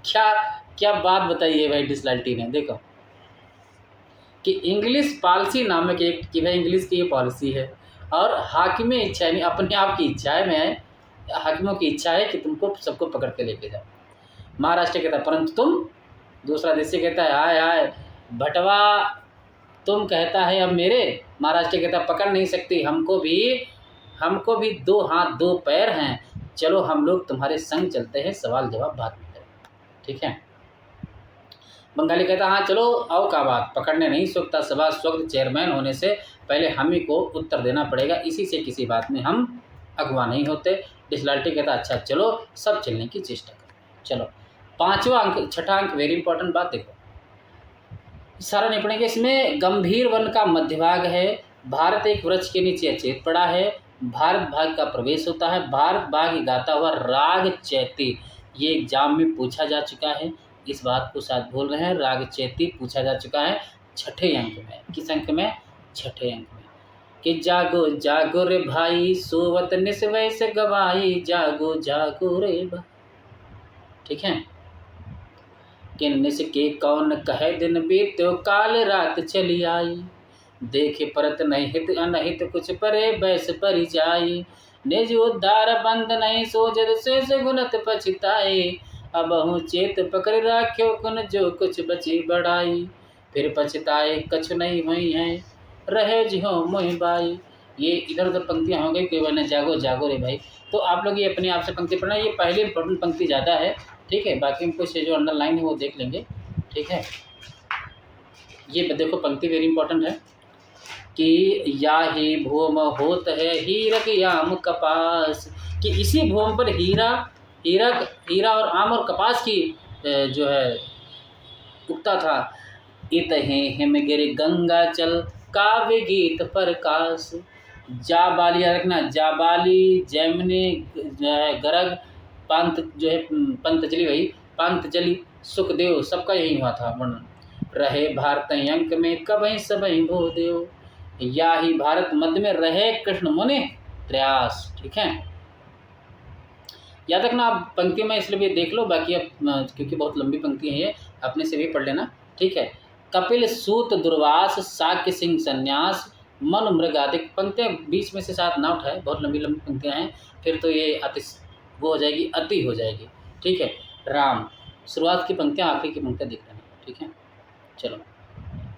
क्या बात बताई है भाई डिसलाइटी ने। देखो कि इंग्लिश पॉलिसी नामक एक्ट की, भाई इंग्लिश की ये पॉलिसी है और हाकिम इच्छा यानी अपने आप की इच्छा है, मैं हाकिमों की इच्छा है कि तुमको सबको पकड़ के लेके जाओ। महाराष्ट्र कहता है परंतु तुम। दूसरा देश कहता है हाय हाय भटवा, तुम कहता है अब मेरे। महाराष्ट्र कहता है पकड़ नहीं सकती, हमको भी 2 हाथ 2 पैर हैं, चलो हम लोग तुम्हारे संग चलते हैं, सवाल जवाब बाद में करें, ठीक है। बंगाली कहता हाँ चलो, आओ का बात, पकड़ने नहीं सकता, सभा स्वयं चेयरमैन होने से पहले हम ही को उत्तर देना पड़ेगा, इसी से किसी बात में हम अगवा नहीं होते। डिसलाइटी कहता अच्छा चलो सब चलने की चेष्टा करें। चलो 5वां अंक, 6ठा अंक, वेरी इंपॉर्टेंट बात देखो, सारा नहीं पढ़ेंगे। इसमें गंभीर वन का मध्य भाग है, भारत एक वृक्ष के नीचे अचेत पड़ा है, भारत भाग का प्रवेश होता है, भारत भाग गाता हुआ राग चैती, ये एग्जाम में पूछा जा चुका है, इस बात को साथ बोल रहे हैं, राग चैती पूछा जा चुका है 6ठे अंक में। किस अंक में, 6ठे अंक में, कि जागो जागो रे भाई, सोवत निसवै से गवाई, जागो जागो रे भाई, ठीक है। कि निस के कौन कहे दिन बीत्यो, काल रात चली आई, देखे परत नहीं हित अनहित, कुछ परे बैस परि जाई, निज उद्धार बंद नहीं सोजत से गुणत पछताए, अबहु चेत पकड़ राख्यो कुन जो कुछ बची बढ़ाई, फिर पछताए कछु नहीं हुई है, रहे जिहो मोहि बाई। ये इधर उधर पंक्तियाँ हो गई, कोई बने जागो जागो रे भाई। तो आप लोग ये अपने आप से पंक्ति पढ़ना, ये पहली इंपॉर्टेंट पंक्ति ज़्यादा है, ठीक है, बाकी हम कुछ जो अंडरलाइन है वो देख लेंगे, ठीक है। ये देखो पंक्ति वेरी इंपॉर्टेंट है कि या ही भूम होत है हीरक याम कपास, कि इसी भूम पर हीरा और आम और कपास की जो है उगता था। इत हिमगिर गंगा चल काव्य गीत प्रकाश, जाबाली रखना, जाबाली जैमिनी गरग पंत जो है पंतजलि, वही पंतजलि सुखदेव, सबका यही हुआ था वर्णन। रहे भारत अंक में कबहीं सबहीं भो देव, या ही भारत मध्य में रहे कृष्ण मुनि प्रयास, ठीक है। याद रखना आप पंक्ति में इसलिए भी देख लो, बाकी अब क्योंकि बहुत लंबी पंक्ति है ये, अपने से भी पढ़ लेना, ठीक है। कपिल सूत दुर्वास शाक्य सिंह संन्यास मन मृग आदि पंक्तियाँ बीच में से साथ ना उठाए, बहुत लंबी लंबी पंक्तियाँ हैं, फिर तो ये वो हो जाएगी, अति हो जाएगी, ठीक है। राम, शुरुआत की पंक्तियाँ आखिरी की पंक्तियाँ देख लेना, ठीक है। चलो,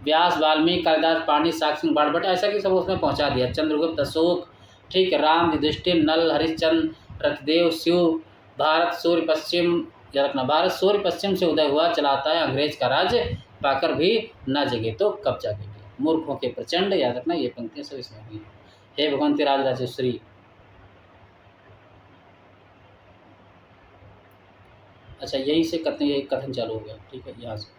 व्यास वाल्मीकि कालिदास पाणिनि शाक्य सिंह बाणभट्ट, ऐसा कि सब उसमें पहुंचा दिया। चंद्रगुप्त अशोक, ठीक है। राम युधिष्ठिर नल हरिश्चंद्र रथदेव शिव। भारत सूर्य पश्चिम, याद रखना, भारत सूर्य पश्चिम से उदय हुआ चलाता है अंग्रेज का राज, पाकर भी न जगे तो कब जागेंगे, मूर्खों के प्रचंड, याद रखना ये पंक्तियां सब इसमें हुई हैं। हे भगवंती राज राजेश्वरी। अच्छा, यहीं से कथन, ये कथन चालू हो गया, ठीक है। यहाँ से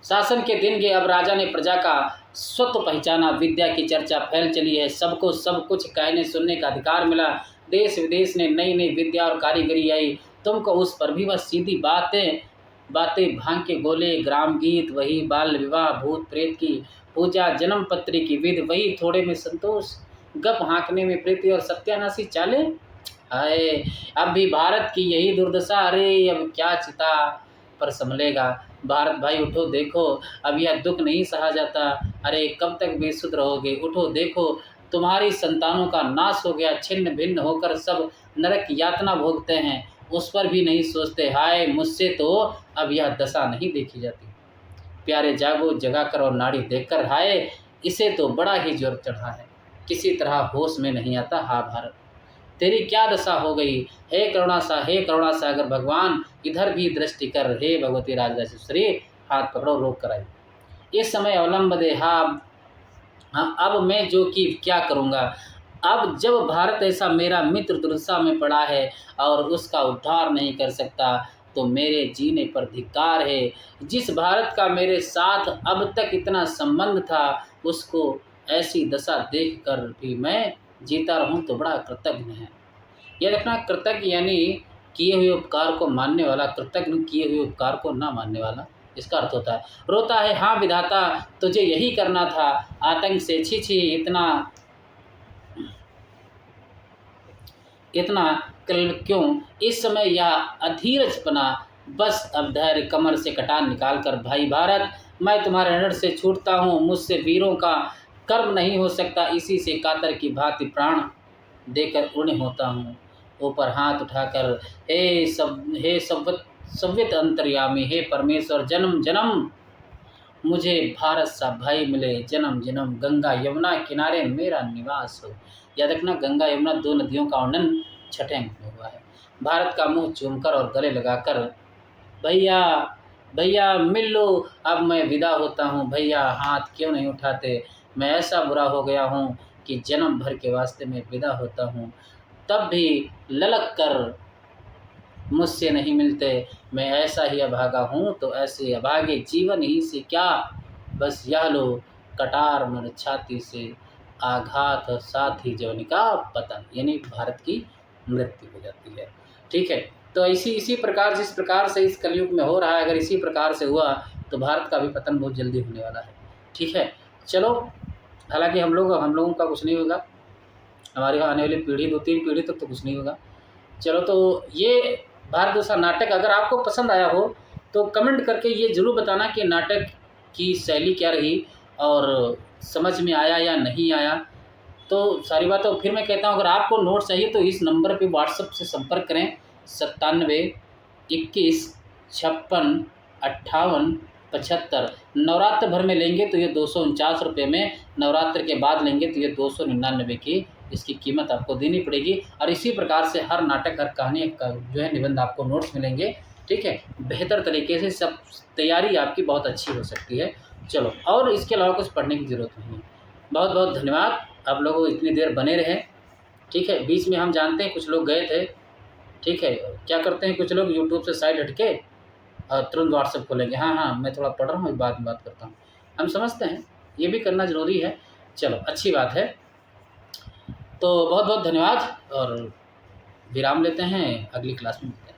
शासन के दिन गए, अब राजा ने प्रजा का स्वत्व पहचाना, विद्या की चर्चा फैल चली है, सबको सब कुछ कहने सुनने का अधिकार मिला, देश विदेश ने नई नई विद्या और कारीगरी आई, तुमको उस पर भी बस सीधी बातें भांग के गोले, ग्राम गीत वही, बाल विवाह, भूत प्रेत की पूजा, जन्म पत्री की विधि वही, थोड़े में संतोष, गप हाँकने में प्रीति और सत्यानाशी चाले। हाय, अब भी भारत की यही दुर्दशा, अरे अब क्या चिता पर संभलेगा। भारत भाई उठो देखो, अब यह दुख नहीं सहा जाता, अरे कब तक बेसुध रहोगे, उठो देखो, तुम्हारी संतानों का नाश हो गया, छिन्न भिन्न होकर सब नरक यातना भोगते हैं, उस पर भी नहीं सोचते। हाय, मुझसे तो अब यह दशा नहीं देखी जाती। प्यारे जागो, जगा कर और नाड़ी देखकर, हाय इसे तो बड़ा ही जोर चढ़ा है, किसी तरह होश में नहीं आता। हा भारत, तेरी क्या दशा हो गई, हे करुणा सागर भगवान, इधर भी दृष्टि कर, हे भगवती राजराजेश्वरी, हाथ पकड़ो रोक कराई। इस समय अवलंब दे, हाँ अब मैं जो कि क्या करूँगा, अब जब भारत ऐसा मेरा मित्र दुर्दशा में पड़ा है और उसका उद्धार नहीं कर सकता, तो मेरे जीने पर धिक्कार है। जिस भारत का मेरे साथ अब तक इतना संबंध था, उसको ऐसी दशा देखकर भी मैं जीता रहूं तो बड़ा कृतज्ञ है। यह रखना, कृतज्ञ यानी किए हुए उपकार को मानने वाला, कृतज्ञ किए हुए उपकार को ना मानने वाला, इसका अर्थ होता है। रोता है, हाँ विधाता तुझे यही करना था, आतंक से छी छी इतना क्यों, इस समय यह अधीरजपना, बस अब धैर्य कमर से कटान निकाल कर, भाई भारत मैं तुम्हारे ऋण से छूटता हूँ, मुझसे वीरों का कर्म नहीं हो सकता, इसी से कातर की भांति प्राण देकर उन्हें होता हूँ। ऊपर हाथ उठाकर, हे संवित अंतर्यामी, हे परमेश्वर, जन्म जन्म मुझे भारत सा भाई मिले, जन्म जन्म गंगा यमुना किनारे मेरा निवास हो। याद रखना, गंगा यमुना दो नदियों का वर्णन छठे अंक में हुआ है। भारत का मुंह चूमकर और गले लगाकर, भैया भैया मिल लो, अब मैं विदा होता हूँ, भैया हाथ क्यों नहीं उठाते, मैं ऐसा बुरा हो गया हूँ कि जन्म भर के वास्ते मैं विदा होता हूँ, तब भी ललक कर मुझसे नहीं मिलते, मैं ऐसा ही अभागा हूँ, तो ऐसे अभागे जीवन ही से क्या, बस यह लो कटार मन छाती से आघात, साथ ही जवनी का पतन, यानी भारत की मृत्यु हो जाती है, ठीक है। तो इसी प्रकार, जिस प्रकार से इस कलयुग में हो रहा है, अगर इसी प्रकार से हुआ तो भारत का भी पतन बहुत जल्दी होने वाला है, ठीक है। चलो, हालांकि हम लोगों का कुछ नहीं होगा, हमारी आने वाली पीढ़ी 2-3 पीढ़ी तक तो कुछ नहीं होगा। चलो, तो ये भारत दुर्दशा नाटक अगर आपको पसंद आया हो तो कमेंट करके ये ज़रूर बताना कि नाटक की शैली क्या रही और समझ में आया या नहीं आया। तो सारी बातों फिर मैं कहता हूँ, अगर आपको नोट चाहिए तो इस नंबर पे व्हाट्सएप से संपर्क करें, 97 21 56 58 75। नवरात्र भर में लेंगे तो ये 249 रुपये में, नवरात्र के बाद लेंगे तो ये 299 की इसकी कीमत आपको देनी पड़ेगी। और इसी प्रकार से हर नाटक, हर कहानी का जो है निबंध आपको नोट्स मिलेंगे, ठीक है। बेहतर तरीके से सब तैयारी आपकी बहुत अच्छी हो सकती है। चलो, और इसके अलावा कुछ पढ़ने की ज़रूरत नहीं है। बहुत बहुत धन्यवाद, आप लोगों इतनी देर बने रहे, ठीक है। बीच में हम जानते हैं कुछ लोग गए थे, ठीक है। क्या करते हैं कुछ लोग, यूट्यूब से साइड हटके और तुरंत व्हाट्सएप खोलेंगे, हाँ मैं थोड़ा पढ़ रहा हूँ, बाद में बात करता हूँ। हम समझते हैं ये भी करना ज़रूरी है, चलो अच्छी बात है। तो बहुत बहुत धन्यवाद और विराम लेते हैं, अगली क्लास में मिलते हैं।